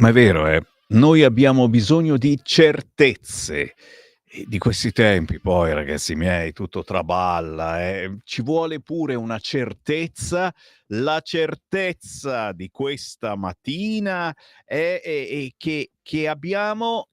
Ma è vero, noi abbiamo bisogno di certezze. E di questi tempi poi, ragazzi miei, tutto traballa, ci vuole pure una certezza. La certezza di questa mattina è che abbiamo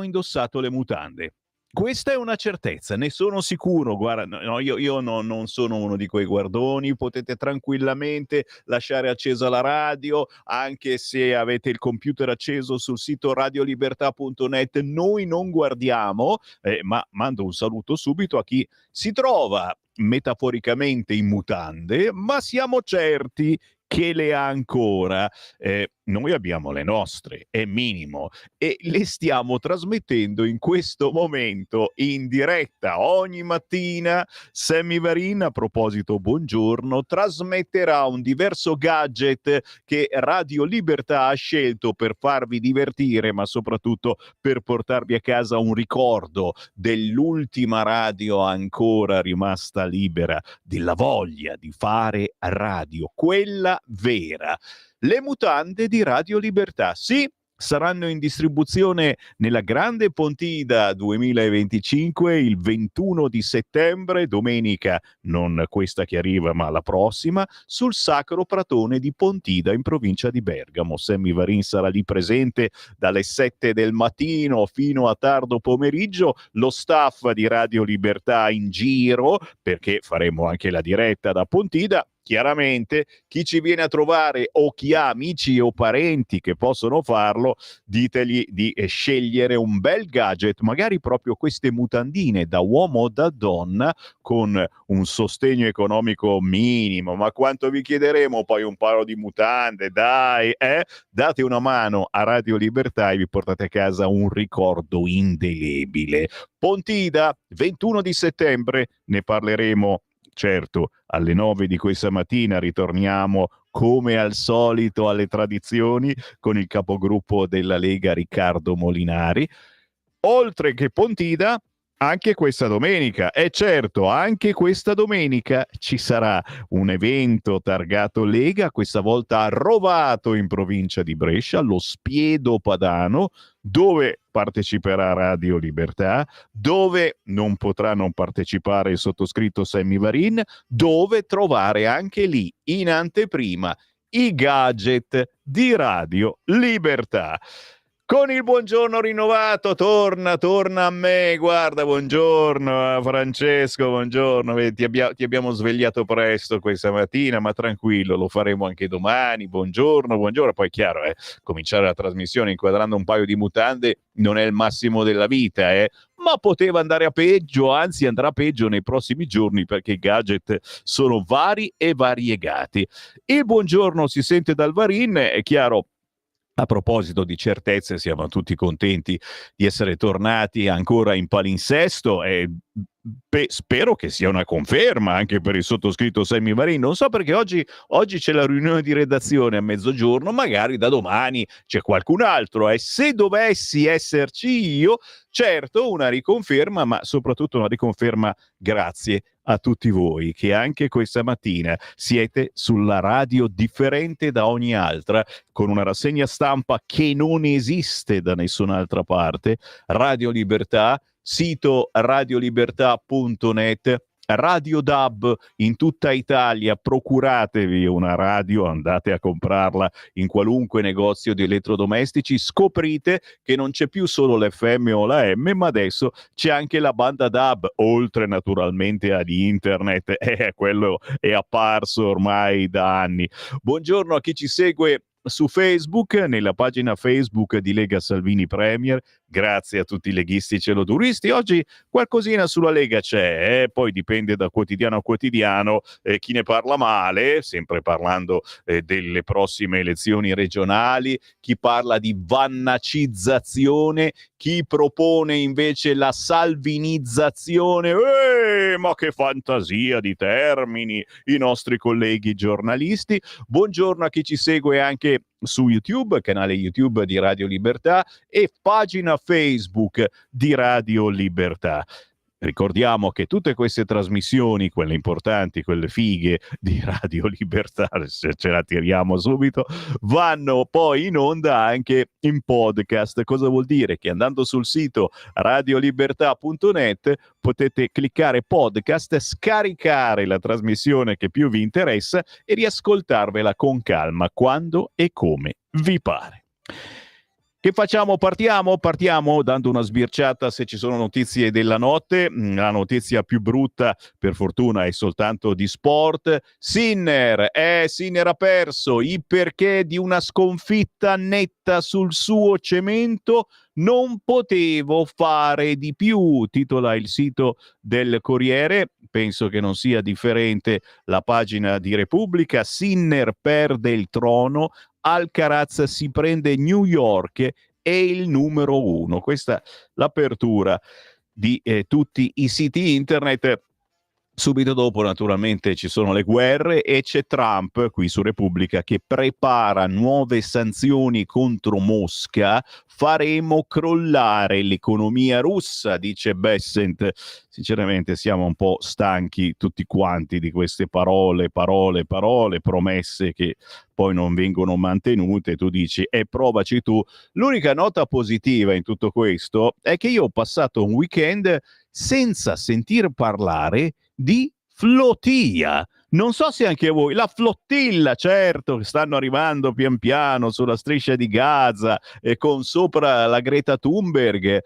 indossato le mutande. Questa è una certezza, ne sono sicuro. Guarda, no, io non sono uno di quei guardoni, potete tranquillamente lasciare accesa la radio, anche se avete il computer acceso sul sito radiolibertà.net. Noi non guardiamo, ma mando un saluto subito a chi si trova metaforicamente in mutande, ma siamo certi che le ha ancora. Noi abbiamo le nostre, è minimo, e le stiamo trasmettendo in questo momento in diretta ogni mattina. Sammy Varin, a proposito, buongiorno, trasmetterà un diverso gadget che Radio Libertà ha scelto per farvi divertire, ma soprattutto per portarvi a casa un ricordo dell'ultima radio ancora rimasta libera, della voglia di fare radio, quella vera. Le mutande di Radio Libertà. Sì, saranno in distribuzione nella Grande Pontida 2025 il 21 di settembre, domenica, non questa che arriva ma la prossima, sul Sacro Pratone di Pontida in provincia di Bergamo. Sammy Varin sarà lì presente dalle 7 del mattino fino a tardo pomeriggio, lo staff di Radio Libertà in giro, perché faremo anche la diretta da Pontida. Chiaramente chi ci viene a trovare o chi ha amici o parenti che possono farlo, ditegli di scegliere un bel gadget, magari proprio queste mutandine da uomo o da donna con un sostegno economico minimo. Ma quanto vi chiederemo poi un paio di mutande? Dai, date una mano a Radio Libertà e vi portate a casa un ricordo indelebile. Pontida, 21 di settembre, ne parleremo. Certo, alle 9 di questa mattina ritorniamo come al solito alle tradizioni con il capogruppo della Lega Riccardo Molinari. Oltre che Pontida, anche questa domenica, e certo, anche questa domenica ci sarà un evento targato Lega, questa volta a Rovato in provincia di Brescia, lo Spiedo Padano, dove parteciperà Radio Libertà, dove non potrà non partecipare il sottoscritto Sammy Varin, dove trovare anche lì in anteprima i gadget di Radio Libertà. Con il buongiorno rinnovato, torna a me, guarda, buongiorno Francesco, buongiorno. Ti abbiamo svegliato presto questa mattina, ma tranquillo, lo faremo anche domani. Buongiorno. Poi chiaro, cominciare la trasmissione inquadrando un paio di mutande non è il massimo della vita, ma poteva andare a peggio, anzi andrà peggio nei prossimi giorni, perché i gadget sono vari e variegati. Il buongiorno si sente dal Varin, è chiaro. A proposito di certezze, siamo tutti contenti di essere tornati ancora in palinsesto e spero che sia una conferma anche per il sottoscritto Sammy Varin. Non so perché oggi c'è la riunione di redazione a mezzogiorno, magari da domani c'è qualcun altro, e se dovessi esserci io, certo una riconferma, ma soprattutto una riconferma grazie a tutti voi che anche questa mattina siete sulla radio differente da ogni altra, con una rassegna stampa che non esiste da nessun'altra parte. Radio Libertà, sito radiolibertà.net, Radio DAB in tutta Italia. Procuratevi una radio, andate a comprarla in qualunque negozio di elettrodomestici, scoprite che non c'è più solo l'FM o la M, ma adesso c'è anche la banda DAB, oltre naturalmente ad internet. Quello è apparso ormai da anni. Buongiorno a chi ci segue su Facebook, nella pagina Facebook di Lega Salvini Premier. Grazie a tutti i leghisti celoduristi. Oggi qualcosina sulla Lega c'è, poi dipende da quotidiano a quotidiano chi ne parla male, sempre parlando delle prossime elezioni regionali, chi parla di vannacizzazione, chi propone invece la salvinizzazione. Ma che fantasia di termini i nostri colleghi giornalisti. Buongiorno a chi ci segue anche su YouTube, canale YouTube di Radio Libertà e pagina Facebook di Radio Libertà. Ricordiamo che tutte queste trasmissioni, quelle importanti, quelle fighe di Radio Libertà, se ce la tiriamo subito, vanno poi in onda anche in podcast. Cosa vuol dire? Che andando sul sito radiolibertà.net potete cliccare podcast, scaricare la trasmissione che più vi interessa e riascoltarvela con calma quando e come vi pare. Che facciamo? Partiamo dando una sbirciata se ci sono notizie della notte. La notizia più brutta, per fortuna, è soltanto di sport. Sinner ha perso. I perché di una sconfitta netta sul suo cemento. Non potevo fare di più, titola il sito del Corriere. Penso che non sia differente la pagina di Repubblica. Sinner perde il trono. Alcaraz si prende New York e il numero 1. Questa è l'apertura di tutti i siti internet. Subito dopo, naturalmente, ci sono le guerre e c'è Trump, qui su Repubblica, che prepara nuove sanzioni contro Mosca. Faremo crollare l'economia russa, dice Bessent. Sinceramente siamo un po' stanchi tutti quanti di queste parole, promesse che poi non vengono mantenute. Tu dici, provaci tu. L'unica nota positiva in tutto questo è che io ho passato un weekend senza sentir parlare di flotilla. Non so se anche voi, la flottilla, certo, che stanno arrivando pian piano sulla striscia di Gaza, con sopra la Greta Thunberg,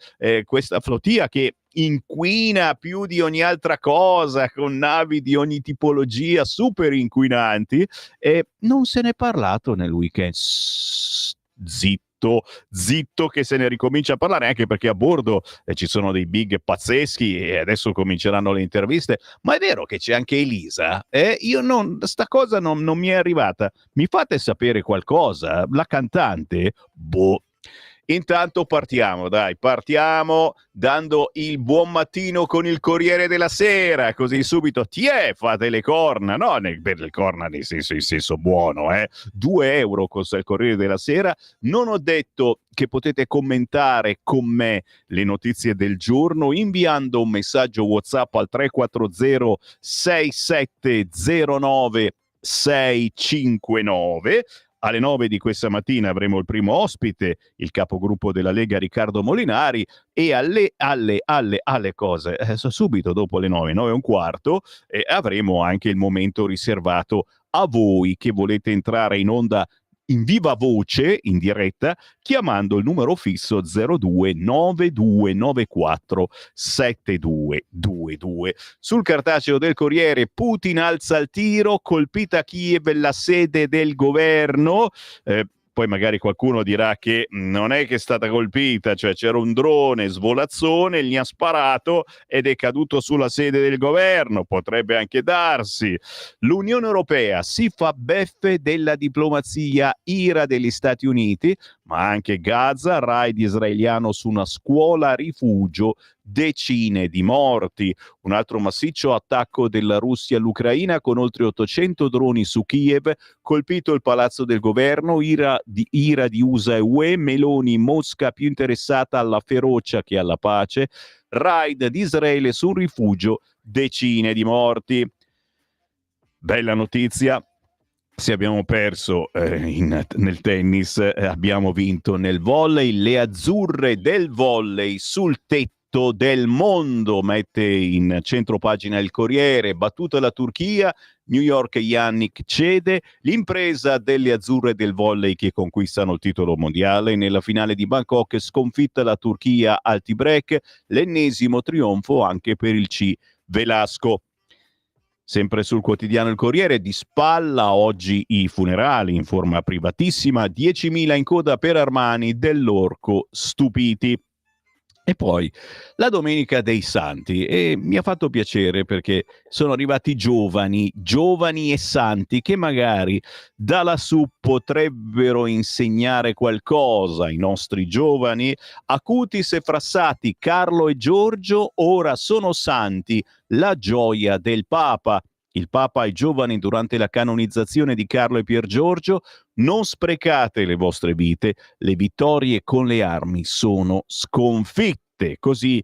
questa flottilla che inquina più di ogni altra cosa, con navi di ogni tipologia super inquinanti, e non se n'è parlato nel weekend. Zitto che se ne ricomincia a parlare, anche perché a bordo ci sono dei big pazzeschi e adesso cominceranno le interviste. Ma è vero che c'è anche Elisa? Sta cosa non mi è arrivata. Mi fate sapere qualcosa? La cantante? Boh. Intanto partiamo dando il buon mattino con il Corriere della Sera, così subito fate le corna, no, per le corna nel senso buono, 2 euro costa il Corriere della Sera. Non ho detto che potete commentare con me le notizie del giorno inviando un messaggio WhatsApp al 340 6709 659. Alle 9 di questa mattina avremo il primo ospite, il capogruppo della Lega Riccardo Molinari, e alle cose, subito dopo le 9:15, avremo anche il momento riservato a voi che volete entrare in onda in viva voce, in diretta, chiamando il numero fisso 0292947222. Sul cartaceo del Corriere, Putin alza il tiro, colpita Kiev la sede del governo. Poi magari qualcuno dirà che non è che è stata colpita, cioè c'era un drone svolazzone, gli ha sparato ed è caduto sulla sede del governo, potrebbe anche darsi. L'Unione Europea si fa beffe della diplomazia, ira degli Stati Uniti, ma anche Gaza, raid israeliano su una scuola rifugio, decine di morti. Un altro massiccio attacco della Russia all'Ucraina con oltre 800 droni su Kiev, colpito il palazzo del governo, ira di USA e UE, Meloni, Mosca più interessata alla ferocia che alla pace, raid di Israele su un rifugio, decine di morti. Bella notizia. Se abbiamo perso nel tennis, abbiamo vinto nel volley. Le azzurre del volley sul tetto del mondo, mette in centro pagina il Corriere. Battuta la Turchia, New York Yannick cede. L'impresa delle azzurre del volley che conquistano il titolo mondiale. Nella finale di Bangkok sconfitta la Turchia al tie-break, l'ennesimo trionfo anche per il C Velasco. Sempre sul quotidiano Il Corriere, di spalla oggi i funerali in forma privatissima, 10.000 in coda per Armani, dell'orco stupiti. E poi la Domenica dei Santi, e mi ha fatto piacere perché sono arrivati giovani e santi che magari da lassù potrebbero insegnare qualcosa ai nostri giovani. Acutis e Frassati, Carlo e Giorgio ora sono santi, la gioia del Papa. Il Papa ai giovani durante la canonizzazione di Carlo e Pier Giorgio: non sprecate le vostre vite, le vittorie con le armi sono sconfitte. Così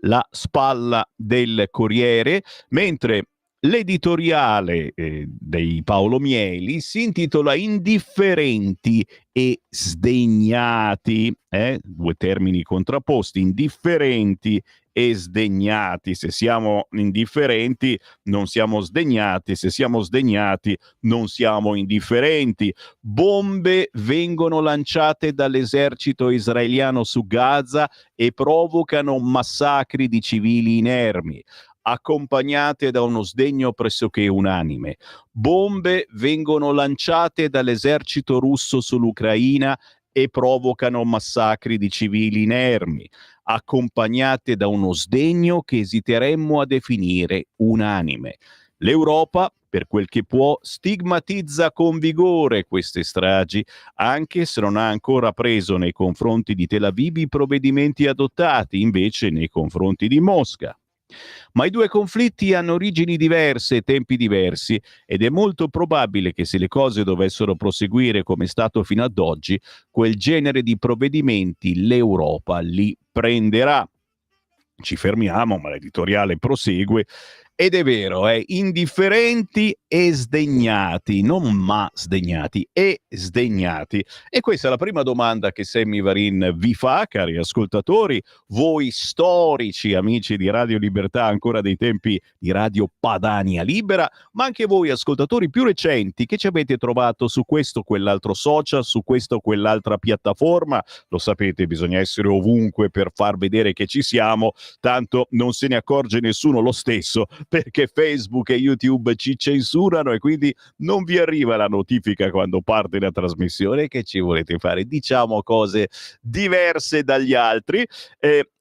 la spalla del Corriere, mentre l'editoriale dei Paolo Mieli si intitola Indifferenti e sdegnati, due termini contrapposti, indifferenti e sdegnati. Se siamo indifferenti non siamo sdegnati, se siamo sdegnati non siamo indifferenti. Bombe vengono lanciate dall'esercito israeliano su Gaza e provocano massacri di civili inermi, accompagnate da uno sdegno pressoché unanime. Bombe vengono lanciate dall'esercito russo sull'Ucraina e provocano massacri di civili inermi, accompagnate da uno sdegno che esiteremmo a definire unanime. L'Europa, per quel che può, stigmatizza con vigore queste stragi, anche se non ha ancora preso nei confronti di Tel Aviv i provvedimenti adottati invece nei confronti di Mosca. Ma i due conflitti hanno origini diverse e tempi diversi ed è molto probabile che se le cose dovessero proseguire come è stato fino ad oggi, quel genere di provvedimenti l'Europa li prenderà. Ci fermiamo, ma l'editoriale prosegue. Ed è vero, indifferenti e sdegnati, non ma sdegnati, e sdegnati. E questa è la prima domanda che Sammy Varin vi fa, cari ascoltatori, voi storici amici di Radio Libertà, ancora dei tempi di Radio Padania Libera, ma anche voi ascoltatori più recenti che ci avete trovato su questo o quell'altro social, su questa o quell'altra piattaforma. Lo sapete, bisogna essere ovunque per far vedere che ci siamo, tanto non se ne accorge nessuno lo stesso, perché Facebook e YouTube ci censurano e quindi non vi arriva la notifica quando parte la trasmissione. Che ci volete fare? Diciamo cose diverse dagli altri.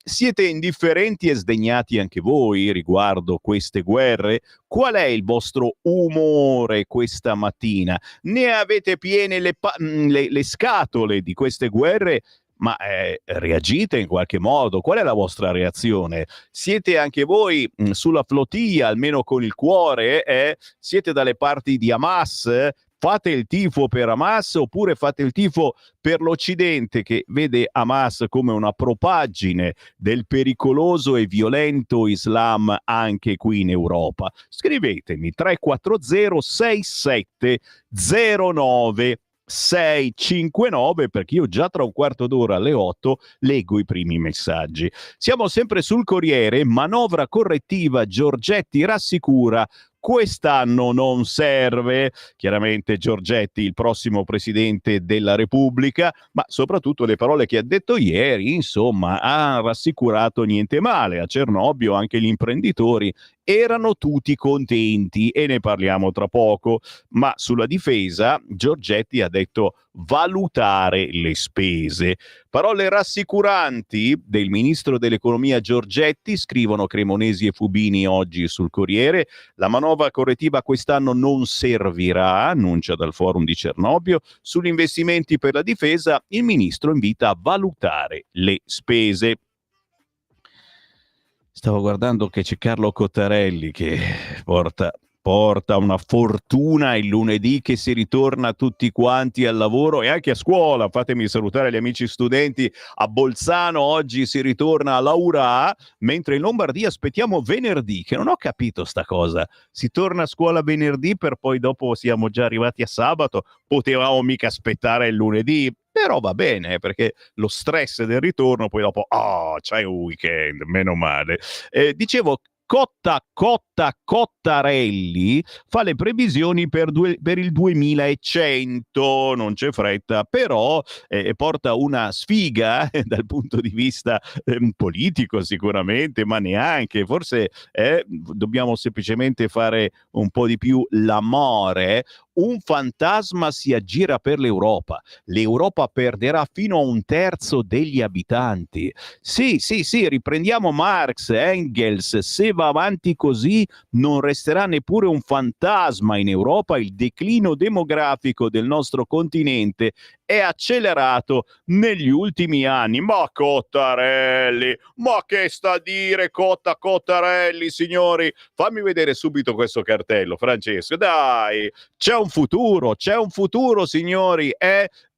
Siete indifferenti e sdegnati anche voi riguardo queste guerre? Qual è il vostro umore questa mattina? Ne avete piene le scatole di queste guerre? Ma reagite in qualche modo? Qual è la vostra reazione? Siete anche voi sulla flotilla, almeno con il cuore? Siete dalle parti di Hamas? Fate il tifo per Hamas oppure fate il tifo per l'Occidente che vede Hamas come una propaggine del pericoloso e violento Islam anche qui in Europa? Scrivetemi 340 6709 659 perché io già tra un quarto d'ora alle 8 leggo i primi messaggi. Siamo sempre sul Corriere, manovra correttiva, Giorgetti rassicura, quest'anno non serve. Chiaramente Giorgetti, il prossimo presidente della Repubblica, ma soprattutto le parole che ha detto ieri, insomma, ha rassicurato niente male. A Cernobbio anche gli imprenditori erano tutti contenti e ne parliamo tra poco. Ma sulla difesa Giorgetti ha detto valutare le spese. Parole rassicuranti del ministro dell'economia Giorgetti, scrivono Cremonesi e Fubini oggi sul Corriere. La manovra correttiva quest'anno non servirà, annuncia dal forum di Cernobbio. Sugli investimenti per la difesa il ministro invita a valutare le spese. Stavo guardando che c'è Carlo Cottarelli che porta una fortuna il lunedì, che si ritorna tutti quanti al lavoro e anche a scuola. Fatemi salutare gli amici studenti. A Bolzano oggi si ritorna a Laura, mentre in Lombardia aspettiamo venerdì, che non ho capito sta cosa. Si torna a scuola venerdì per poi dopo siamo già arrivati a sabato. Potevamo mica aspettare il lunedì. Però va bene, perché lo stress del ritorno poi dopo, c'hai un weekend, meno male. Dicevo, Cottarelli fa le previsioni per il 2100, non c'è fretta, però porta una sfiga dal punto di vista politico sicuramente, ma neanche, forse dobbiamo semplicemente fare un po' di più l'amore. Un fantasma si aggira per l'Europa. L'Europa perderà fino a un terzo degli abitanti. Sì, riprendiamo Marx, Engels. Se va avanti così non resterà neppure un fantasma in Europa. Il declino demografico del nostro continente è accelerato negli ultimi anni. Ma Cottarelli, ma che sta a dire Cottarelli, signori? Fammi vedere subito questo cartello, Francesco, dai. C'è c'è un futuro signori,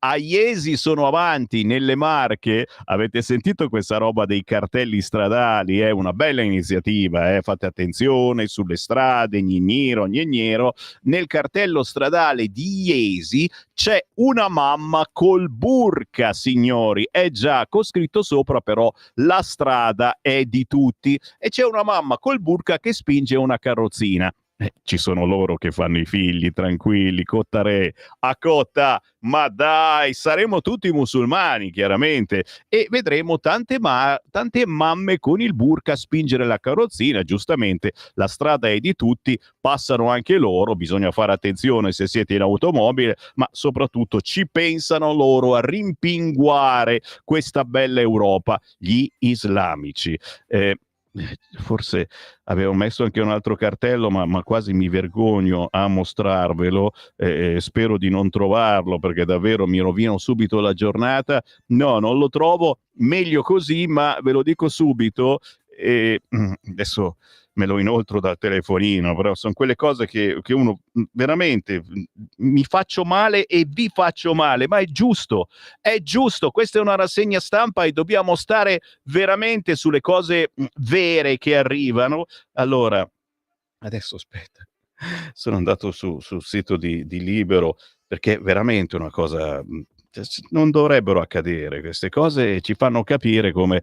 a Iesi sono avanti, nelle Marche. Avete sentito questa roba dei cartelli stradali? È una bella iniziativa, fate attenzione sulle strade, gnignero, gnignero. Nel cartello stradale di Iesi c'è una mamma col burka, signori. È già, con scritto sopra però la strada è di tutti. E c'è una mamma col burka che spinge una carrozzina. Ci sono loro che fanno i figli tranquilli, cottare a cotta, ma dai, saremo tutti musulmani chiaramente e vedremo tante mamme con il burka spingere la carrozzina. Giustamente la strada è di tutti, passano anche loro, bisogna fare attenzione se siete in automobile, ma soprattutto ci pensano loro a rimpinguare questa bella Europa, gli islamici. Forse avevo messo anche un altro cartello, ma quasi mi vergogno a mostrarvelo. Spero di non trovarlo perché davvero mi rovino subito la giornata. No, non lo trovo, meglio così, ma ve lo dico subito. Adesso me lo inoltro dal telefonino, però sono quelle cose che uno veramente mi faccio male e vi faccio male, ma è giusto, questa è una rassegna stampa e dobbiamo stare veramente sulle cose vere che arrivano. Allora, adesso aspetta, sono andato sul sito di Libero perché è veramente una cosa, non dovrebbero accadere queste cose e ci fanno capire come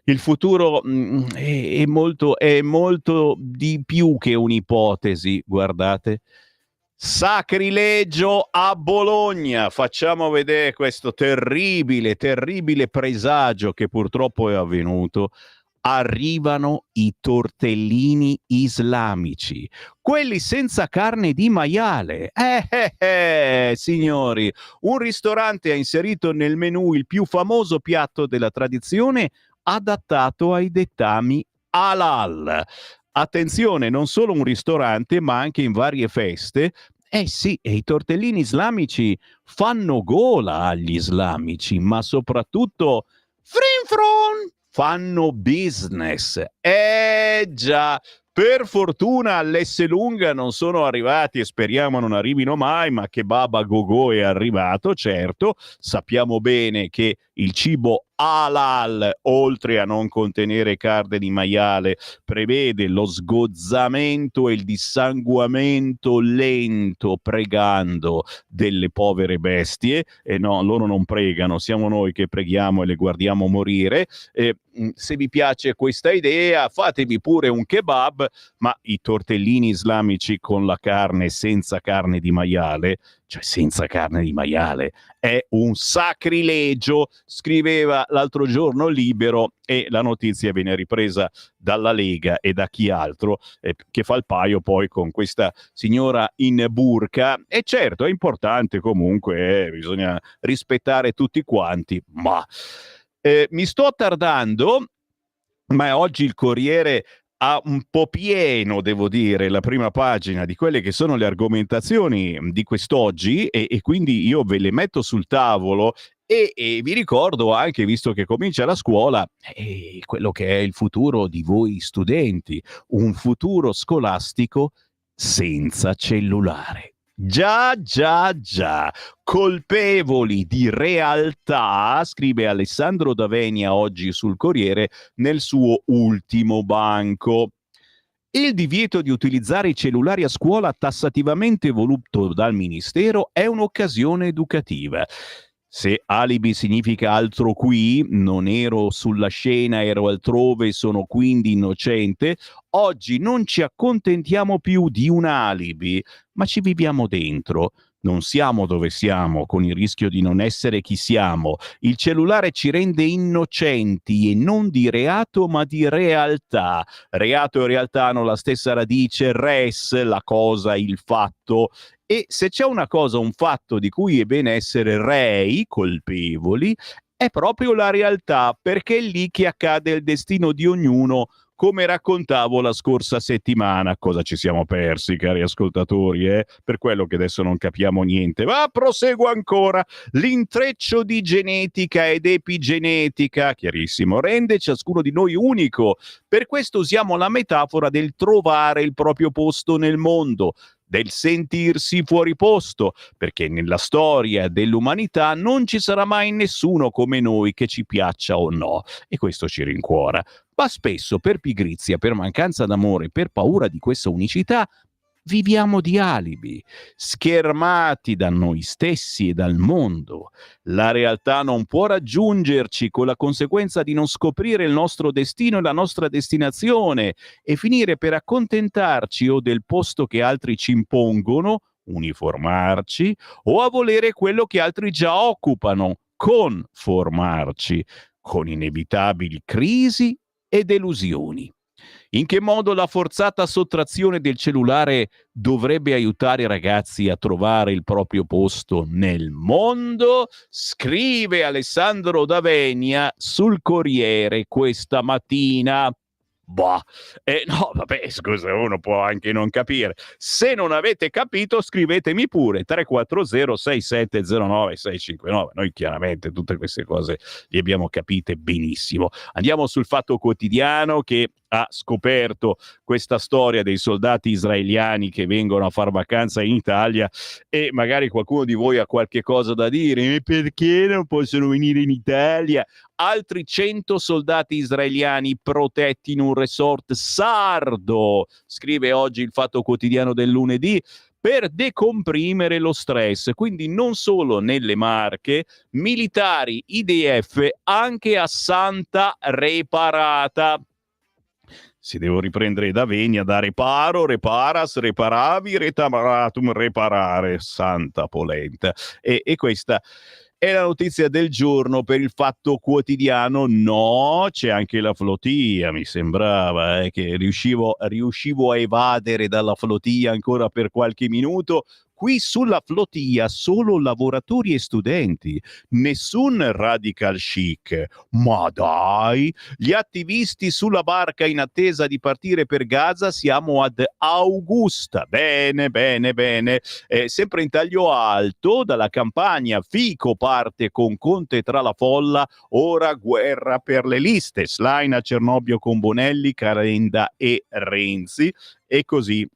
il futuro è molto di più che un'ipotesi. Guardate, sacrilegio a Bologna, facciamo vedere questo terribile presagio che purtroppo è avvenuto. Arrivano i tortellini islamici, quelli senza carne di maiale. Signori, un ristorante ha inserito nel menù il più famoso piatto della tradizione adattato ai dettami halal. Attenzione, non solo un ristorante, ma anche in varie feste. Sì, e i tortellini islamici fanno gola agli islamici, ma soprattutto frinfron fanno business. Già, per fortuna all'Esselunga non sono arrivati e speriamo non arrivino mai, ma che Baba Gogò è arrivato, certo. Sappiamo bene che il cibo halal, oltre a non contenere carne di maiale, prevede lo sgozzamento e il dissanguamento lento, pregando, delle povere bestie. E no, loro non pregano, siamo noi che preghiamo e le guardiamo morire. Se vi piace questa idea, fatemi pure un kebab, ma i tortellini islamici con la carne senza carne di maiale, cioè senza carne di maiale, è un sacrilegio, scriveva l'altro giorno Libero, e la notizia viene ripresa dalla Lega e da chi altro, che fa il paio poi con questa signora in burka. E certo, è importante comunque, bisogna rispettare tutti quanti, ma mi sto tardando, ma oggi il Corriere ha un po' pieno, devo dire, la prima pagina di quelle che sono le argomentazioni di quest'oggi e quindi io ve le metto sul tavolo e vi ricordo anche, visto che comincia la scuola, quello che è il futuro di voi studenti, un futuro scolastico senza cellulare. Già, già, già. Colpevoli di realtà, scrive Alessandro D'Avenia oggi sul Corriere nel suo ultimo banco. Il divieto di utilizzare i cellulari a scuola tassativamente voluto dal Ministero è un'occasione educativa. Se alibi significa altro qui, non ero sulla scena, ero altrove, sono quindi innocente, oggi non ci accontentiamo più di un alibi, ma ci viviamo dentro. Non siamo dove siamo, con il rischio di non essere chi siamo. Il cellulare ci rende innocenti e non di reato, ma di realtà. Reato e realtà hanno la stessa radice, res, la cosa, il fatto. E se c'è una cosa, un fatto di cui è bene essere rei, colpevoli, è proprio la realtà, perché è lì che accade il destino di ognuno, come raccontavo la scorsa settimana. Cosa ci siamo persi, cari ascoltatori, per quello che adesso non capiamo niente. Ma proseguo ancora. L'intreccio di genetica ed epigenetica, chiarissimo, rende ciascuno di noi unico. Per questo usiamo la metafora del trovare il proprio posto nel mondo. del sentirsi fuori posto, perché nella storia dell'umanità non ci sarà mai nessuno come noi, che ci piaccia o no, e questo ci rincuora. Ma spesso per pigrizia, per mancanza d'amore, per paura di questa unicità, viviamo di alibi, schermati da noi stessi e dal mondo. La realtà non può raggiungerci, con la conseguenza di non scoprire il nostro destino e la nostra destinazione, e finire per accontentarci o del posto che altri ci impongono, uniformarci, o a volere quello che altri già occupano, conformarci, con inevitabili crisi e delusioni. In che modo la forzata sottrazione del cellulare dovrebbe aiutare i ragazzi a trovare il proprio posto nel mondo? Scrive Alessandro D'Avenia sul Corriere questa mattina. Bah, no, vabbè, scusa, uno può anche non capire. Se non avete capito, scrivetemi pure 340-6709-659. Noi chiaramente tutte queste cose le abbiamo capite benissimo. Andiamo sul Fatto Quotidiano, che ha scoperto questa storia dei soldati israeliani che vengono a far vacanza in Italia, e magari qualcuno di voi ha qualche cosa da dire. Perché non possono venire in Italia? Altri 100 soldati israeliani protetti in un resort sardo, scrive oggi il Fatto Quotidiano del lunedì, per decomprimere lo stress. Quindi non solo nelle Marche, militari IDF anche a Santa Reparata. Si devo riprendere da Venia, da reparo, reparas, reparavi, retamaratum, reparare, santa polenta. E questa è la notizia del giorno per il Fatto Quotidiano. No, c'è anche la flotilla, mi sembrava che riuscivo a evadere dalla flotilla ancora per qualche minuto. Qui sulla flotilla solo lavoratori e studenti, nessun radical chic. Ma dai, gli attivisti sulla barca in attesa di partire per Gaza, siamo ad Augusta. Bene, bene, bene. Sempre in taglio alto, dalla campagna Fico parte con Conte tra la folla, ora guerra per le liste. Schlein a Cernobbio con Bonelli, Calenda e Renzi. E così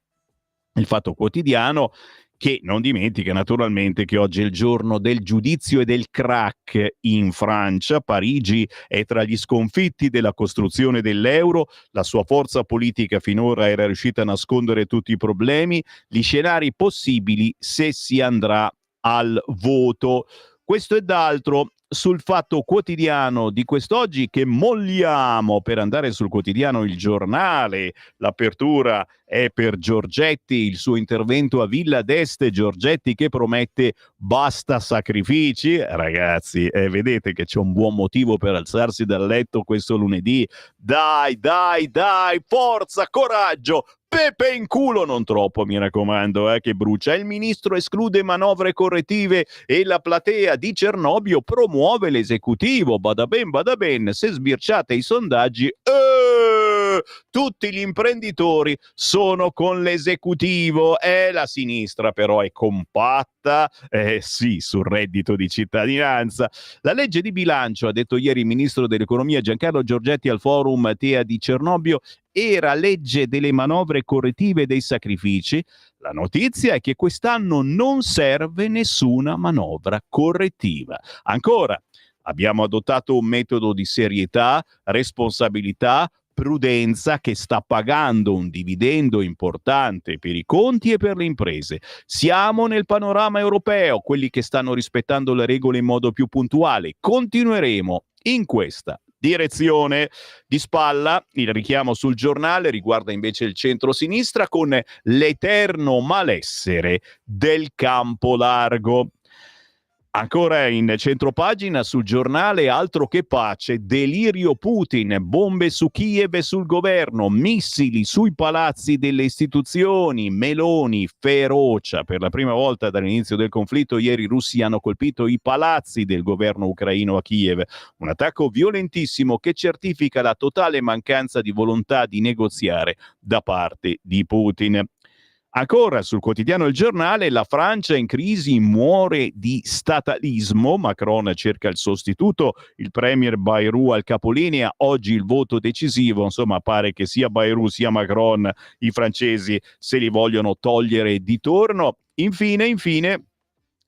il Fatto Quotidiano, che non dimentica naturalmente che oggi è il giorno del giudizio e del crack in Francia. Parigi è tra gli sconfitti della costruzione dell'euro, la sua forza politica finora era riuscita a nascondere tutti i problemi, gli scenari possibili se si andrà al voto. Questo ed altro sul Fatto Quotidiano di quest'oggi, che molliamo per andare sul quotidiano Il Giornale. L'apertura è per Giorgetti, il suo intervento a Villa d'Este. Giorgetti che promette basta sacrifici. Ragazzi, vedete che c'è un buon motivo per alzarsi dal letto questo lunedì. Dai, forza, coraggio, pepe in culo, non troppo mi raccomando, che brucia. Il ministro esclude manovre correttive e la platea di Cernobbio promuove l'esecutivo. Bada ben, se sbirciate i sondaggi, tutti gli imprenditori sono con l'esecutivo. La sinistra però è compatta, sì, sul reddito di cittadinanza. La legge di bilancio, ha detto ieri il ministro dell'economia Giancarlo Giorgetti al forum TEA di Cernobbio, era legge delle manovre correttive e dei sacrifici. La notizia è che quest'anno non serve nessuna manovra correttiva. Ancora, abbiamo adottato un metodo di serietà, responsabilità, prudenza, che sta pagando un dividendo importante per i conti e per le imprese. Siamo nel panorama europeo, quelli che stanno rispettando le regole in modo più puntuale. Continueremo in questa direzione. Di spalla il richiamo sul Giornale riguarda invece il centro-sinistra, con l'eterno malessere del campo largo. Ancora in centropagina sul Giornale, altro che pace, delirio Putin, bombe su Kiev e sul governo, missili sui palazzi delle istituzioni, Meloni ferocia. Per la prima volta dall'inizio del conflitto ieri i russi hanno colpito i palazzi del governo ucraino a Kiev, un attacco violentissimo che certifica la totale mancanza di volontà di negoziare da parte di Putin. Ancora sul quotidiano Il Giornale, la Francia in crisi, muore di statalismo, Macron cerca il sostituto, il premier Bayrou al capolinea, oggi il voto decisivo, insomma pare che sia Bayrou sia Macron i francesi se li vogliono togliere di torno. Infine,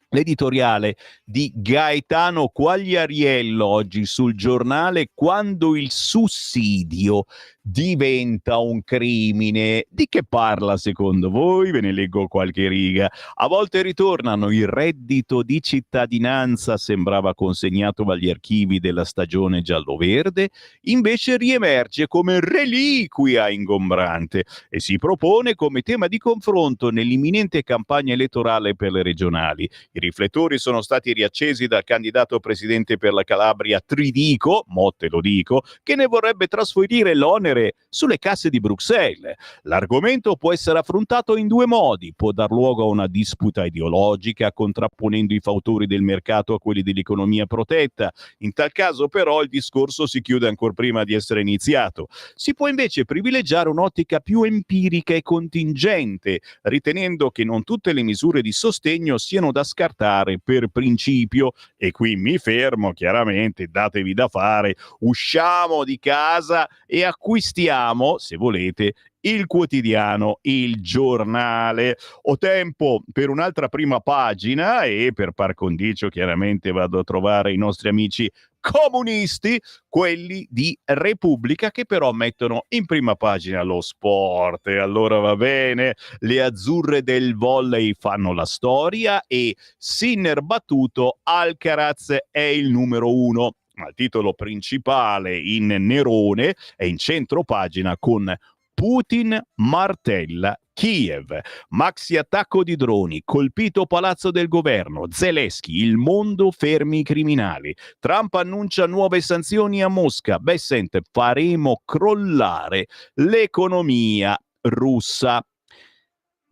l'editoriale di Gaetano Quagliariello oggi sul Giornale, quando il sussidio diventa un crimine. Di che parla secondo voi? Ve ne leggo qualche riga. A volte ritornano, il reddito di cittadinanza sembrava consegnato agli archivi della stagione giallo-verde, invece riemerge come reliquia ingombrante e si propone come tema di confronto nell'imminente campagna elettorale per le regionali. I riflettori sono stati riaccesi dal candidato presidente per la Calabria Tridico, Motte lo dico, che ne vorrebbe trasferire l'onere sulle casse di Bruxelles. L'argomento può essere affrontato in due modi: può dar luogo a una disputa ideologica contrapponendo i fautori del mercato a quelli dell'economia protetta. In tal caso però il discorso si chiude ancora prima di essere iniziato. Si può invece privilegiare un'ottica più empirica e contingente, ritenendo che non tutte le misure di sostegno siano da scartare per principio. E qui mi fermo, chiaramente, datevi da fare, usciamo di casa e acquistiamo, se volete, il quotidiano Il Giornale. Ho tempo per un'altra prima pagina e per par condicio chiaramente vado a trovare i nostri amici comunisti, quelli di Repubblica, che però mettono in prima pagina lo sport. E allora va bene, le azzurre del volley fanno la storia e Sinner battuto, Alcaraz è il numero uno. Ma il titolo principale in nerone è in centro pagina con Putin martella Kiev, maxi attacco di droni, colpito palazzo del governo, Zelensky, il mondo fermi i criminali, Trump annuncia nuove sanzioni a Mosca, Bessent, faremo crollare l'economia russa.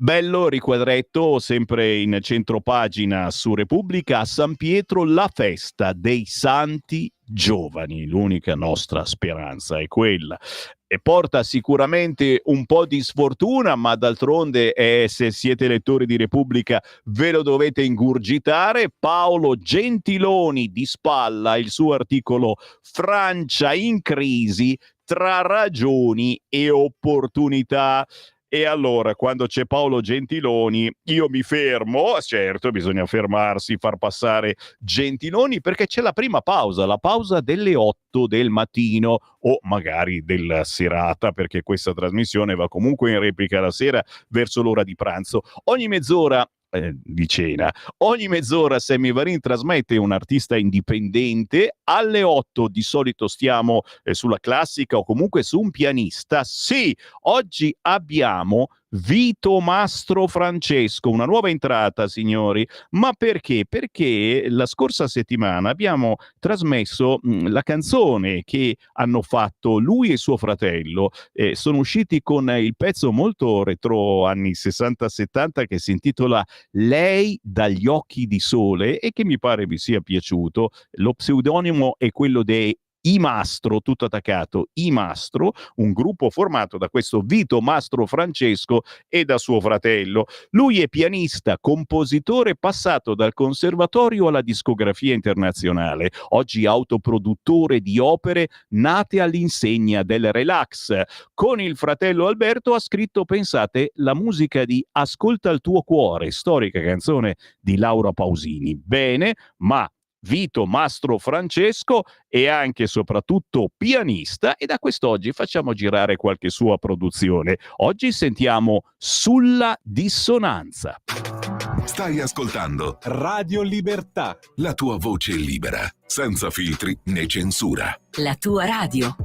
Bello riquadretto, sempre in centropagina su Repubblica, a San Pietro la festa dei santi giovani, l'unica nostra speranza è quella. E porta sicuramente un po' di sfortuna, ma d'altronde se siete lettori di Repubblica ve lo dovete ingurgitare. Paolo Gentiloni di spalla il suo articolo Francia in crisi tra ragioni e opportunità. E allora, quando c'è Paolo Gentiloni, io mi fermo, certo, bisogna fermarsi, far passare Gentiloni, perché c'è la prima pausa, la pausa delle 8 del mattino o magari della serata, perché questa trasmissione va comunque in replica la sera verso l'ora di pranzo. Ogni mezz'ora di cena. Ogni mezz'ora Sammy Varin trasmette un artista indipendente. Alle 8 di solito stiamo sulla classica o comunque su un pianista. Sì, oggi abbiamo Vito Mastro Francesco, una nuova entrata, signori. Ma perché? Perché la scorsa settimana abbiamo trasmesso la canzone che hanno fatto lui e suo fratello. Sono usciti con il pezzo molto retro anni 60-70 che si intitola Lei dagli occhi di sole e che mi pare vi sia piaciuto. Lo pseudonimo è quello dei I Mastro, tutto attaccato, I Mastro, un gruppo formato da questo Vito Mastro Francesco e da suo fratello. Lui è pianista, compositore, passato dal conservatorio alla discografia internazionale, oggi autoproduttore di opere nate all'insegna del relax. Con il fratello Alberto ha scritto, pensate, la musica di Ascolta il tuo cuore, storica canzone di Laura Pausini. Bene, ma Vito Mastro Francesco è anche e soprattutto pianista e da quest'oggi facciamo girare qualche sua produzione. Oggi sentiamo Sulla dissonanza. Stai ascoltando Radio Libertà, la tua voce libera, senza filtri né censura. La tua radio.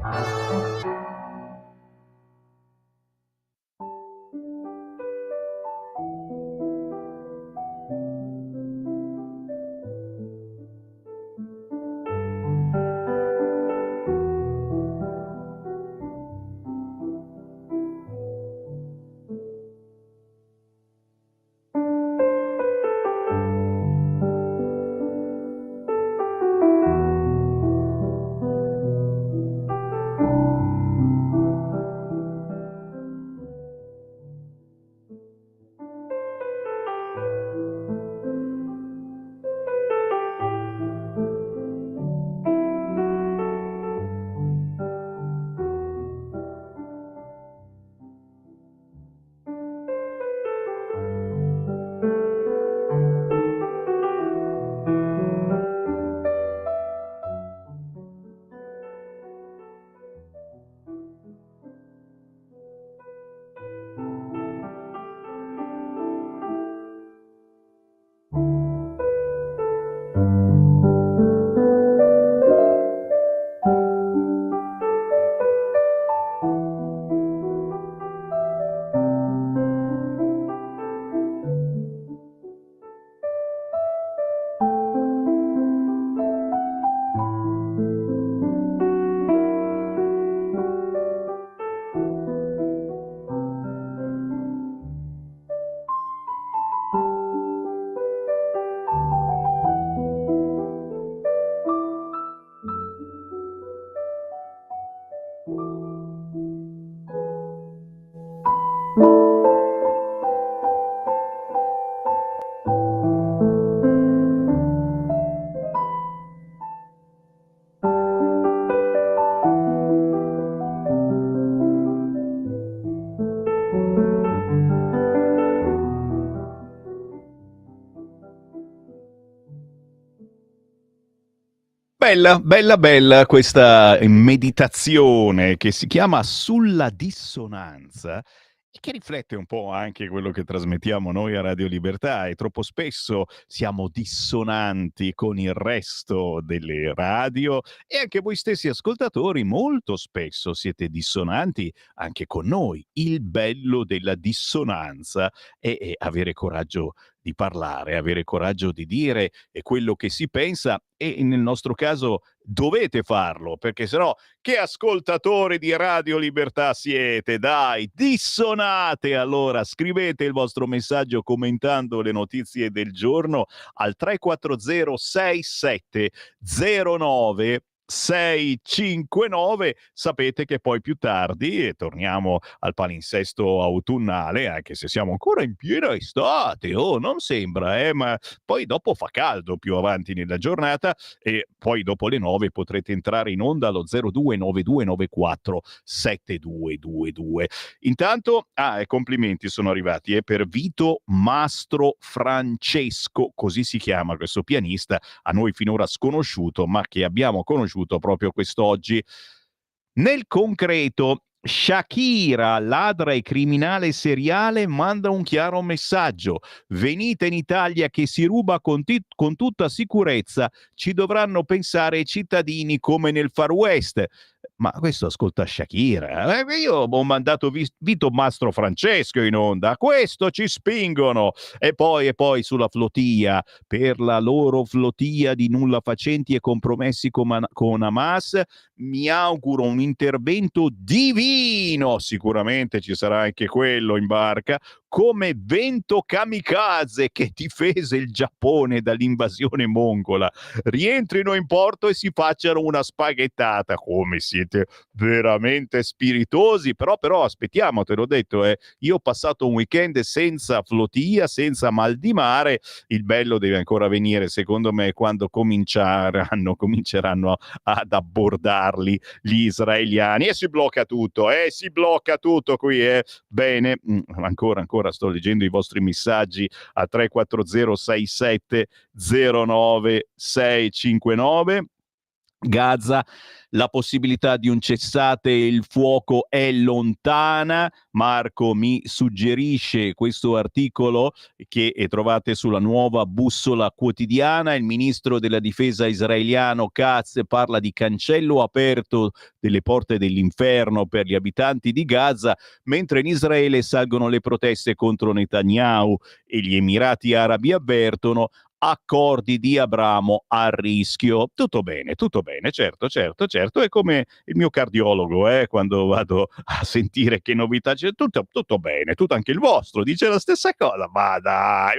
Bella, bella, bella questa meditazione che si chiama Sulla dissonanza e che riflette un po' anche quello che trasmettiamo noi a Radio Libertà e troppo spesso siamo dissonanti con il resto delle radio e anche voi stessi ascoltatori molto spesso siete dissonanti anche con noi. Il bello della dissonanza è avere coraggio di parlare, avere coraggio di dire quello che si pensa e nel nostro caso dovete farlo, perché sennò che ascoltatori di Radio Libertà siete? Dai, dissonate allora, scrivete il vostro messaggio commentando le notizie del giorno al 340 67 09 659. Sapete che poi più tardi torniamo al palinsesto autunnale, anche se siamo ancora in piena estate, oh, non sembra, ma poi dopo fa caldo più avanti nella giornata e poi dopo le 9 potrete entrare in onda allo 029294 7222. Intanto, complimenti sono arrivati per Vito Mastro Francesco, così si chiama questo pianista, a noi finora sconosciuto, ma che abbiamo conosciuto proprio quest'oggi. Nel concreto, Shakira, ladra e criminale seriale, manda un chiaro messaggio. Venite in Italia che si ruba con tutta sicurezza, ci dovranno pensare i cittadini come nel Far West. Ma questo ascolta Shakira. Io ho mandato Vito Mastro Francesco in onda. Questo ci spingono. E poi sulla flotilla, per la loro flotilla di nulla facenti e compromessi con Hamas, mi auguro un intervento divino. Sicuramente ci sarà anche quello in barca, come vento kamikaze che difese il Giappone dall'invasione mongola. Rientrino in porto e si facciano una spaghettata. Come siete veramente spiritosi, però aspettiamo, te l'ho detto, io ho passato un weekend senza flotilla, senza mal di mare. Il bello deve ancora venire, secondo me, quando cominceranno ad abbordarli gli israeliani e si blocca tutto qui. Bene, ancora sto leggendo i vostri messaggi a 340 67 09 659. Gaza, la possibilità di un cessate il fuoco è lontana. Marco mi suggerisce questo articolo che trovate sulla Nuova Bussola Quotidiana. Il ministro della difesa israeliano Katz parla di cancello aperto delle porte dell'inferno per gli abitanti di Gaza, mentre in Israele salgono le proteste contro Netanyahu e gli Emirati Arabi avvertono accordi di Abramo a rischio. Tutto bene, certo. È come il mio cardiologo, quando vado a sentire che novità c'è, tutto bene, tutto anche il vostro dice la stessa cosa. Ma dai,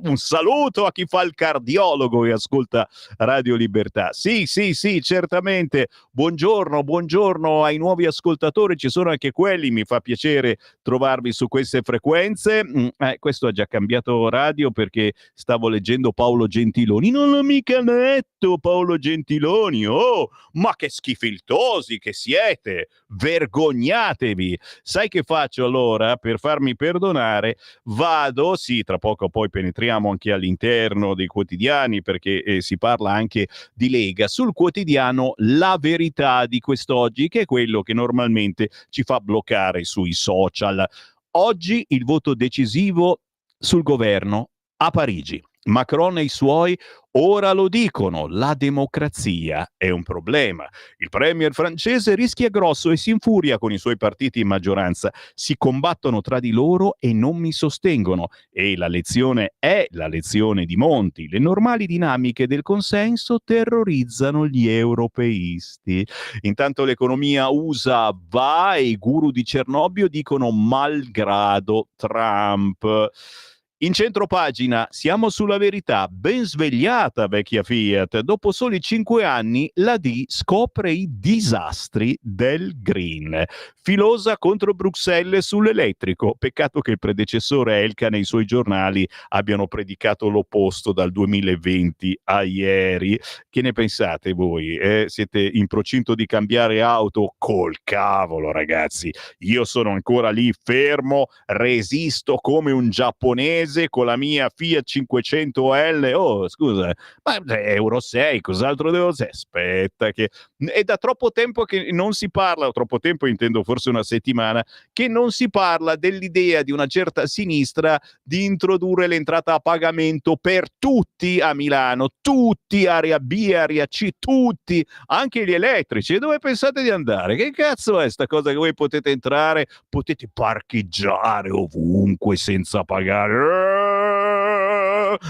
un saluto a chi fa il cardiologo e ascolta Radio Libertà. Sì, certamente. Buongiorno ai nuovi ascoltatori, ci sono anche quelli, mi fa piacere trovarvi su queste frequenze. Questo ha già cambiato radio perché stavo leggendo Paolo Gentiloni. Non l'ho mica letto Paolo Gentiloni. Oh, ma che schifiltosi che siete! Vergognatevi! Sai che faccio allora? Per farmi perdonare, vado, sì, tra poco poi penetriamo anche all'interno dei quotidiani perché si parla anche di Lega, sul quotidiano La Verità di quest'oggi, che è quello che normalmente ci fa bloccare sui social. Oggi il voto decisivo sul governo a Parigi. Macron e i suoi ora lo dicono, la democrazia è un problema. Il premier francese rischia grosso e si infuria con i suoi partiti in maggioranza. Si combattono tra di loro e non mi sostengono. E la lezione è la lezione di Monti. Le normali dinamiche del consenso terrorizzano gli europeisti. Intanto l'economia USA va e i guru di Cernobbio dicono malgrado Trump. In centropagina siamo sulla verità, ben svegliata vecchia Fiat, dopo soli 5 anni la D scopre i disastri del green. Filosa contro Bruxelles sull'elettrico, peccato che il predecessore Elka nei suoi giornali abbiano predicato l'opposto dal 2020 a ieri. Che ne pensate voi? Siete in procinto di cambiare auto? Col cavolo ragazzi, io sono ancora lì fermo, resisto come un giapponese mese con la mia Fiat 500L. Oh, scusa, ma Euro 6, cos'altro devo dire? Aspetta, che è da troppo tempo che non si parla, troppo tempo intendo forse una settimana, che non si parla dell'idea di una certa sinistra di introdurre l'entrata a pagamento per tutti a Milano, tutti, area B, area C, tutti, anche gli elettrici. E dove pensate di andare? Che cazzo è sta cosa che voi potete entrare, potete parcheggiare ovunque senza pagare?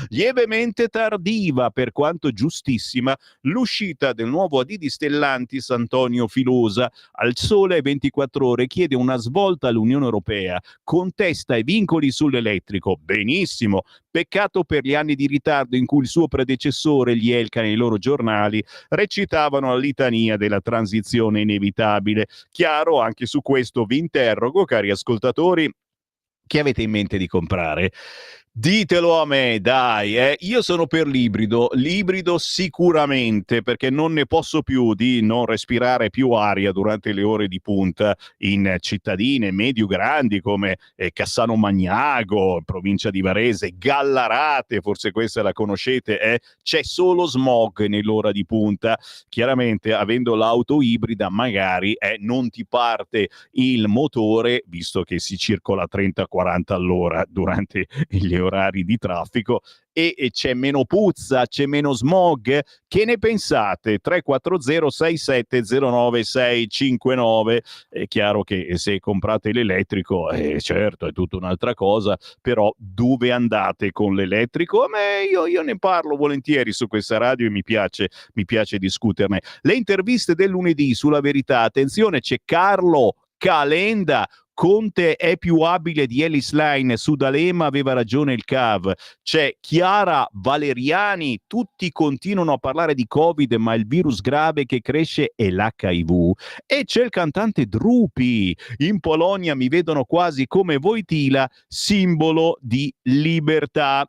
Lievemente tardiva, per quanto giustissima, l'uscita del nuovo Adidi Stellantis Antonio Filosa. Al Sole 24 Ore chiede una svolta all'Unione Europea, contesta i vincoli sull'elettrico. Benissimo, peccato per gli anni di ritardo in cui il suo predecessore, gli Elkann, nei loro giornali recitavano la litania della transizione inevitabile. Chiaro, anche su questo vi interrogo, cari ascoltatori, che avete in mente di comprare? Ditelo a me, dai, io sono per l'ibrido sicuramente, perché non ne posso più di non respirare più aria durante le ore di punta in cittadine medio-grandi come Cassano Magnago, provincia di Varese, Gallarate, forse questa la conoscete, c'è solo smog nell'ora di punta. Chiaramente, avendo l'auto ibrida, magari non ti parte il motore, visto che si circola 30-40 all'ora durante gli orari di traffico, e c'è meno puzza, c'è meno smog. Che ne pensate? 340 6709 659. È chiaro che se comprate l'elettrico, certo, è tutta un'altra cosa, però dove andate con l'elettrico? A me, io ne parlo volentieri su questa radio e mi piace discuterne. Le interviste del lunedì sulla Verità, attenzione, c'è Carlo Calenda. Conte è più abile di Ellis Line, su D'Alema aveva ragione il CAV. C'è Chiara Valeriani, tutti continuano a parlare di Covid, ma il virus grave che cresce è l'HIV. E c'è il cantante Drupi, in Polonia mi vedono quasi come Wojtyla, simbolo di libertà.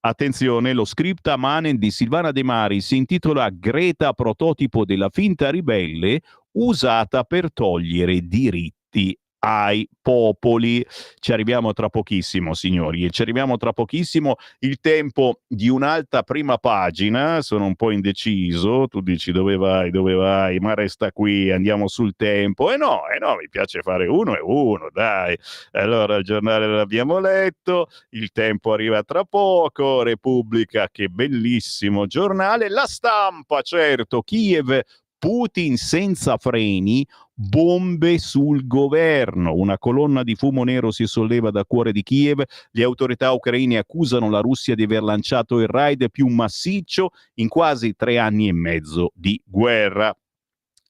Attenzione, lo script a manen di Silvana De Mari si intitola Greta, prototipo della finta ribelle usata per togliere diritti ai popoli. Ci arriviamo tra pochissimo, signori, e ci arriviamo tra pochissimo. Il tempo di un'alta prima pagina, sono un po' indeciso. Tu dici dove vai, ma resta qui, andiamo sul tempo. No, mi piace fare uno e uno, dai. Allora, il giornale l'abbiamo letto, il tempo arriva tra poco, Repubblica, che bellissimo giornale, La Stampa, certo, Kiev, Putin senza freni, bombe sul governo. Una colonna di fumo nero si solleva dal cuore di Kiev. Le autorità ucraine accusano la Russia di aver lanciato il raid più massiccio in quasi 3 anni e mezzo di guerra.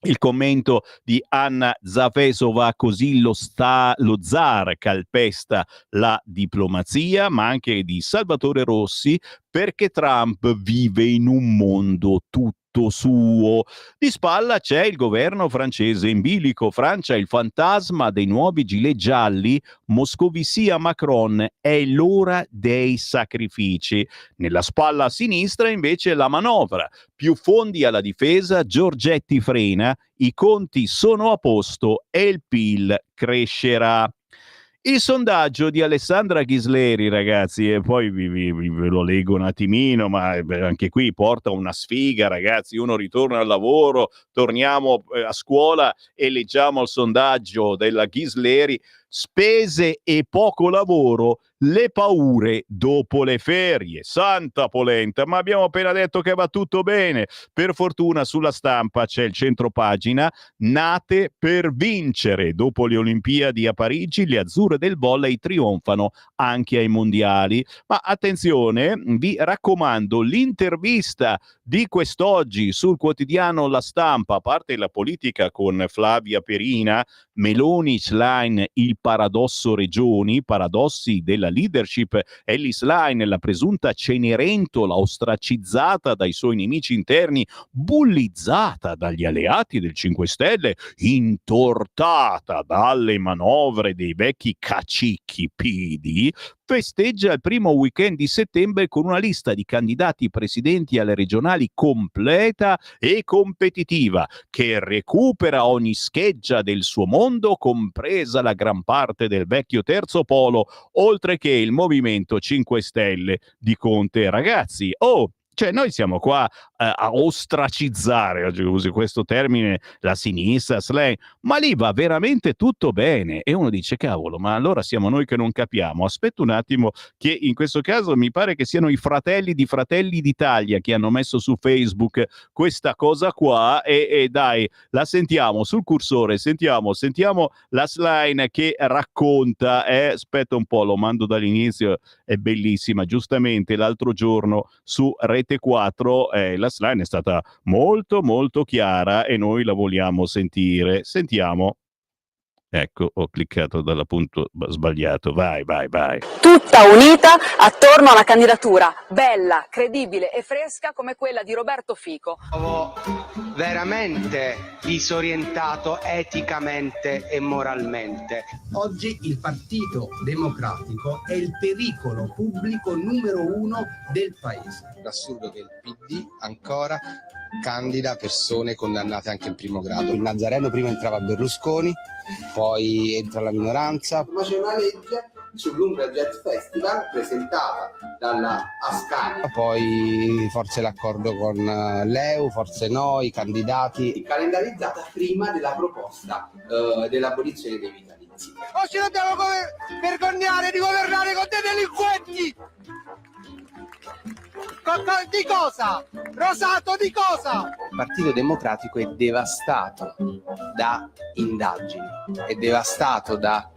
Il commento di Anna Zafesova: così lo zar calpesta la diplomazia, ma anche di Salvatore Rossi: perché Trump vive in un mondo tutto suo. Di spalla c'è il governo francese in bilico. Francia, il fantasma dei nuovi gilet gialli. Moscovici a Macron: è l'ora dei sacrifici. Nella spalla a sinistra invece la manovra: più fondi alla difesa, Giorgetti frena, i conti sono a posto e il PIL crescerà. Il sondaggio di Alessandra Ghisleri, ragazzi, e poi ve lo leggo un attimino, ma anche qui porta una sfiga, ragazzi. Uno ritorna al lavoro, torniamo a scuola e leggiamo il sondaggio della Ghisleri: spese e poco lavoro, le paure dopo le ferie. Santa polenta, ma abbiamo appena detto che va tutto bene. Per fortuna sulla Stampa c'è il centropagina: nate per vincere. Dopo le Olimpiadi a Parigi, le azzurre del volley trionfano anche ai mondiali. Ma attenzione, vi raccomando l'intervista di quest'oggi sul quotidiano La Stampa, a parte la politica con Flavia Perina, Meloni, Schlein, il paradosso regioni, paradossi della leadership, Ellis Line, la presunta Cenerentola ostracizzata dai suoi nemici interni, bullizzata dagli alleati del 5 Stelle, intortata dalle manovre dei vecchi cacicchi pidi, festeggia il primo weekend di settembre con una lista di candidati presidenti alle regionali completa e competitiva, che recupera ogni scheggia del suo mondo, compresa la gran parte del vecchio terzo polo, oltre che il Movimento 5 Stelle di Conte. Ragazzi, cioè noi siamo qua a ostracizzare, oggi uso questo termine, la sinistra, slang, ma lì va veramente tutto bene. E uno dice, cavolo, ma allora siamo noi che non capiamo. Aspetta un attimo, che in questo caso mi pare che siano i fratelli di Fratelli d'Italia che hanno messo su Facebook questa cosa qua, e dai, la sentiamo sul cursore, sentiamo la slide che racconta, aspetta un po', lo mando dall'inizio, è bellissima. Giustamente l'altro giorno su Rete 4 la slide è stata molto molto chiara e noi la vogliamo sentire. Sentiamo. Ecco, ho cliccato dal punto sbagliato. Vai. Tutta unita attorno a una candidatura bella, credibile e fresca come quella di Roberto Fico. Veramente disorientato eticamente e moralmente. Oggi il Partito Democratico è il pericolo pubblico numero 1 del paese. L'assurdo che il PD ancora candida persone condannate anche in primo grado. Il Nazareno prima entrava a Berlusconi, poi entra la minoranza. Ma c'è una legge sull'Umbria Jazz Festival presentata dalla Ascani. Poi forse l'accordo con l'EU, forse no, i candidati. Calendarizzata prima della proposta dell'abolizione dei vitalizi. O ci dobbiamo vergognare di governare con dei delinquenti? Di cosa? Rosato, di cosa? Il Partito Democratico è devastato da indagini, è devastato da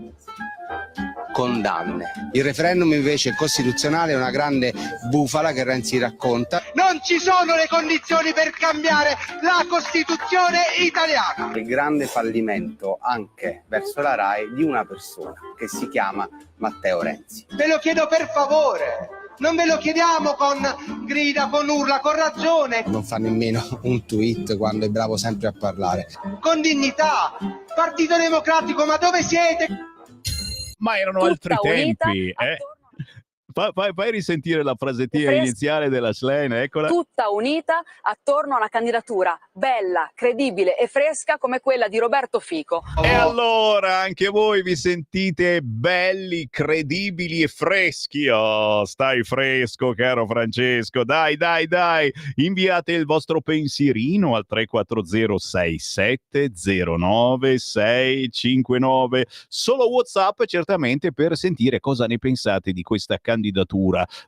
condanne. Il referendum invece costituzionale è una grande bufala che Renzi racconta. Non ci sono le condizioni per cambiare la Costituzione italiana. Il grande fallimento anche verso la RAI di una persona che si chiama Matteo Renzi. Ve lo chiedo per favore. Non ve lo chiediamo con grida, con urla, con ragione. Non fa nemmeno un tweet quando è bravo sempre a parlare. Con dignità. Partito Democratico, ma dove siete? Ma erano altri tempi, Fai risentire la frasettina iniziale della Schlein, eccola. Tutta unita attorno a una candidatura bella, credibile e fresca come quella di Roberto Fico. E allora anche voi vi sentite belli, credibili e freschi? Oh, stai fresco, caro Francesco. Dai. Inviate il vostro pensierino al 340 6709 659. Solo WhatsApp, certamente, per sentire cosa ne pensate di questa candidatura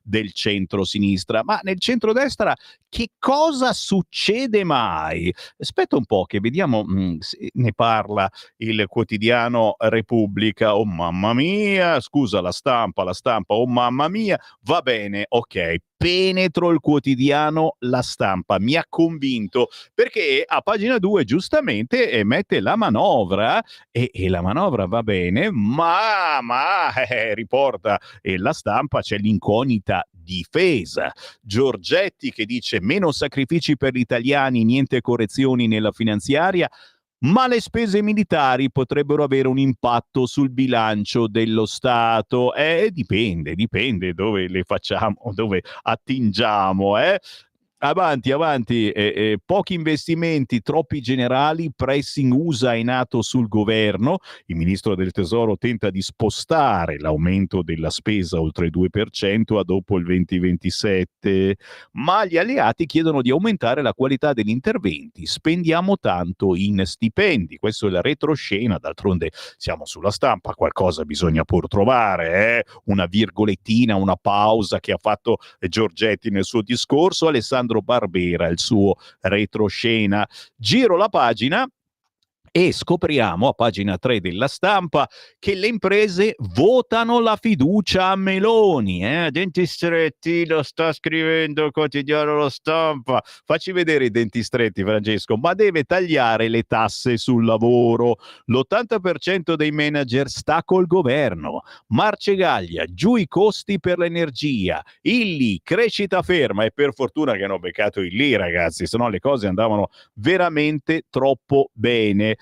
del centro-sinistra. Ma nel centrodestra che cosa succede mai? Aspetta un po' che vediamo se ne parla il quotidiano Repubblica. Oh mamma mia, scusa, la stampa, oh mamma mia, va bene, ok. Penetro il quotidiano La Stampa, mi ha convinto, perché a pagina 2 giustamente mette la manovra e la manovra va bene, ma riporta La Stampa, c'è l'incognita difesa. Giorgetti che dice meno sacrifici per gli italiani, niente correzioni nella finanziaria, ma le spese militari potrebbero avere un impatto sul bilancio dello Stato. Dipende dove le facciamo, dove attingiamo. Avanti, pochi investimenti, troppi generali, pressing USA è nato sul governo, il ministro del Tesoro tenta di spostare l'aumento della spesa oltre il 2% a dopo il 2027, ma gli alleati chiedono di aumentare la qualità degli interventi, spendiamo tanto in stipendi, questo è la retroscena, d'altronde siamo sulla Stampa, qualcosa bisogna pur trovare, una virgolettina, una pausa che ha fatto Giorgetti nel suo discorso, Alessandro Barbera, il suo retroscena. Giro la pagina e scopriamo a pagina 3 della Stampa che le imprese votano la fiducia a Meloni. Denti stretti, lo sta scrivendo il quotidiano La Stampa. Facci vedere i denti stretti, Francesco. Ma deve tagliare le tasse sul lavoro. L'80% dei manager sta col governo. Marcegaglia, giù i costi per l'energia. Illy, crescita ferma. E per fortuna che hanno beccato Illy, ragazzi, se no le cose andavano veramente troppo bene.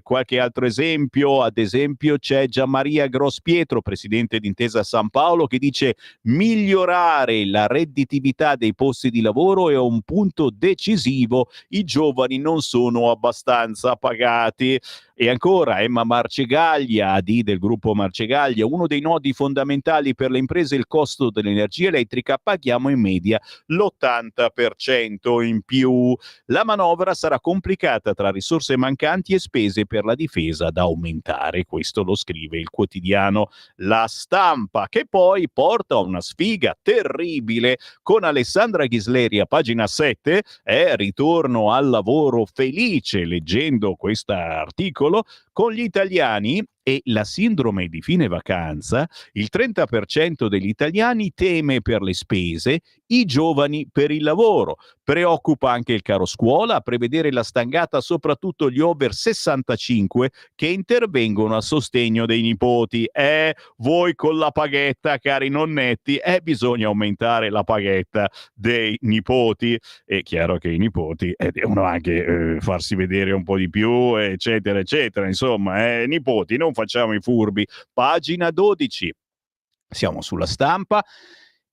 Qualche altro esempio, ad esempio c'è Gianmaria Grospietro, presidente di Intesa San Paolo, che dice: migliorare la redditività dei posti di lavoro è un punto decisivo, i giovani non sono abbastanza pagati. E ancora Emma Marcegaglia, AD del gruppo Marcegaglia: uno dei nodi fondamentali per le imprese è il costo dell'energia elettrica, paghiamo in media l'80% in più. La manovra sarà complicata tra risorse mancanti e spese per la difesa da aumentare, questo lo scrive il quotidiano La Stampa, che poi porta a una sfiga terribile con Alessandra Ghisleri a pagina 7, ritorno al lavoro felice, leggendo questo articolo, con gli italiani e la sindrome di fine vacanza, il 30% degli italiani teme per le spese, i giovani per il lavoro. Preoccupa anche il caro scuola, a prevedere la stangata soprattutto gli over 65 che intervengono a sostegno dei nipoti. Voi con la paghetta, cari nonnetti, bisogna aumentare la paghetta dei nipoti. È chiaro che i nipoti devono anche farsi vedere un po' di più, eccetera, eccetera. Insomma, nipoti, non facciamo i furbi. Pagina 12. Siamo sulla Stampa.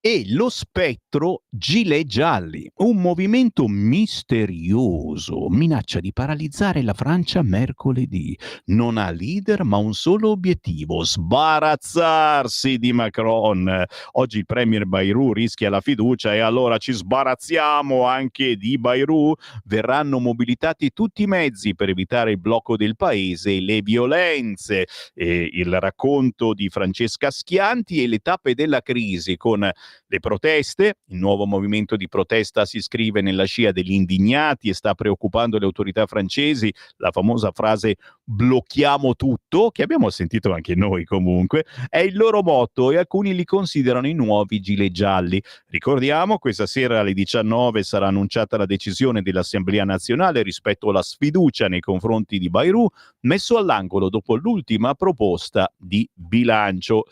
E lo spettro gilet gialli, un movimento misterioso, minaccia di paralizzare la Francia mercoledì. Non ha leader ma un solo obiettivo: sbarazzarsi di Macron. Oggi il premier Bayrou rischia la fiducia e allora ci sbarazziamo anche di Bayrou. Verranno mobilitati tutti i mezzi per evitare il blocco del paese e le violenze. Il racconto di Francesca Schianti e le tappe della crisi con le proteste. Il nuovo movimento di protesta si iscrive nella scia degli indignati e sta preoccupando le autorità francesi. La famosa frase "blocchiamo tutto", che abbiamo sentito anche noi comunque, è il loro motto e alcuni li considerano i nuovi gilet gialli. Ricordiamo, questa sera alle 19 sarà annunciata la decisione dell'Assemblea nazionale rispetto alla sfiducia nei confronti di Bayrou, messo all'angolo dopo l'ultima proposta di bilancio.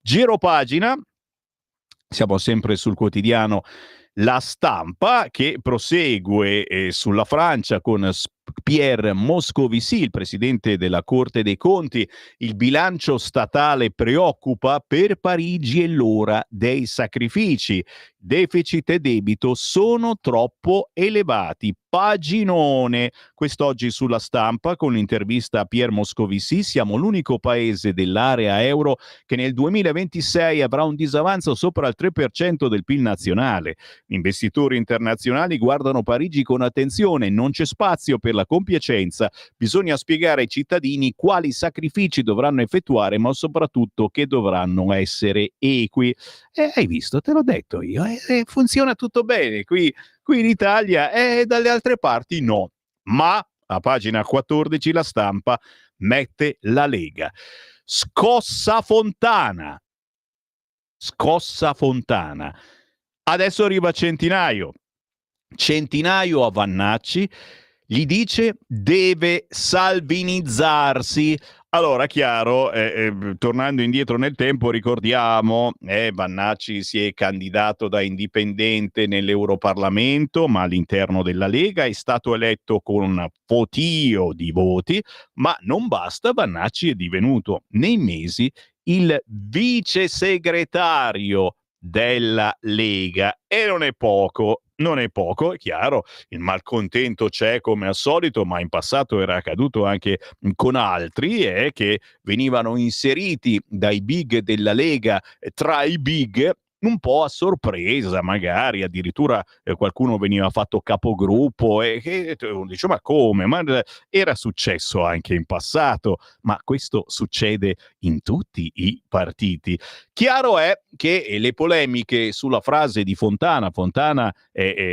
Giro pagina. Siamo sempre sul quotidiano La Stampa, che prosegue sulla Francia con Pierre Moscovici, il presidente della Corte dei Conti. Il bilancio statale preoccupa, per Parigi è l'ora dei sacrifici. Deficit e debito sono troppo elevati. Paginone. Quest'oggi sulla Stampa con l'intervista a Pierre Moscovici: siamo l'unico paese dell'area euro che nel 2026 avrà un disavanzo sopra il 3% del PIL nazionale. Investitori internazionali guardano Parigi con attenzione, non c'è spazio per la compiacenza, bisogna spiegare ai cittadini quali sacrifici dovranno effettuare, ma soprattutto che dovranno essere equi. Hai visto, te l'ho detto io, funziona tutto bene qui in Italia, e dalle altre parti no. Ma a pagina 14 La Stampa mette la Lega. Scossa Fontana. Adesso arriva Centinaio a Vannacci, gli dice deve salvinizzarsi. Allora, chiaro, tornando indietro nel tempo, ricordiamo, Vannacci si è candidato da indipendente nell'Europarlamento, ma all'interno della Lega è stato eletto con un fotio di voti, ma non basta, Vannacci è divenuto nei mesi il vice segretario della Lega e non è poco, è chiaro, il malcontento c'è come al solito, ma in passato era accaduto anche con altri che venivano inseriti dai big della Lega tra i big, un po' a sorpresa, magari addirittura qualcuno veniva fatto capogruppo e che dice ma come? Ma era successo anche in passato, ma questo succede in tutti i partiti. Chiaro è che le polemiche sulla frase di Fontana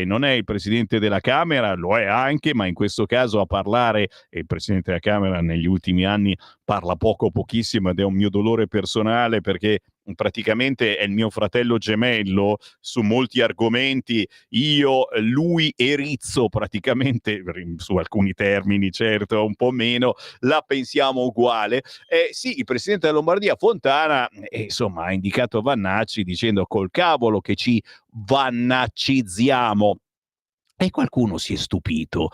non è il presidente della Camera, lo è anche, ma in questo caso a parlare, il presidente della Camera negli ultimi anni parla pochissimo, ed è un mio dolore personale perché praticamente è il mio fratello gemello su molti argomenti. Io, lui e Rizzo praticamente, su alcuni termini certo, un po' meno, la pensiamo uguale. Sì, il presidente della Lombardia Fontana insomma ha indicato Vannacci dicendo col cavolo che ci vannaccizziamo, e qualcuno si è stupito.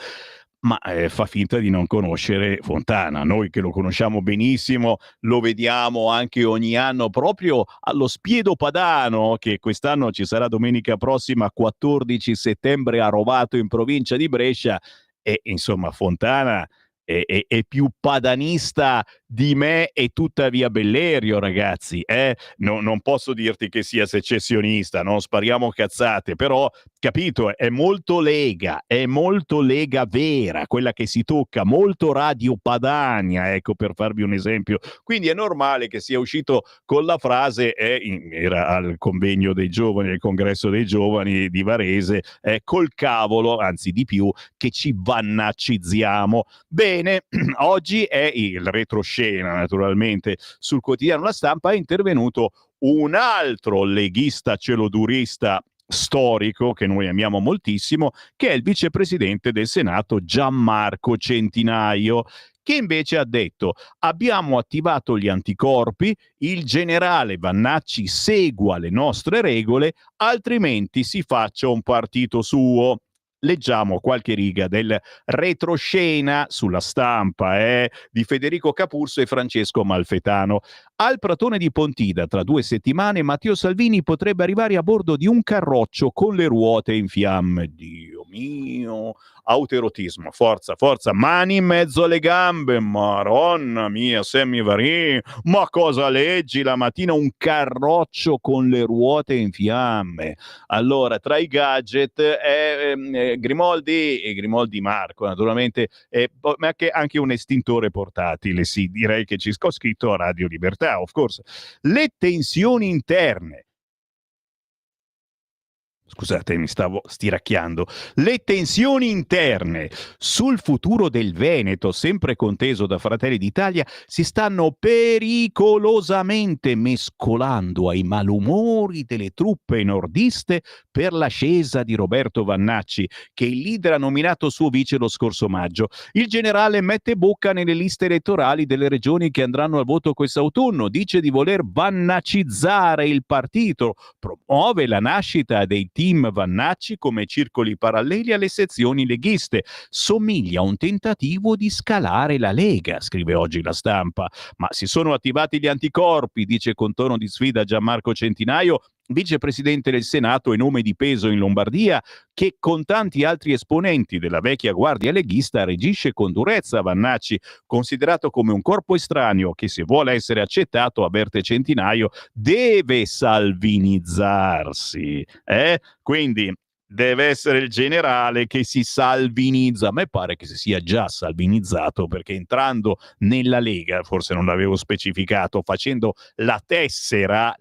ma fa finta di non conoscere Fontana. Noi che lo conosciamo benissimo, lo vediamo anche ogni anno proprio allo Spiedo Padano, che quest'anno ci sarà domenica prossima, 14 settembre, a Rovato in provincia di Brescia. E insomma Fontana è più padanista di me e tuttavia Bellerio, ragazzi. Non posso dirti che sia secessionista, non spariamo cazzate, però capito, è molto Lega vera, quella che si tocca, molto Radio Padania, ecco, per farvi un esempio. Quindi è normale che sia uscito con la frase, era al convegno dei giovani, al congresso dei giovani di Varese, col cavolo, anzi di più, che ci vannacizziamo. Bene, oggi è il retroscena, naturalmente, sul quotidiano La Stampa è intervenuto un altro leghista celodurista storico che noi amiamo moltissimo, che è il vicepresidente del Senato Gianmarco Centinaio, che invece ha detto: abbiamo attivato gli anticorpi, il generale Vannacci segua le nostre regole, altrimenti si faccia un partito suo. Leggiamo qualche riga del retroscena sulla Stampa di Federico Capurso e Francesco Malfetano. Al Pratone di Pontida, tra 2 settimane, Matteo Salvini potrebbe arrivare a bordo di un carroccio con le ruote in fiamme. Dio mio, autoerotismo, forza, mani in mezzo alle gambe, maronna mia, Sammy Varin, ma cosa leggi la mattina? Un carroccio con le ruote in fiamme. Allora, tra i gadget Grimoldi e Grimoldi Marco, naturalmente, ma anche un estintore portatile, sì, direi che ci ho scritto a Radio Libertà, of course. Le tensioni interne. Scusate, mi stavo stiracchiando. Le tensioni interne sul futuro del Veneto, sempre conteso da Fratelli d'Italia, si stanno pericolosamente mescolando ai malumori delle truppe nordiste per l'ascesa di Roberto Vannacci, che il leader ha nominato suo vice lo scorso maggio. Il generale mette bocca nelle liste elettorali delle regioni che andranno al voto quest'autunno, dice di voler vannaccizzare il partito, promuove la nascita dei team Vannacci come circoli paralleli alle sezioni leghiste. Somiglia a un tentativo di scalare la Lega, scrive oggi La Stampa. Ma si sono attivati gli anticorpi, dice con tono di sfida Gianmarco Centinaio, vicepresidente del Senato e nome di peso in Lombardia, che con tanti altri esponenti della vecchia guardia leghista reagisce con durezza a Vannacci, considerato come un corpo estraneo che, se vuole essere accettato, avverte Centinaio, deve salvinizzarsi. Quindi deve essere il generale che si salvinizza. A me pare che si sia già salvinizzato, perché entrando nella Lega, forse non l'avevo specificato, facendo la tessera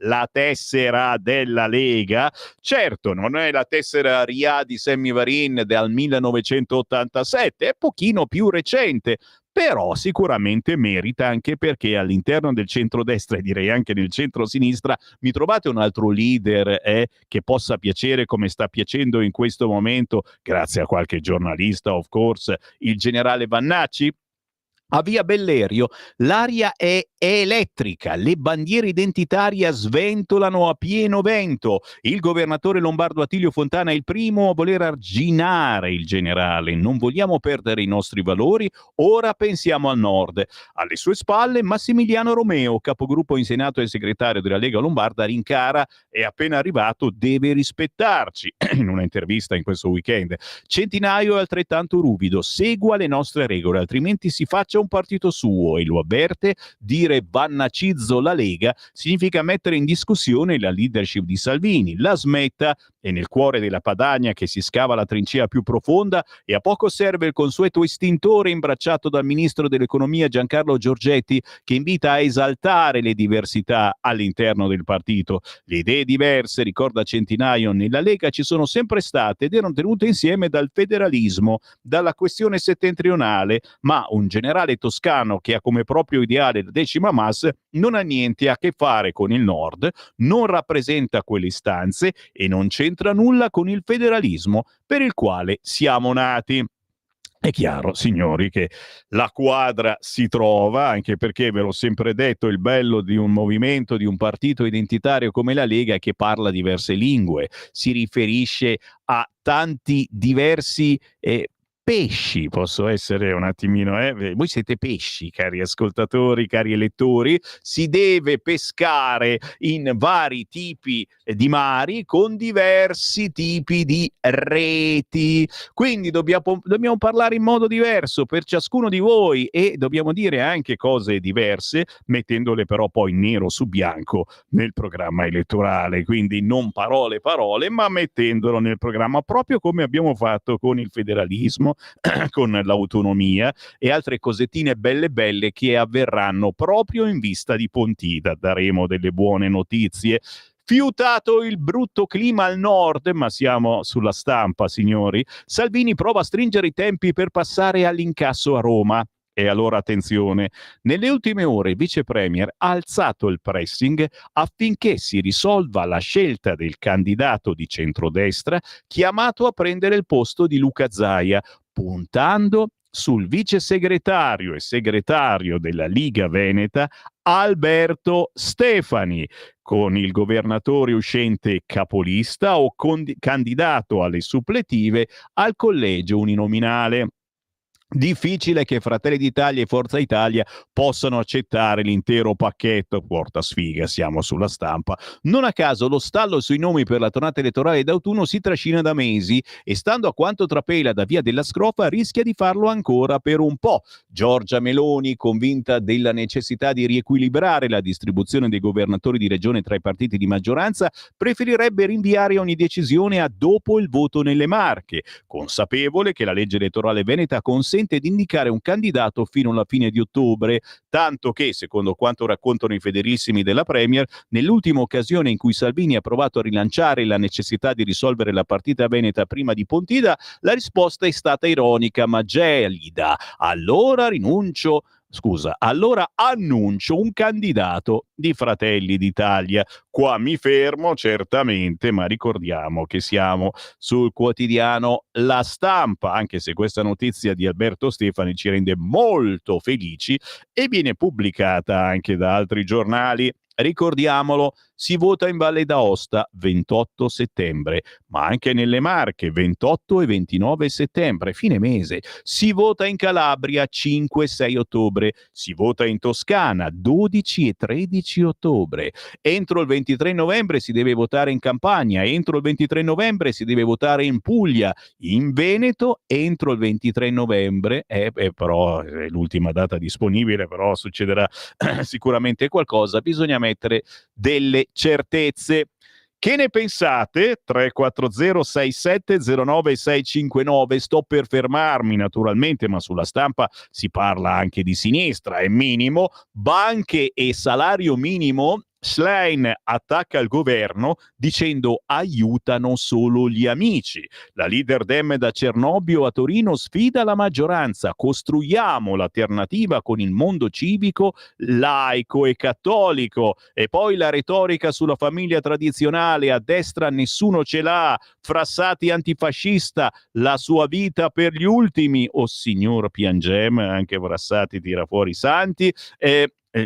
della Lega, certo non è la tessera RIA di Sammy Varin del 1987, è pochino più recente, però sicuramente merita, anche perché all'interno del centrodestra e direi anche nel centrosinistra mi trovate un altro leader che possa piacere come sta piacendo in questo momento, grazie a qualche giornalista, of course, il generale Vannacci? A Via Bellerio l'aria è elettrica, le bandiere identitarie sventolano a pieno vento. Il governatore lombardo Attilio Fontana è il primo a voler arginare il generale. Non vogliamo perdere i nostri valori, ora pensiamo al nord. Alle sue spalle Massimiliano Romeo, capogruppo in Senato e segretario della Lega Lombarda, rincara: è appena arrivato, deve rispettarci. In una intervista in questo weekend. Centinaio è altrettanto ruvido: segua le nostre regole, altrimenti si faccia un partito suo, e lo avverte: dire vannacizzo la Lega significa mettere in discussione la leadership di Salvini. La smetta, è nel cuore della Padania che si scava la trincea più profonda, e a poco serve il consueto estintore imbracciato dal ministro dell'economia Giancarlo Giorgetti, che invita a esaltare le diversità all'interno del partito. Le idee diverse, ricorda Centinaio, nella Lega ci sono sempre state ed erano tenute insieme dal federalismo, dalla questione settentrionale, ma un generale toscano che ha come proprio ideale la 10ª Mas non ha niente a che fare con il nord, non rappresenta quelle istanze e non c'entra nulla con il federalismo per il quale siamo nati. È chiaro, signori, che la quadra si trova, anche perché, ve l'ho sempre detto, il bello di un movimento, di un partito identitario come la Lega è che parla diverse lingue, si riferisce a tanti diversi pesci, posso essere un attimino, voi siete pesci, cari ascoltatori, cari elettori, si deve pescare in vari tipi di mari con diversi tipi di reti, quindi dobbiamo parlare in modo diverso per ciascuno di voi e dobbiamo dire anche cose diverse, mettendole però poi nero su bianco nel programma elettorale, quindi non parole, ma mettendolo nel programma, proprio come abbiamo fatto con il federalismo, con l'autonomia e altre cosettine belle che avverranno proprio in vista di Pontida. Daremo delle buone notizie. Fiutato il brutto clima al nord, ma siamo sulla stampa, signori, Salvini prova a stringere i tempi per passare all'incasso a Roma. E allora attenzione, nelle ultime ore il vice premier ha alzato il pressing affinché si risolva la scelta del candidato di centrodestra chiamato a prendere il posto di Luca Zaia, puntando sul vice segretario e segretario della Liga Veneta Alberto Stefani, con il governatore uscente capolista o candidato alle suppletive al collegio uninominale. Difficile che Fratelli d'Italia e Forza Italia possano accettare l'intero pacchetto. Porta sfiga, siamo sulla stampa. Non a caso lo stallo sui nomi per la tornata elettorale d'autunno si trascina da mesi e, stando a quanto trapela da Via della Scrofa, rischia di farlo ancora per un po'. Giorgia Meloni, convinta della necessità di riequilibrare la distribuzione dei governatori di regione tra i partiti di maggioranza, preferirebbe rinviare ogni decisione a dopo il voto nelle Marche, consapevole che la legge elettorale veneta consente di indicare un candidato fino alla fine di ottobre, tanto che, secondo quanto raccontano i fedelissimi della Premier, nell'ultima occasione in cui Salvini ha provato a rilanciare la necessità di risolvere la partita veneta prima di Pontida, la risposta è stata ironica ma gelida. Allora annuncio un candidato di Fratelli d'Italia. Qua mi fermo, certamente, ma ricordiamo che siamo sul quotidiano La Stampa, anche se questa notizia di Alberto Stefani ci rende molto felici e viene pubblicata anche da altri giornali. Ricordiamolo, si vota in Valle d'Aosta 28 settembre, ma anche nelle Marche 28 e 29 settembre, fine mese. Si vota in Calabria 5-6 ottobre, si vota in Toscana 12 e 13 ottobre. Entro il 23 novembre si deve votare in Campania, entro il 23 novembre si deve votare in Puglia, in Veneto entro il 23 novembre, però è l'ultima data disponibile, però succederà sicuramente qualcosa, bisogna mettere delle certezze. Che ne pensate? 340-6709-659. Sto per fermarmi naturalmente, ma sulla stampa si parla anche di sinistra. È minimo, banche e salario minimo. Schlein attacca il governo dicendo aiutano solo gli amici. La leader Dem da Cernobbio a Torino sfida la maggioranza. Costruiamo l'alternativa con il mondo civico, laico e cattolico. E poi la retorica sulla famiglia tradizionale, a destra nessuno ce l'ha. Frassati antifascista, la sua vita per gli ultimi. O signor Piangem, anche Frassati tira fuori i santi.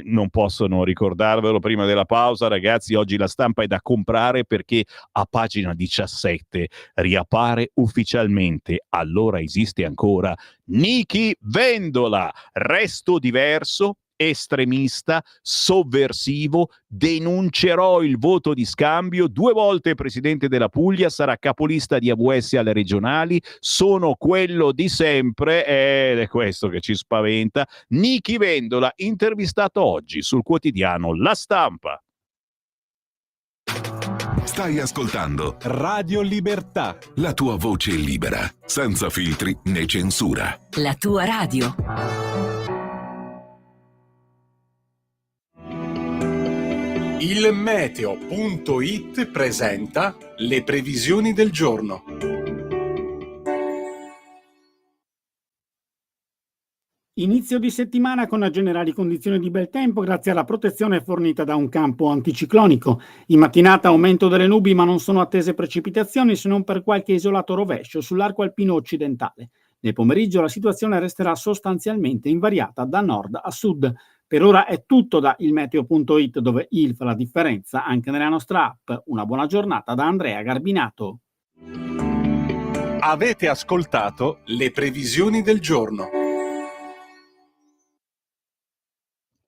Non possono ricordarvelo prima della pausa, ragazzi. Oggi La Stampa è da comprare perché a pagina 17 riappare ufficialmente, allora esiste ancora, Nichi Vendola, resto diverso, estremista, sovversivo, denuncerò il voto di scambio, 2 volte presidente della Puglia, sarà capolista di AVS alle regionali, sono quello di sempre, ed è questo che ci spaventa. Nichi Vendola, intervistato oggi sul quotidiano La Stampa. Stai ascoltando Radio Libertà, la tua voce libera, senza filtri né censura. La tua radio. il meteo.it presenta le previsioni del giorno. Inizio di settimana con generali condizioni di bel tempo grazie alla protezione fornita da un campo anticiclonico. In mattinata aumento delle nubi, ma non sono attese precipitazioni se non per qualche isolato rovescio sull'arco alpino occidentale. Nel pomeriggio la situazione resterà sostanzialmente invariata da nord a sud. Per ora è tutto da ilmeteo.it, dove il fa la differenza anche nella nostra app. Una buona giornata da Andrea Garbinato. Avete ascoltato le previsioni del giorno.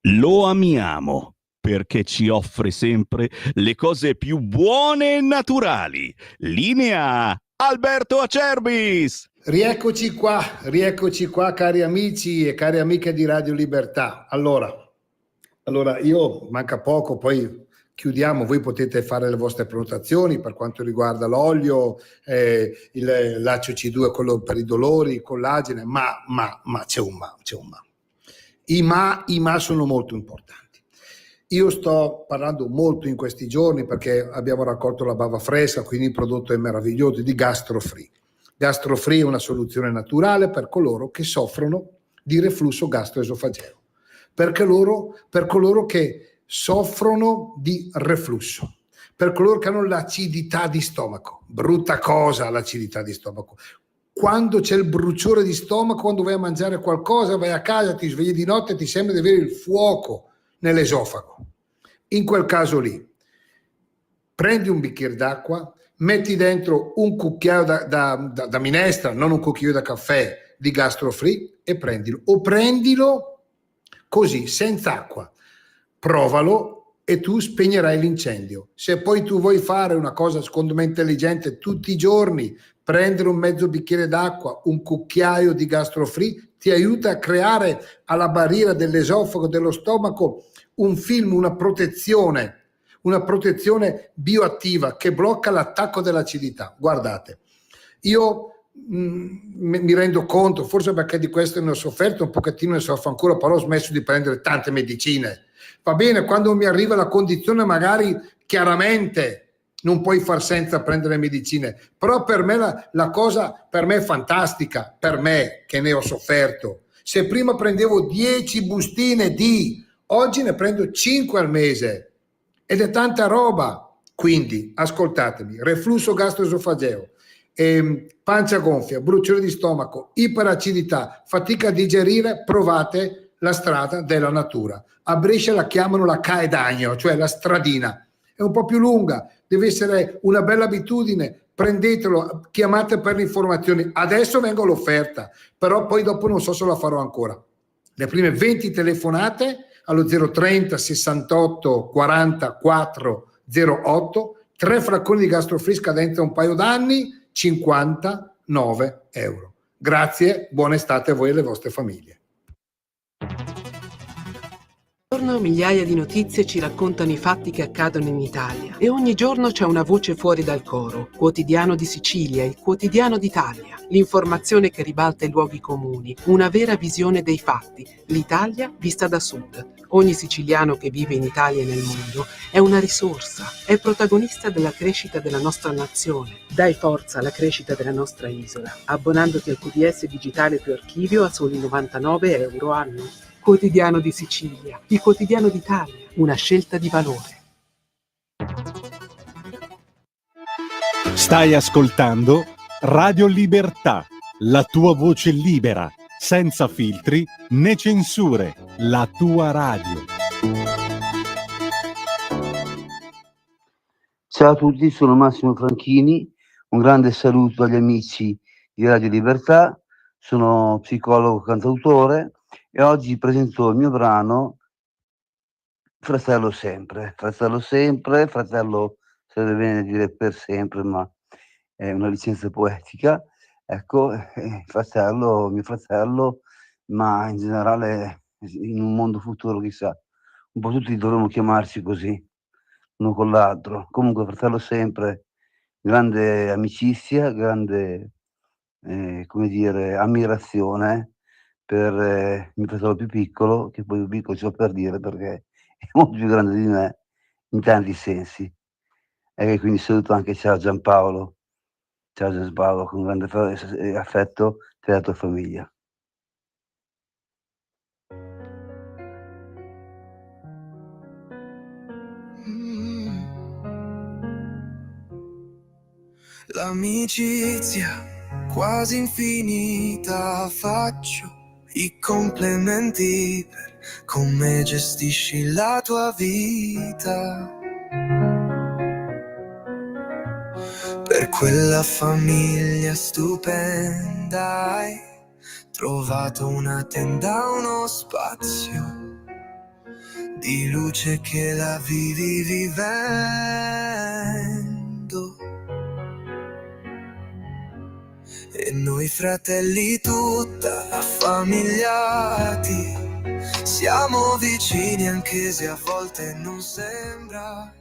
Lo amiamo perché ci offre sempre le cose più buone e naturali. Linea Alberto Acerbis. Rieccoci qua cari amici e cari amiche di Radio Libertà. Allora io manca poco, poi chiudiamo, voi potete fare le vostre prenotazioni per quanto riguarda l'olio, l'HC2, quello per i dolori, il collagene, ma c'è un ma. I ma sono molto importanti. Io sto parlando molto in questi giorni perché abbiamo raccolto la bava fresca, quindi il prodotto è meraviglioso, di GastroFree. GastroFree è una soluzione naturale per coloro che soffrono di reflusso gastroesofageo, per coloro che soffrono di reflusso, per coloro che hanno l'acidità di stomaco. Brutta cosa l'acidità di stomaco. Quando c'è il bruciore di stomaco, quando vai a mangiare qualcosa, vai a casa, ti svegli di notte e ti sembra di avere il fuoco nell'esofago. In quel caso lì, prendi un bicchiere d'acqua, metti dentro un cucchiaio da minestra, non un cucchiaio da caffè di GastroFree e prendilo. O prendilo così, senza acqua. Provalo e tu spegnerai l'incendio. Se poi tu vuoi fare una cosa secondo me intelligente tutti i giorni, prendere un mezzo bicchiere d'acqua, un cucchiaio di GastroFree, ti aiuta a creare alla barriera dell'esofago, dello stomaco, un film, una protezione bioattiva che blocca l'attacco dell'acidità. Guardate, io mi rendo conto, forse perché di questo ne ho sofferto, un pochettino ne soffro ancora, però ho smesso di prendere tante medicine. Va bene, quando mi arriva la condizione magari chiaramente non puoi far senza prendere medicine, però per me la cosa per me è fantastica, per me che ne ho sofferto. Se prima prendevo 10 bustine oggi ne prendo 5 al mese ed è tanta roba. Quindi ascoltatemi: reflusso gastroesofageo, pancia gonfia, bruciore di stomaco, iperacidità, fatica a digerire, provate la strada della natura. A Brescia la chiamano la Caedagno, cioè la stradina. È un po' più lunga, deve essere una bella abitudine. Prendetelo, chiamate per le informazioni. Adesso vengo all'offerta, però poi dopo non so se la farò ancora. Le prime 20 telefonate allo 030 68 44 08, 3 flacconi di GastroFree scadenza un paio d'anni, 59 euro. Grazie, buona estate a voi e alle vostre famiglie. Migliaia di notizie ci raccontano i fatti che accadono in Italia e ogni giorno c'è una voce fuori dal coro. Quotidiano di Sicilia, il quotidiano d'Italia. L'informazione che ribalta i luoghi comuni, una vera visione dei fatti. L'Italia vista da sud. Ogni siciliano che vive in Italia e nel mondo è una risorsa, è protagonista della crescita della nostra nazione. Dai forza alla crescita della nostra isola, abbonandoti al QDS digitale più archivio a soli 99 euro anno. Quotidiano di Sicilia, il quotidiano d'Italia, una scelta di valore. Stai ascoltando Radio Libertà, la tua voce libera, senza filtri né censure, la tua radio. Ciao a tutti, sono Massimo Franchini, un grande saluto agli amici di Radio Libertà, sono psicologo cantautore e oggi presento il mio brano Fratello sempre, fratello sarebbe bene dire per sempre, ma è una licenza poetica, ecco, fratello, mio fratello, ma in generale in un mondo futuro chissà, un po' tutti dovremmo chiamarci così, uno con l'altro. Comunque fratello sempre, grande amicizia, grande, come dire, ammirazione per il mio fratello più piccolo, che poi più piccolo ci ho per dire perché è molto più grande di me in tanti sensi. E quindi saluto anche ciao Giampaolo, con grande affetto per la tua famiglia. L'amicizia quasi infinita, faccio i complimenti per come gestisci la tua vita, per quella famiglia stupenda, hai trovato una tenda, uno spazio di luce che la vivi vivendo. E noi fratelli, tutta la famiglia, siamo vicini anche se a volte non sembra.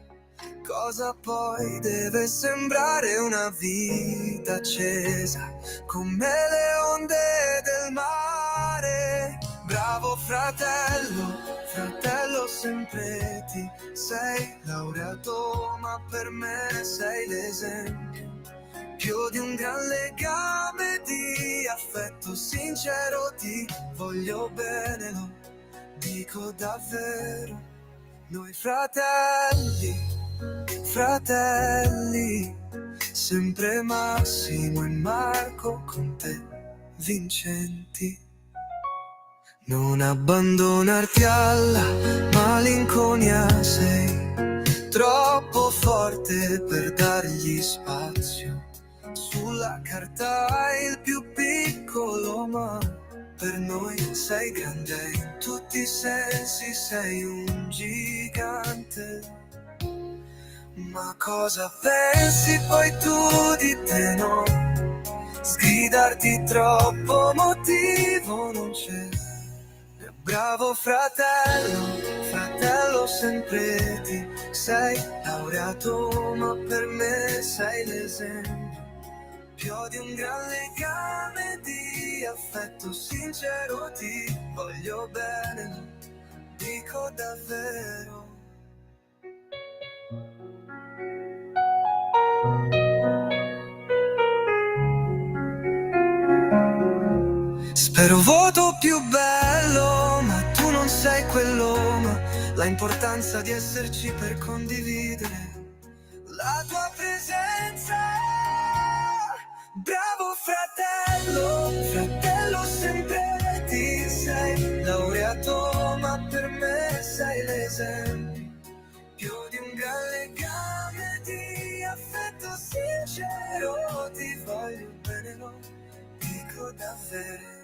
Cosa poi deve sembrare una vita accesa come le onde del mare. Bravo fratello, fratello sempre ti sei laureato, ma per me sei l'esempio più di un gran legame di affetto sincero. Ti voglio bene, lo dico davvero. Noi fratelli, fratelli, sempre Massimo e Marco, con te vincenti. Non abbandonarti alla malinconia, sei troppo forte per dargli spazio. Sulla carta il più piccolo, ma per noi sei grande in tutti i sensi, sei un gigante. Ma cosa pensi poi tu di te, no? Sgridarti troppo motivo non c'è. Bravo fratello, fratello sempre ti sei laureato, ma per me sei l'esempio più di un gran legame di affetto sincero. Ti voglio bene, lo dico davvero. Spero voto più bello, ma tu non sei quell'uomo. La importanza di esserci per condividere la tua presenza. Bravo fratello, fratello sempre ti sei laureato, ma per me sei l'esempio più di un gran legame di affetto sincero. Ti voglio bene, lo dico davvero.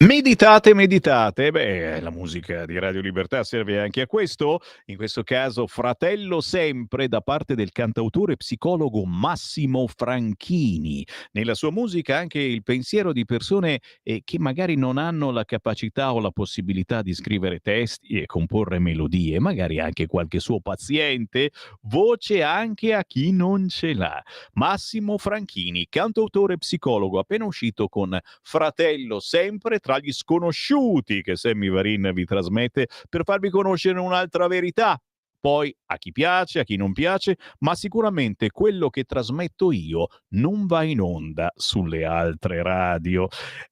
Meditate, meditate. Beh, la musica di Radio Libertà serve anche a questo. In questo caso, Fratello sempre, da parte del cantautore e psicologo Massimo Franchini. Nella sua musica anche il pensiero di persone che magari non hanno la capacità o la possibilità di scrivere testi e comporre melodie, magari anche qualche suo paziente, voce anche a chi non ce l'ha. Massimo Franchini, cantautore e psicologo, appena uscito con Fratello sempre, tra gli sconosciuti che Sammy Varin vi trasmette per farvi conoscere un'altra verità. Poi a chi piace, a chi non piace, ma sicuramente quello che trasmetto io non va in onda sulle altre radio.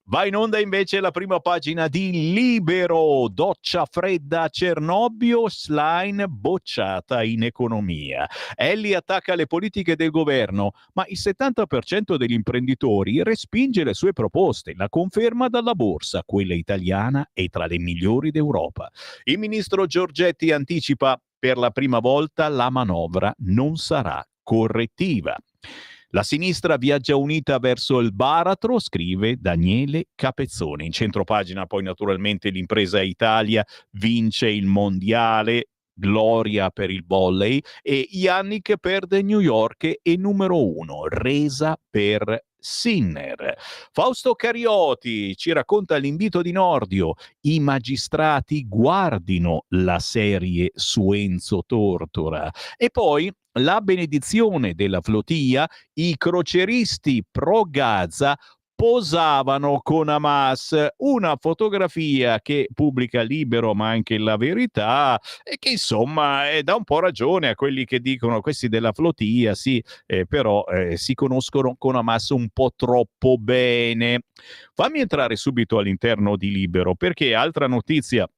Va in onda invece la prima pagina di Libero, doccia fredda a Cernobbio, Schlein bocciata in economia. Elli attacca le politiche del governo, ma il 70% degli imprenditori respinge le sue proposte, la conferma dalla borsa, quella italiana è tra le migliori d'Europa. Il ministro Giorgetti anticipa: per la prima volta la manovra non sarà correttiva. La sinistra viaggia unita verso il baratro, scrive Daniele Capezzone. In centropagina poi naturalmente l'impresa Italia vince il mondiale, gloria per il volley, e Yannick perde New York e numero 1, resa per Sinner. Fausto Carioti ci racconta l'invito di Nordio: i magistrati guardino la serie su Enzo Tortora. E poi la benedizione della flotilla: i crocieristi pro Gaza posavano con Hamas, una fotografia che pubblica Libero ma anche La Verità, e che insomma dà un po' ragione a quelli che dicono questi della flotilla, sì, però si conoscono con Hamas un po' troppo bene. Fammi entrare subito all'interno di Libero, perché altra notizia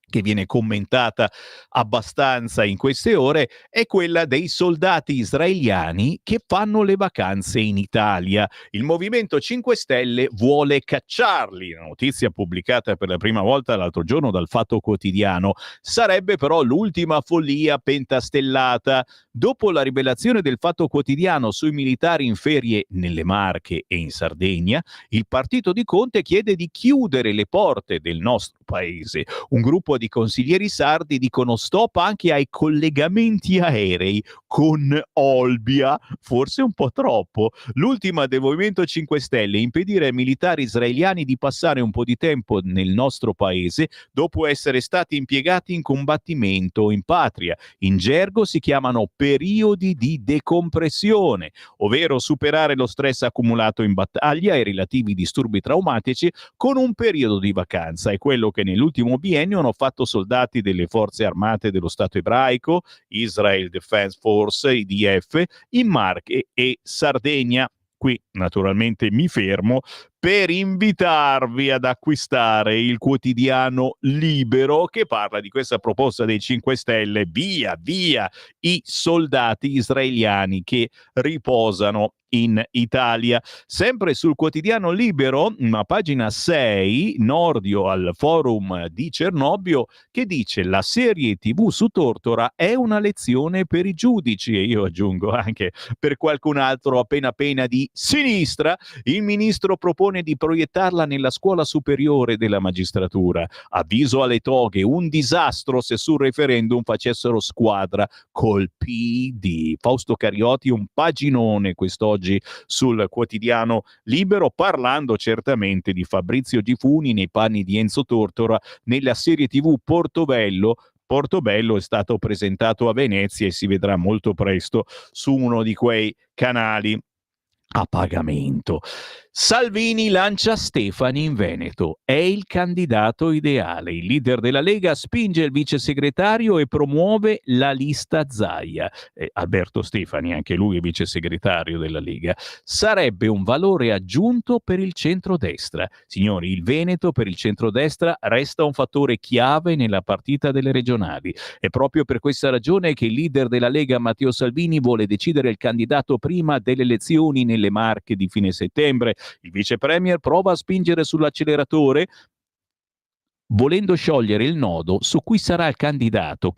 che viene commentata abbastanza in queste ore, è quella dei soldati israeliani che fanno le vacanze in Italia. Il Movimento 5 Stelle vuole cacciarli. La notizia pubblicata per la prima volta l'altro giorno dal Fatto Quotidiano. Sarebbe però l'ultima follia pentastellata. Dopo la rivelazione del Fatto Quotidiano sui militari in ferie nelle Marche e in Sardegna, il partito di Conte chiede di chiudere le porte del nostro paese. Un gruppo di consiglieri sardi dicono stop anche ai collegamenti aerei con Olbia, forse un po' troppo. L'ultima del Movimento 5 Stelle, impedire ai militari israeliani di passare un po' di tempo nel nostro paese dopo essere stati impiegati in combattimento in patria. In gergo si chiamano periodi di decompressione, ovvero superare lo stress accumulato in battaglia e i relativi disturbi traumatici con un periodo di vacanza. È quello che nell'ultimo biennio hanno fatto soldati delle forze armate dello Stato ebraico, Israel Defense Force, IDF, in Marche e Sardegna. Qui naturalmente mi fermo per invitarvi ad acquistare il quotidiano Libero, che parla di questa proposta dei 5 Stelle, via i soldati israeliani che riposano in Italia. Sempre sul quotidiano Libero, una pagina 6, Nordio al forum di Cernobbio, che dice la serie TV su Tortora è una lezione per i giudici, e io aggiungo anche per qualcun altro appena di sinistra. Il ministro propone di proiettarla nella scuola superiore della magistratura. Avviso alle toghe, un disastro se sul referendum facessero squadra col PD. Fausto Carioti, un paginone quest'oggi sul quotidiano Libero, parlando certamente di Fabrizio Gifuni nei panni di Enzo Tortora nella serie TV Portobello. Portobello è stato presentato a Venezia e si vedrà molto presto su uno di quei canali a pagamento. Salvini lancia Stefani in Veneto, è il candidato ideale. Il leader della Lega spinge il vice segretario e promuove la lista Zaia. Alberto Stefani, anche lui è vice segretario della Lega. Sarebbe un valore aggiunto per il centrodestra. Signori, il Veneto per il centrodestra resta un fattore chiave nella partita delle regionali. È proprio per questa ragione che il leader della Lega, Matteo Salvini, vuole decidere il candidato prima delle elezioni nelle Marche di fine settembre. Il vice premier prova a spingere sull'acceleratore volendo sciogliere il nodo su chi sarà il candidato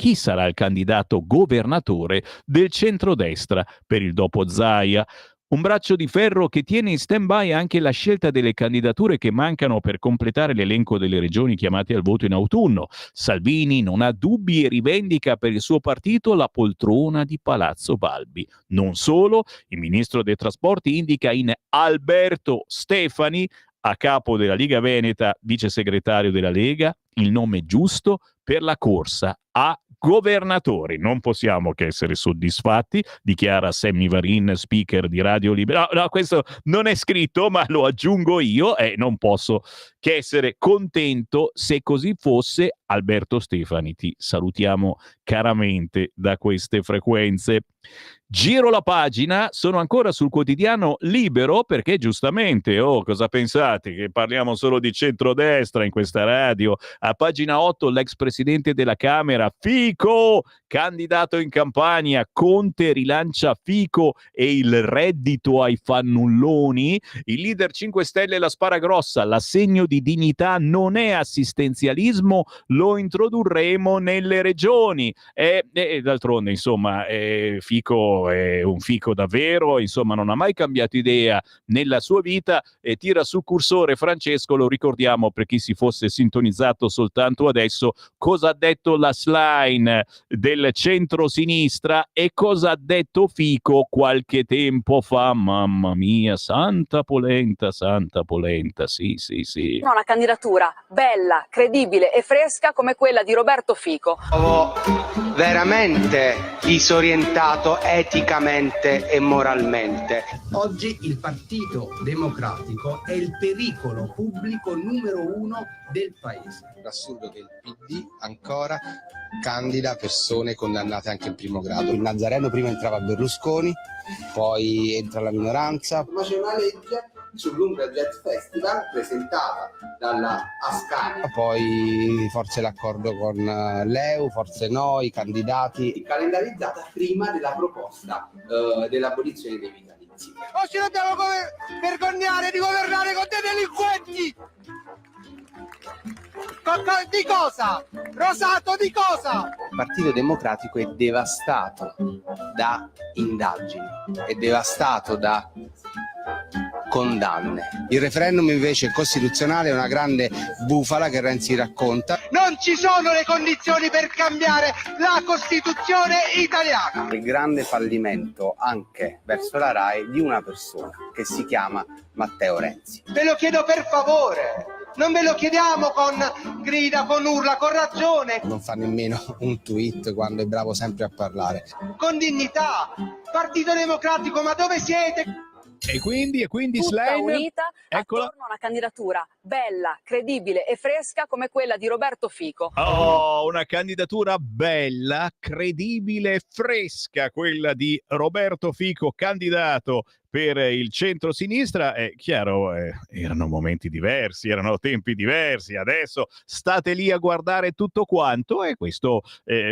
governatore del centrodestra per il dopo Zaia. Un braccio di ferro che tiene in stand-by anche la scelta delle candidature che mancano per completare l'elenco delle regioni chiamate al voto in autunno. Salvini non ha dubbi e rivendica per il suo partito la poltrona di Palazzo Balbi. Non solo, il ministro dei trasporti indica in Alberto Stefani, a capo della Liga Veneta, vice segretario della Lega, il nome giusto per la corsa a governatori. Non possiamo che essere soddisfatti, dichiara Sammy Varin, speaker di Radio Libera. No, questo non è scritto, ma lo aggiungo io e non posso che essere contento se così fosse. Alberto Stefani, ti salutiamo caramente da queste frequenze. Giro la pagina, sono ancora sul quotidiano Libero perché giustamente, cosa pensate? Che parliamo solo di centrodestra in questa radio? A pagina 8 l'ex presidente della Camera, Fico, candidato in campagna, Conte rilancia Fico e il reddito ai fannulloni. Il leader 5 Stelle la spara grossa, l'assegno di dignità non è assistenzialismo, lo introdurremo nelle regioni. E d'altronde, insomma, Fico è un fico davvero, insomma non ha mai cambiato idea nella sua vita e tira sul cursore Francesco, lo ricordiamo per chi si fosse sintonizzato soltanto adesso, cosa ha detto la Schlein del centro-sinistra e cosa ha detto Fico qualche tempo fa. Mamma mia, santa polenta, sì. Una candidatura bella, credibile e fresca come quella di Roberto Fico. Veramente disorientato eticamente e moralmente. Oggi il Partito Democratico è il pericolo pubblico numero 1 del paese. È assurdo che il PD ancora candida persone condannate anche in primo grado. Il Nazareno prima entrava a Berlusconi, poi entra la minoranza. Ma c'è una legge sull'Umbria Jazz Festival presentata dalla Ascani. Poi forse l'accordo con l'EU, forse no, i candidati. Calendarizzata prima della proposta dell'abolizione dei vitalizi. O ci dobbiamo vergognare di governare con dei delinquenti? Di cosa? Rosato, di cosa? Il Partito Democratico è devastato da indagini, è devastato da condanne. Il referendum invece costituzionale è una grande bufala che Renzi racconta. Non ci sono le condizioni per cambiare la Costituzione italiana. Il grande fallimento anche verso la RAI di una persona che si chiama Matteo Renzi. Ve lo chiedo per favore. Non ve lo chiediamo con grida, con urla, con ragione. Non fa nemmeno un tweet quando è bravo sempre a parlare. Con dignità. Partito Democratico, ma dove siete? E quindi tutta Slime, unita eccola. attorno a una candidatura bella, credibile e fresca come quella di Roberto Fico. Oh, una candidatura bella, credibile e fresca, quella di Roberto Fico, candidato per il centro-sinistra. È chiaro, erano momenti diversi, erano tempi diversi, adesso state lì a guardare tutto quanto e questo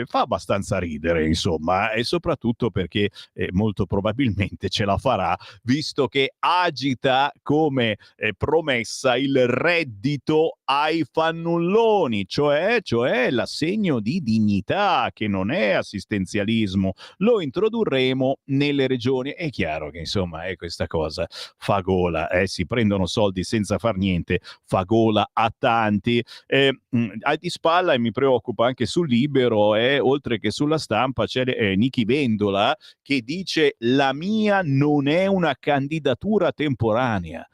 fa abbastanza ridere, insomma, e soprattutto perché molto probabilmente ce la farà, visto che agita come promessa il reddito ai fannulloni, cioè l'assegno di dignità, che non è assistenzialismo, lo introdurremo nelle regioni. È chiaro che insomma questa cosa fa gola, si prendono soldi senza far niente, fa gola a tanti. Di spalla, e mi preoccupa anche sul Libero, oltre che sulla Stampa, c'è Nichi Vendola che dice: la mia non è una candidatura temporanea.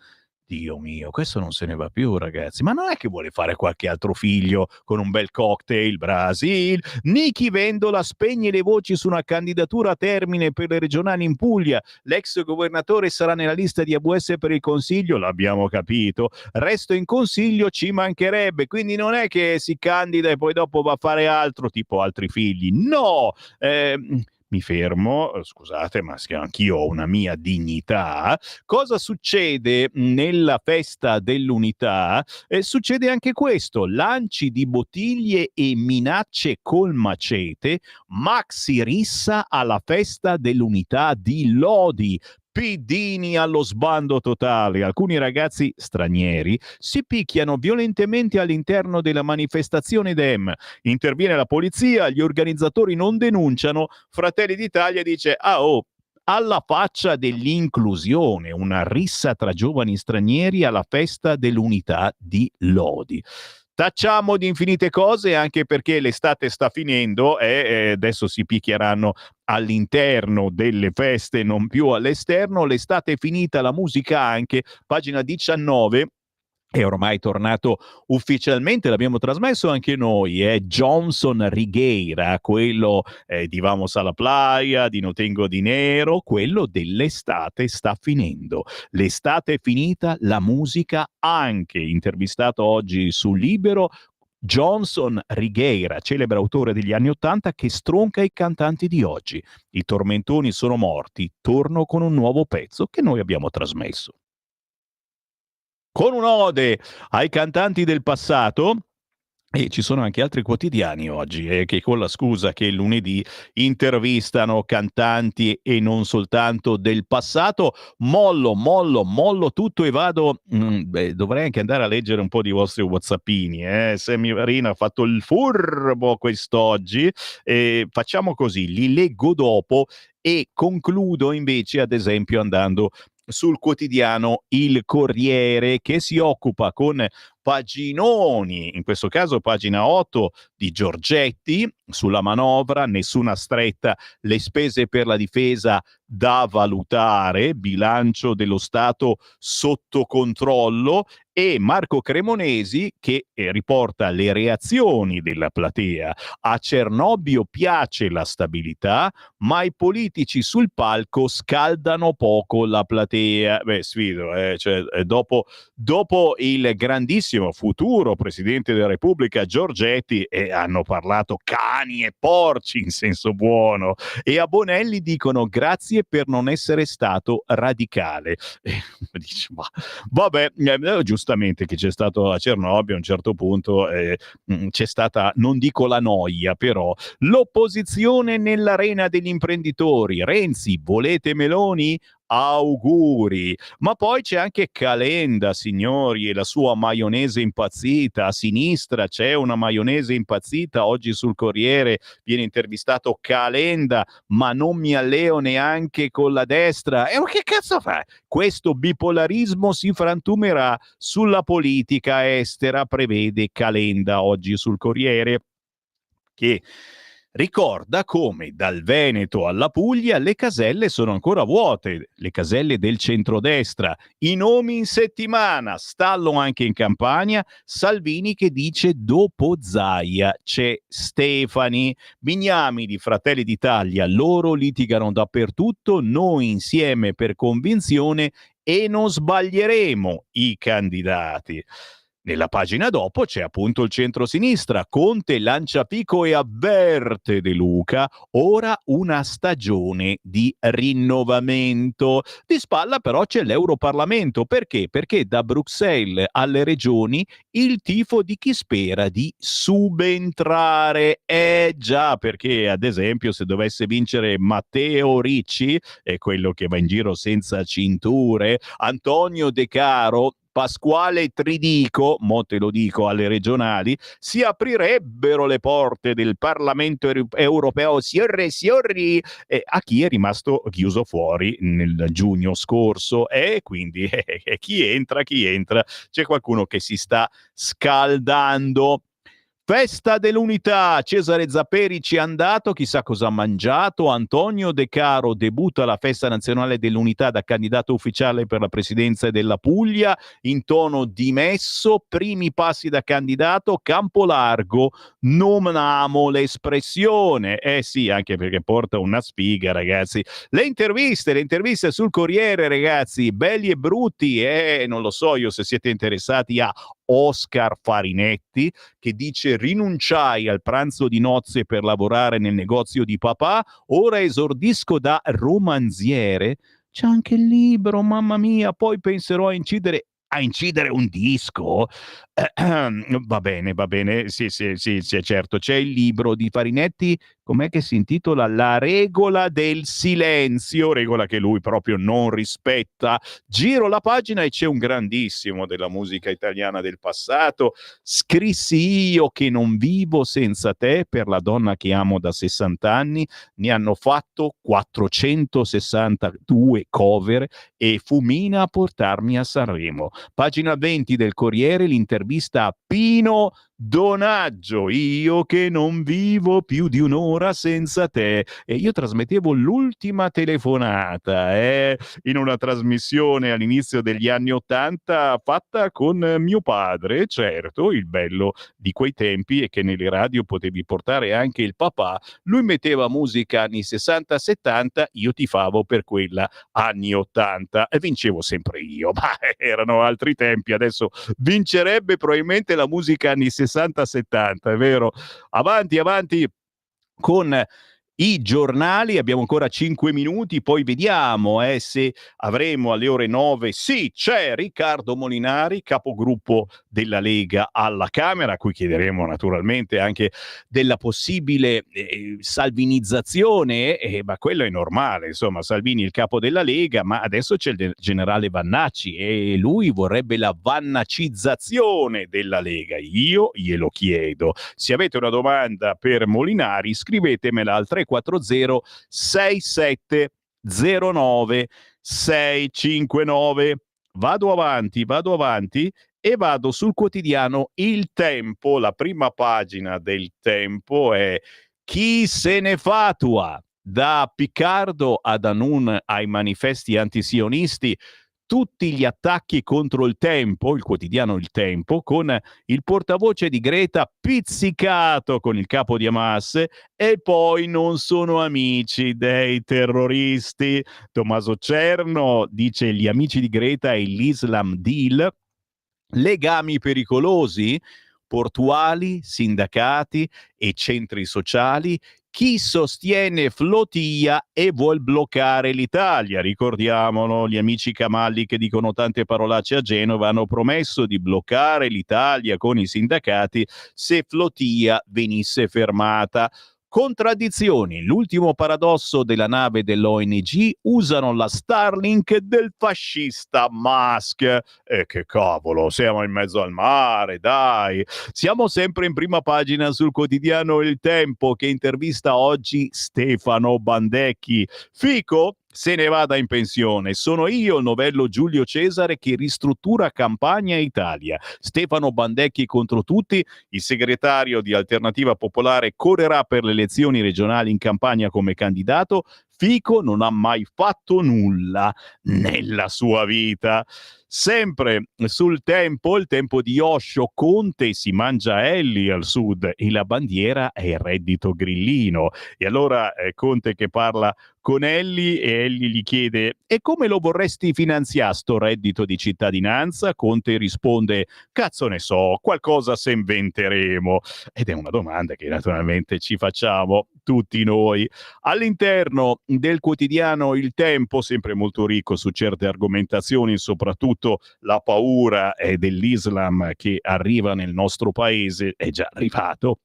Dio mio, questo non se ne va più, ragazzi. Ma non è che vuole fare qualche altro figlio con un bel cocktail, Brasil? Nichi Vendola spegne le voci su una candidatura a termine per le regionali in Puglia. L'ex governatore sarà nella lista di AVS per il Consiglio, l'abbiamo capito. Resto in Consiglio, ci mancherebbe. Quindi non è che si candida e poi dopo va a fare altro, tipo altri figli. No! Mi fermo, scusate, ma anch'io ho una mia dignità. Cosa succede nella festa dell'unità? Succede anche questo: lanci di bottiglie e minacce col macete, maxi rissa alla festa dell'unità di Lodi. Pidini allo sbando totale. Alcuni ragazzi stranieri si picchiano violentemente all'interno della manifestazione Dem. Interviene la polizia, gli organizzatori non denunciano. Fratelli d'Italia dice: alla faccia dell'inclusione, una rissa tra giovani stranieri alla festa dell'unità di Lodi. Tacciamo di infinite cose, anche perché l'estate sta finendo e adesso si picchieranno all'interno delle feste, non più all'esterno. L'estate è finita, la musica anche. Pagina 19. È ormai tornato ufficialmente, l'abbiamo trasmesso anche noi, Johnson Righeira, quello di Vamos alla Playa, di No Tengo Dinero, quello dell'estate sta finendo. L'estate è finita, la musica anche. Intervistato oggi su Libero, Johnson Righeira, celebre autore degli anni '80 che stronca i cantanti di oggi. I tormentoni sono morti, torno con un nuovo pezzo che noi abbiamo trasmesso. Con un'ode ai cantanti del passato. E ci sono anche altri quotidiani oggi che, con la scusa che lunedì intervistano cantanti e non soltanto del passato, mollo tutto e vado. Dovrei anche andare a leggere un po' di vostri whatsappini. Sammy Varina ha fatto il furbo quest'oggi. Facciamo così, li leggo dopo e concludo invece, ad esempio, andando sul quotidiano Il Corriere, che si occupa con paginoni, in questo caso pagina 8 di Giorgetti, sulla manovra, nessuna stretta, le spese per la difesa da valutare, bilancio dello Stato sotto controllo, e Marco Cremonesi che riporta le reazioni della platea. A Cernobbio piace la stabilità, ma i politici sul palco scaldano poco la platea. Sfido, dopo il grandissimo carissimo futuro Presidente della Repubblica Giorgetti, e hanno parlato cani e porci in senso buono, e a Bonelli dicono grazie per non essere stato radicale. Dice, vabbè, giustamente che c'è stato a Cernobbio a un certo punto, c'è stata, non dico la noia, però l'opposizione nell'arena degli imprenditori. Renzi, volete Meloni? Auguri. Ma poi c'è anche Calenda, signori, e la sua maionese impazzita. A sinistra c'è una maionese impazzita. Oggi sul Corriere viene intervistato Calenda, ma non mi alleo neanche con la destra. E che cazzo fa? Questo bipolarismo si frantumerà sulla politica estera, prevede Calenda oggi sul Corriere, che ricorda come dal Veneto alla Puglia le caselle sono ancora vuote, le caselle del centrodestra, i nomi in settimana, stallo anche in Campania, Salvini che dice dopo Zaia c'è Stefani, Bignami di Fratelli d'Italia, loro litigano dappertutto, noi insieme per convinzione e non sbaglieremo i candidati. Nella pagina dopo c'è appunto il centro-sinistra. Conte lancia picco e avverte De Luca, ora una stagione di rinnovamento. Di spalla però c'è l'Europarlamento. Perché? Perché da Bruxelles alle regioni il tifo di chi spera di subentrare. Già, perché ad esempio se dovesse vincere Matteo Ricci, è quello che va in giro senza cinture, Antonio De Caro, Pasquale Tridico, mo te lo dico, alle regionali, si aprirebbero le porte del Parlamento europeo siorri, a chi è rimasto chiuso fuori nel giugno scorso. E quindi chi entra? C'è qualcuno che si sta scaldando. Festa dell'Unità, Cesare Zapperi ci è andato, chissà cosa ha mangiato. Antonio De Caro debutta alla Festa Nazionale dell'Unità da candidato ufficiale per la presidenza della Puglia, in tono dimesso, primi passi da candidato, campo largo, non amo l'espressione. Sì, anche perché porta una sfiga, ragazzi. Le interviste sul Corriere, ragazzi, belli e brutti, non lo so io se siete interessati a Oscar Farinetti, che dice rinunciai al pranzo di nozze per lavorare nel negozio di papà, ora esordisco da romanziere. C'è anche il libro, mamma mia, poi penserò a incidere un disco. Va bene, sì, certo, c'è il libro di Farinetti, com'è che si intitola? La regola del silenzio, regola che lui proprio non rispetta. Giro la pagina e c'è un grandissimo della musica italiana del passato. Scrissi io che non vivo senza te, per la donna che amo da 60 anni, ne hanno fatto 462 cover e fu Mina a portarmi a Sanremo. Pagina 20 del Corriere, l'intervista a Pino Donaggio, io che non vivo più di un'ora senza te. E io trasmettevo l'ultima telefonata in una trasmissione all'inizio degli anni '80 fatta con mio padre. Certo, il bello di quei tempi è che nelle radio potevi portare anche il papà, lui metteva musica anni 60-70, io tifavo per quella anni 80 e vincevo sempre io, ma erano altri tempi. Adesso vincerebbe probabilmente la musica anni 60-70, è vero? Avanti con i giornali, abbiamo ancora 5 minuti, poi vediamo se avremo alle ore 9. Sì, c'è Riccardo Molinari, capogruppo della Lega alla Camera, a cui chiederemo naturalmente anche della possibile salvinizzazione, ma quello è normale, insomma, Salvini il capo della Lega, ma adesso c'è il generale Vannacci e lui vorrebbe la vannacizzazione della Lega. Io glielo chiedo. Se avete una domanda per Molinari, scrivetemela al 340 6709 659. Vado avanti e vado sul quotidiano Il Tempo. La prima pagina del Tempo è chi se ne fatua, da Piccardo ad Hanun ai manifesti antisionisti. Tutti gli attacchi contro il Tempo, il quotidiano Il Tempo, con il portavoce di Greta pizzicato con il capo di Hamas, e poi non sono amici dei terroristi. Tommaso Cerno dice gli amici di Greta e l'Islam Deal. Legami pericolosi? Portuali, sindacati e centri sociali. Chi sostiene Flotilla e vuol bloccare l'Italia? Ricordiamolo, gli amici Camalli che dicono tante parolacce a Genova hanno promesso di bloccare l'Italia con i sindacati se Flotilla venisse fermata. Contraddizioni. L'ultimo paradosso della nave dell'ONG: usano la Starlink del fascista Musk. E che cavolo, siamo in mezzo al mare, dai. Siamo sempre in prima pagina sul quotidiano Il Tempo, che intervista oggi Stefano Bandecchi. Fico se ne vada in pensione. Sono io, il novello Giulio Cesare, che ristruttura Campania Italia. Stefano Bandecchi contro tutti. Il segretario di Alternativa Popolare correrà per le elezioni regionali in Campania come candidato. Fico non ha mai fatto nulla nella sua vita. Sempre sul Tempo, il Tempo di Osho: Conte si mangia Elli al sud e la bandiera è il reddito grillino. E allora Conte che parla con Elli e Elli gli chiede: e come lo vorresti finanziare sto reddito di cittadinanza? Conte risponde: cazzo ne so, qualcosa se inventeremo. Ed è una domanda che naturalmente ci facciamo tutti noi. All'interno del quotidiano Il Tempo, sempre molto ricco su certe argomentazioni, soprattutto la paura dell'Islam che arriva nel nostro paese, è già arrivato.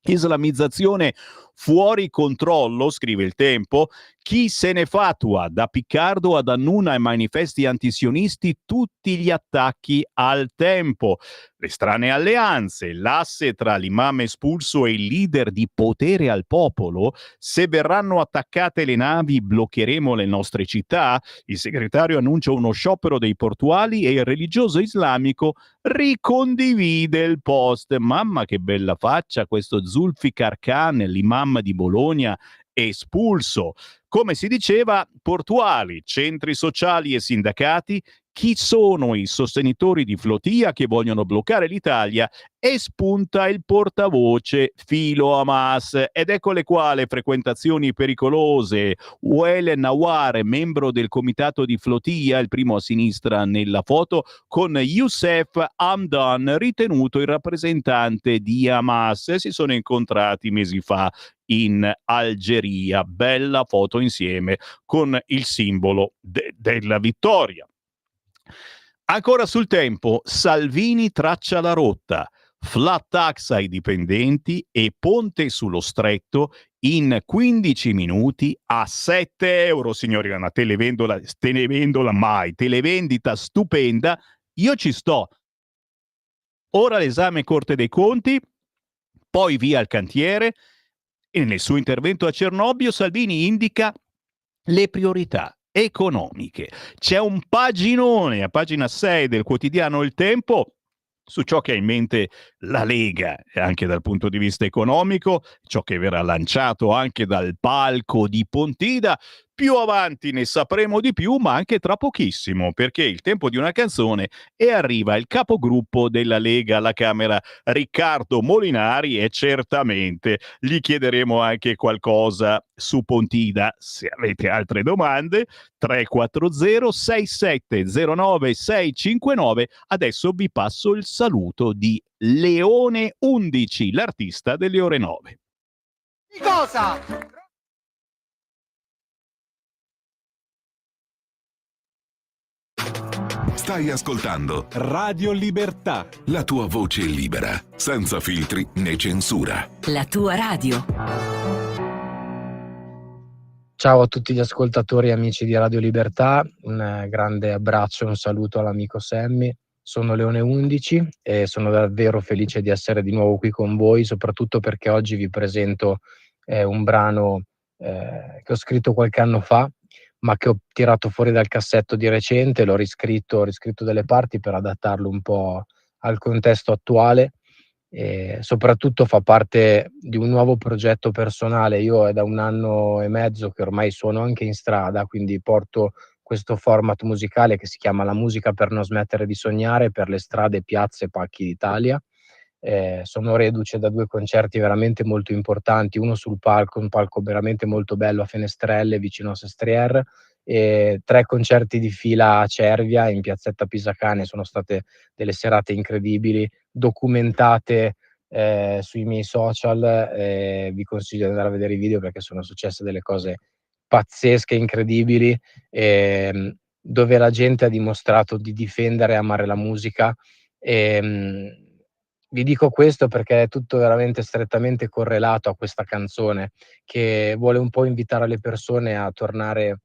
Islamizzazione fuori controllo, scrive Il Tempo. Chi se ne fatua, da Piccardo ad Annuna e manifesti antisionisti, tutti gli attacchi al tempo. Le strane alleanze, l'asse tra l'imam espulso e il leader di Potere al Popolo. Se verranno attaccate le navi, bloccheremo le nostre città. Il segretario annuncia uno sciopero dei portuali e il religioso islamico ricondivide il post. Mamma che bella faccia questo Zulfikar Khan, l'imam di Bologna espulso. Come si diceva, portuali, centri sociali e sindacati. Chi sono i sostenitori di Flotilla che vogliono bloccare l'Italia? E spunta il portavoce filo Hamas. Ed ecco le quali frequentazioni pericolose. Wael Nawar, membro del comitato di Flotilla, il primo a sinistra nella foto, con Youssef Hamdan, ritenuto il rappresentante di Hamas. Si sono incontrati mesi fa in Algeria. Bella foto insieme con il simbolo della vittoria. Ancora sul Tempo, Salvini traccia la rotta, flat tax ai dipendenti e ponte sullo stretto in 15 minuti a 7 euro, signori, una televendola mai, televendita stupenda, io ci sto. Ora l'esame Corte dei Conti, poi via il cantiere, e nel suo intervento a Cernobbio Salvini indica le priorità economiche. C'è un paginone a pagina 6 del quotidiano Il Tempo su ciò che ha in mente la Lega, anche dal punto di vista economico, ciò che verrà lanciato anche dal palco di Pontida. Più avanti ne sapremo di più, ma anche tra pochissimo, perché è il tempo di una canzone e arriva il capogruppo della Lega alla Camera, Riccardo Molinari, e certamente gli chiederemo anche qualcosa su Pontida. Se avete altre domande, 340 6709 659. Adesso vi passo il saluto di Leone 11, l'artista delle ore 9. Cosa? Stai ascoltando Radio Libertà, la tua voce libera, senza filtri né censura. La tua radio. Ciao a tutti gli ascoltatori e amici di Radio Libertà, un grande abbraccio e un saluto all'amico Sammy. Sono Leone 11 e sono davvero felice di essere di nuovo qui con voi, soprattutto perché oggi vi presento un brano che ho scritto qualche anno fa, ma che ho tirato fuori dal cassetto di recente, ho riscritto delle parti per adattarlo un po' al contesto attuale e soprattutto fa parte di un nuovo progetto personale. Io è da 1 anno e mezzo che ormai suono anche in strada, quindi porto questo format musicale che si chiama La musica per non smettere di sognare per le strade, piazze e palchi d'Italia. Sono reduce da 2 concerti veramente molto importanti, uno sul palco, un palco veramente molto bello a Fenestrelle vicino a Sestriere, 3 concerti di fila a Cervia, in piazzetta Pisacane. Sono state delle serate incredibili, documentate sui miei social. Vi consiglio di andare a vedere i video perché sono successe delle cose pazzesche, incredibili, dove la gente ha dimostrato di difendere e amare la musica. Vi dico questo perché è tutto veramente strettamente correlato a questa canzone, che vuole un po' invitare le persone a tornare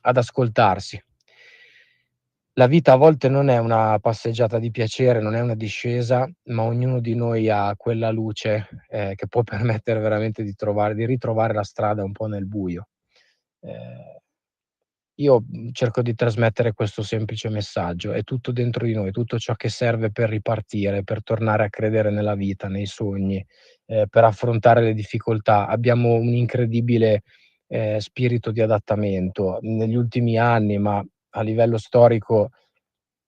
ad ascoltarsi. La vita a volte non è una passeggiata di piacere, non è una discesa, ma ognuno di noi ha quella luce che può permettere veramente di ritrovare la strada un po' nel buio. Io cerco di trasmettere questo semplice messaggio: è tutto dentro di noi, tutto ciò che serve per ripartire, per tornare a credere nella vita, nei sogni, per affrontare le difficoltà. Abbiamo un incredibile spirito di adattamento. Negli ultimi anni, ma a livello storico,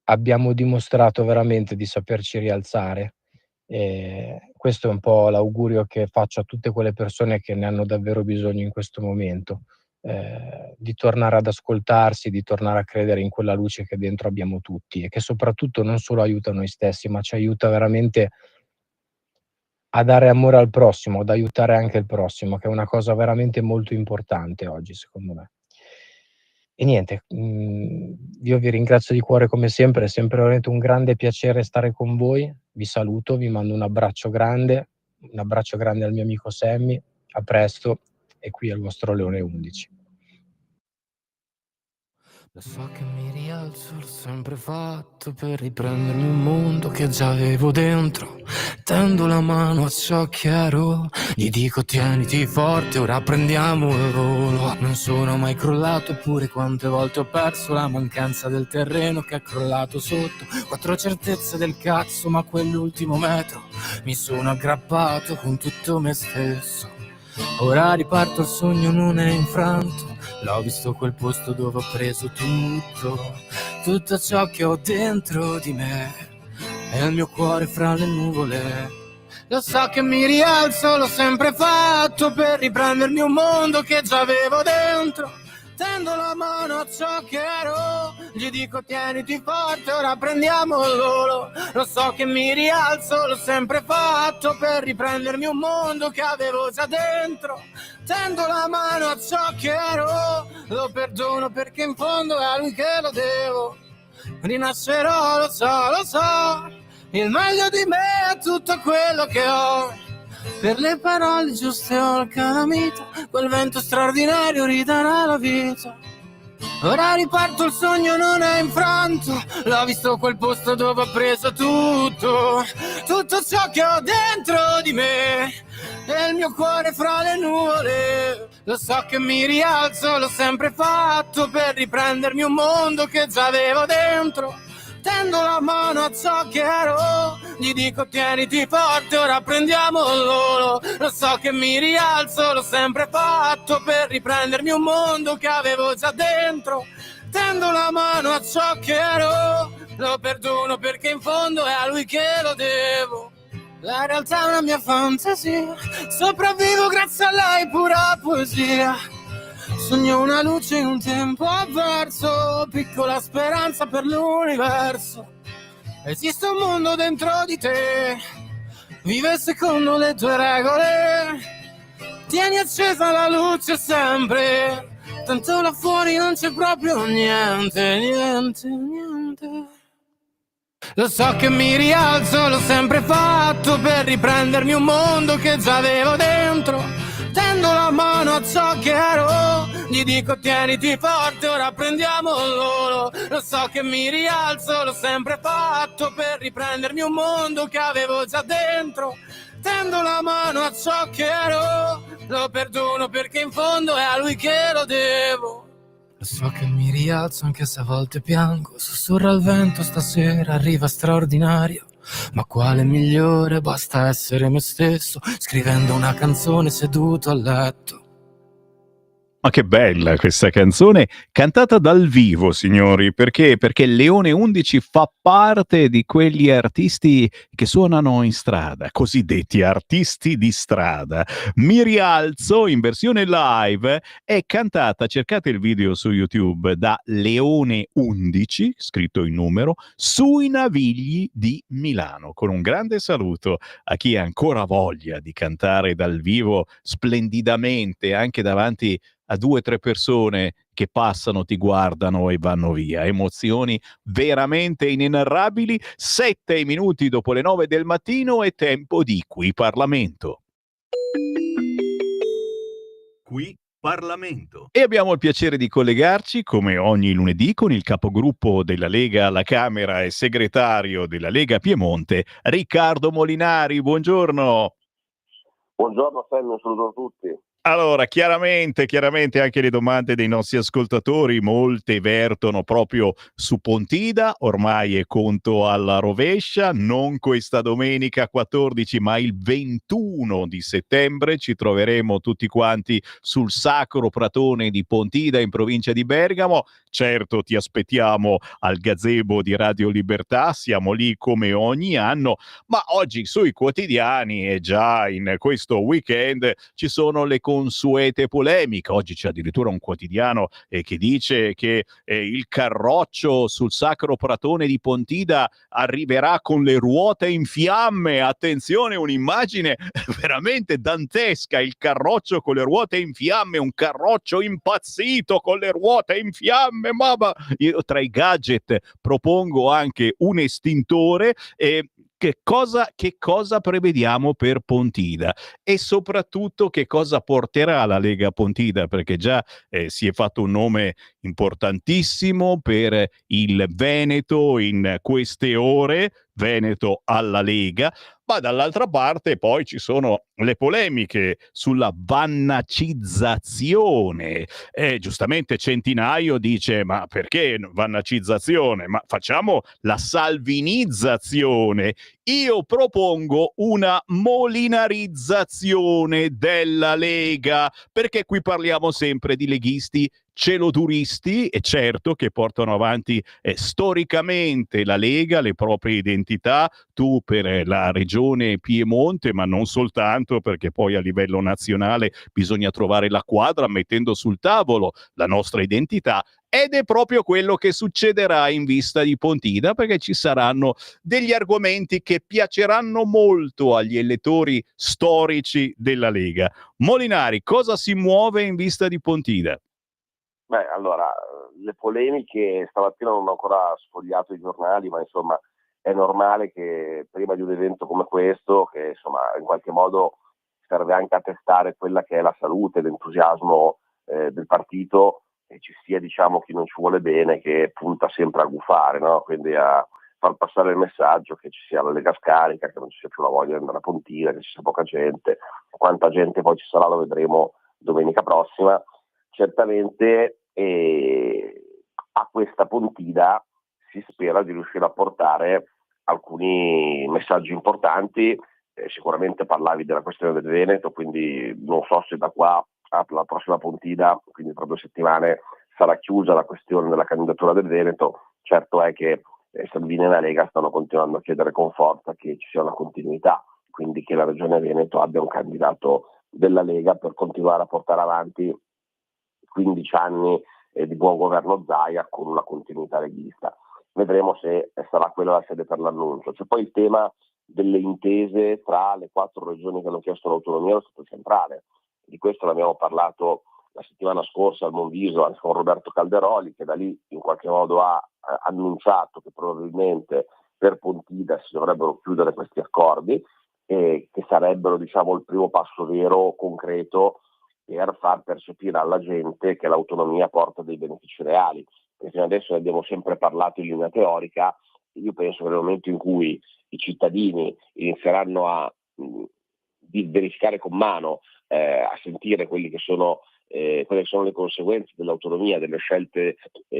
abbiamo dimostrato veramente di saperci rialzare. Questo è un po' l'augurio che faccio a tutte quelle persone che ne hanno davvero bisogno in questo momento. Di tornare ad ascoltarsi, di tornare a credere in quella luce che dentro abbiamo tutti e che soprattutto non solo aiuta noi stessi, ma ci aiuta veramente a dare amore al prossimo, ad aiutare anche il prossimo, che è una cosa veramente molto importante oggi, secondo me. E niente, io vi ringrazio di cuore come sempre, è sempre veramente un grande piacere stare con voi. Vi saluto, vi mando un abbraccio grande al mio amico Sammy. A presto. E qui è il vostro Leone 11. Lo so che mi rialzo, l'ho sempre fatto per riprendermi un mondo che già avevo dentro. Tendo la mano a ciò che ero, gli dico tieniti forte, ora prendiamo il volo. Non sono mai crollato, eppure quante volte ho perso la mancanza del terreno che è crollato sotto. 4 certezze del cazzo, ma quell'ultimo metro mi sono aggrappato con tutto me stesso. Ora riparto, il sogno non è infranto, l'ho visto quel posto dove ho preso tutto ciò che ho dentro di me, e il mio cuore fra le nuvole. Lo so che mi rialzo, l'ho sempre fatto per riprendermi un mondo che già avevo dentro. Tendo la mano a ciò che ero, gli dico tieniti forte, ora prendiamo il volo. Lo so che mi rialzo, l'ho sempre fatto per riprendermi un mondo che avevo già dentro. Tendo la mano a ciò che ero, lo perdono perché in fondo è a lui che lo devo. Rinascerò, lo so, il meglio di me è tutto quello che ho. Per le parole giuste ho il calamita, quel vento straordinario ridarà la vita. Ora riparto, il sogno non è infranto, l'ho visto quel posto dove ho preso tutto ciò che ho dentro di me, e il mio cuore fra le nuvole. Lo so che mi rialzo, l'ho sempre fatto per riprendermi un mondo che già avevo dentro. Tendo la mano a ciò che ero, gli dico tieniti forte, ora prendiamo il volo. Lo so che mi rialzo, l'ho sempre fatto per riprendermi un mondo che avevo già dentro. Tendo la mano a ciò che ero, lo perdono perché in fondo è a lui che lo devo. La realtà è una mia fantasia, sopravvivo grazie a lei, pura poesia. Sogno una luce in un tempo avverso, piccola speranza per l'universo. Esiste un mondo dentro di te, vive secondo le tue regole. Tieni accesa la luce sempre, tanto là fuori non c'è proprio niente. Lo so che mi rialzo, l'ho sempre fatto per riprendermi un mondo che già avevo dentro. Tendo la mano a ciò che ero, gli dico tieniti forte, ora prendiamo il volo. Lo so che mi rialzo, l'ho sempre fatto per riprendermi un mondo che avevo già dentro. Tendo la mano a ciò che ero, lo perdono perché in fondo è a lui che lo devo. Lo so che mi rialzo anche se a volte piango, sussurra il vento stasera, arriva straordinario. Ma quale migliore, basta essere me stesso, scrivendo una canzone seduto a letto. Ma che bella questa canzone, cantata dal vivo, signori, perché? Perché Leone 11 fa parte di quegli artisti che suonano in strada, cosiddetti artisti di strada. Mi rialzo in versione live è cantata, cercate il video su YouTube, da Leone 11, scritto in numero, sui Navigli di Milano. Con un grande saluto a chi ha ancora voglia di cantare dal vivo splendidamente, anche davanti a 2-3 persone che passano, ti guardano e vanno via. Emozioni veramente inenarrabili. 7 minuti dopo le 9 del mattino è tempo di Qui Parlamento. Qui Parlamento. E abbiamo il piacere di collegarci, come ogni lunedì, con il capogruppo della Lega alla Camera e segretario della Lega Piemonte, Riccardo Molinari. Buongiorno. Buongiorno Sammy, un saluto a tutti. Allora, chiaramente anche le domande dei nostri ascoltatori, molte vertono proprio su Pontida, ormai è conto alla rovescia, non questa domenica 14 ma il 21 di settembre ci troveremo tutti quanti sul Sacro Pratone di Pontida in provincia di Bergamo. Certo, ti aspettiamo al gazebo di Radio Libertà, siamo lì come ogni anno, ma oggi sui quotidiani e già in questo weekend ci sono le consuete polemiche. Oggi c'è addirittura un quotidiano che dice che il carroccio sul Sacro Pratone di Pontida arriverà con le ruote in fiamme. Attenzione, un'immagine veramente dantesca, il carroccio con le ruote in fiamme, un carroccio impazzito con le ruote in fiamme. Mamma, io tra i gadget propongo anche un estintore. Che cosa prevediamo per Pontida e soprattutto che cosa porterà la Lega Pontida, perché già si è fatto un nome importantissimo per il Veneto in queste ore, Veneto alla Lega, ma dall'altra parte poi ci sono le polemiche sulla vannacizzazione. Giustamente Centinaio dice: ma perché vannacizzazione? Ma facciamo la salvinizzazione. Io propongo una molinarizzazione della Lega, perché qui parliamo sempre di leghisti celoduristi, e certo che portano avanti storicamente la Lega, le proprie identità, tu per la regione Piemonte, ma non soltanto, perché poi a livello nazionale bisogna trovare la quadra mettendo sul tavolo la nostra identità. Ed è proprio quello che succederà in vista di Pontida, perché ci saranno degli argomenti che piaceranno molto agli elettori storici della Lega. Molinari, cosa si muove in vista di Pontida? Beh, allora, le polemiche stamattina non ho ancora sfogliato i giornali, ma insomma è normale che prima di un evento come questo, che insomma in qualche modo serve anche a testare quella che è la salute, l'entusiasmo del partito, e ci sia, diciamo, chi non ci vuole bene, che punta sempre a gufare, no? Quindi a far passare il messaggio che ci sia la Lega scarica, che non ci sia più la voglia di andare a Pontida, che ci sia poca gente. Quanta gente poi ci sarà lo vedremo domenica prossima. Certamente a questa Pontida si spera di riuscire a portare alcuni messaggi importanti. Sicuramente parlavi della questione del Veneto, quindi non so se da qua alla prossima Pontida, quindi tra 2 settimane, sarà chiusa la questione della candidatura del Veneto. Certo è che Salvini e la Lega stanno continuando a chiedere con forza che ci sia una continuità, quindi che la Regione Veneto abbia un candidato della Lega per continuare a portare avanti 15 anni di buon governo Zaia con una continuità leghista. Vedremo se sarà quella la sede per l'annuncio. C'è poi il tema delle intese tra le 4 regioni che hanno chiesto l'autonomia allo Stato centrale. Di questo ne abbiamo parlato la settimana scorsa al Monviso anche con Roberto Calderoli, che da lì in qualche modo ha annunciato che probabilmente per Pontida si dovrebbero chiudere questi accordi, e che sarebbero, diciamo, il primo passo vero, concreto, per far percepire alla gente che l'autonomia porta dei benefici reali. Perché fino adesso ne abbiamo sempre parlato in linea teorica. Io penso che nel momento in cui i cittadini inizieranno a verificare con mano, a sentire quelle che sono le conseguenze dell'autonomia, delle scelte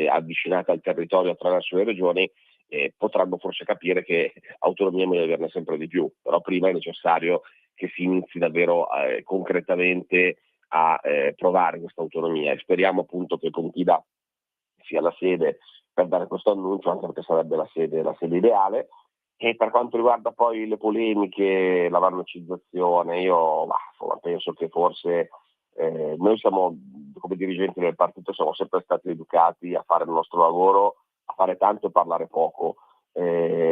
avvicinate al territorio attraverso le regioni, potranno forse capire che autonomia è meglio averne sempre di più. Però prima è necessario che si inizi davvero concretamente a provare questa autonomia, e speriamo appunto che Pontida sia la sede per dare questo annuncio, anche perché sarebbe la sede ideale. E per quanto riguarda poi le polemiche, la varnocizzazione, io penso che forse noi siamo, come dirigenti del partito, siamo sempre stati educati a fare il nostro lavoro, a fare tanto e parlare poco,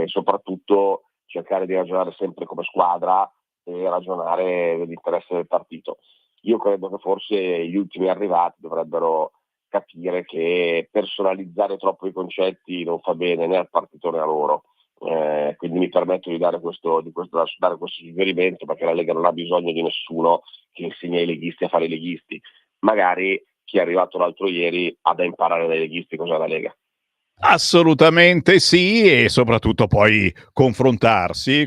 soprattutto cercare di ragionare sempre come squadra e ragionare nell'interesse del partito. Io credo che forse gli ultimi arrivati dovrebbero capire che personalizzare troppo i concetti non fa bene né al partito né a loro. Quindi mi permetto di dare questo suggerimento, perché la Lega non ha bisogno di nessuno che insegni ai leghisti a fare i leghisti. Magari chi è arrivato l'altro ieri ha da imparare dai leghisti cos'è la Lega. Assolutamente sì, e soprattutto poi confrontarsi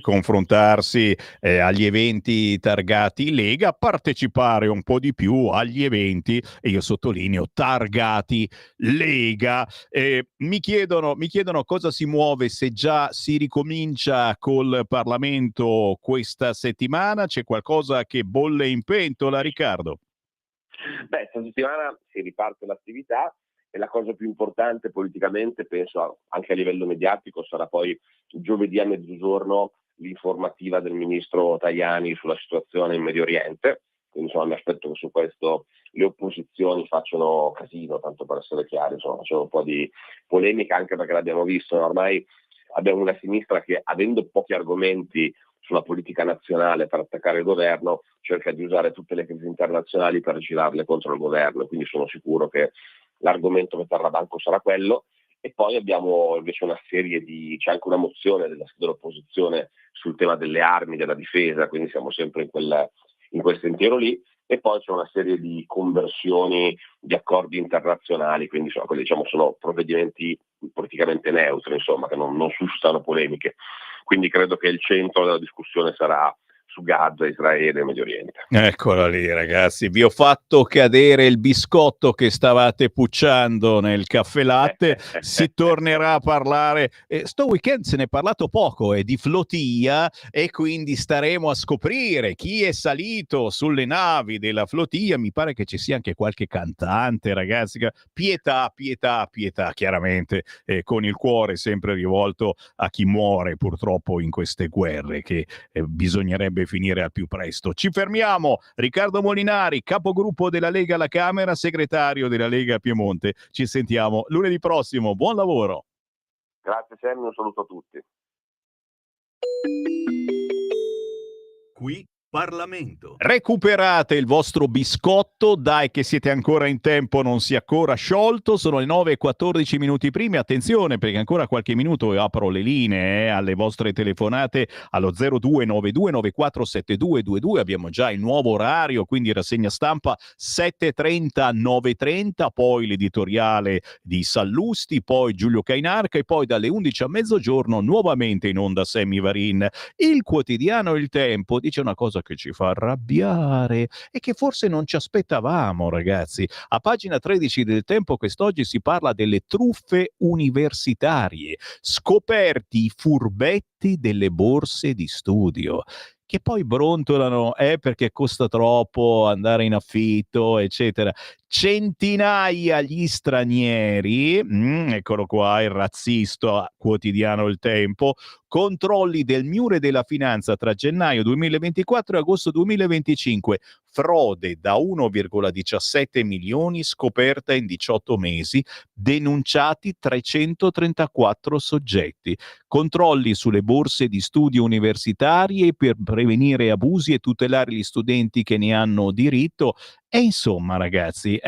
agli eventi targati Lega, partecipare un po' di più agli eventi, e io sottolineo targati Lega. Mi chiedono cosa si muove, se già si ricomincia col Parlamento questa settimana. C'è qualcosa che bolle in pentola, Riccardo? Questa settimana si riparte l'attività. E la cosa più importante politicamente, penso anche a livello mediatico, sarà poi giovedì a mezzogiorno l'informativa del ministro Tajani sulla situazione in Medio Oriente. Quindi mi aspetto che su questo le opposizioni facciano casino, tanto per essere chiari, facciano un po' di polemica, anche perché l'abbiamo visto, ormai abbiamo una sinistra che, avendo pochi argomenti sulla politica nazionale per attaccare il governo, cerca di usare tutte le crisi internazionali per girarle contro il governo, quindi sono sicuro che l'argomento che terrà banco sarà quello. E poi abbiamo invece c'è anche una mozione dell'opposizione sul tema delle armi, della difesa, quindi siamo sempre in quel sentiero lì. E poi c'è una serie di conversioni di accordi internazionali, quindi sono provvedimenti politicamente neutri, che non suscitano polemiche. Quindi credo che il centro della discussione sarà su Gaza, Israele e Medio Oriente. Eccola lì, ragazzi, vi ho fatto cadere il biscotto che stavate pucciando nel caffè latte. Si tornerà a parlare, sto weekend se ne è parlato poco, di flotilla, e quindi staremo a scoprire chi è salito sulle navi della flotilla. Mi pare che ci sia anche qualche cantante, ragazzi. Pietà, chiaramente, con il cuore sempre rivolto a chi muore purtroppo in queste guerre, che bisognerebbe finire al più presto. Ci fermiamo. Riccardo Molinari, capogruppo della Lega alla Camera, segretario della Lega Piemonte. Ci sentiamo lunedì prossimo. Buon lavoro. Grazie Sammy, un saluto a tutti. Qui Parlamento. Recuperate il vostro biscotto, dai che siete ancora in tempo, non si è ancora sciolto. Sono le 9:14 minuti primi. Attenzione, perché ancora qualche minuto apro le linee alle vostre telefonate allo 0292947222. Abbiamo già il nuovo orario, quindi rassegna stampa 7:30, 9:30, poi l'editoriale di Sallusti, poi Giulio Cainarca, e poi dalle 11 a mezzogiorno nuovamente in onda Sammy Varin. Il quotidiano Il Tempo dice una cosa che ci fa arrabbiare e che forse non ci aspettavamo, ragazzi. A pagina 13 del Tempo quest'oggi si parla delle truffe universitarie, scoperti i furbetti delle borse di studio, che poi brontolano perché costa troppo andare in affitto, eccetera. Centinaia gli stranieri, eccolo qua il razzista quotidiano Il Tempo, controlli del Miure della Finanza tra gennaio 2024 e agosto 2025, frode da 1,17 milioni scoperta in 18 mesi, denunciati 334 soggetti, controlli sulle borse di studio universitarie per prevenire abusi e tutelare gli studenti che ne hanno diritto. E insomma, ragazzi,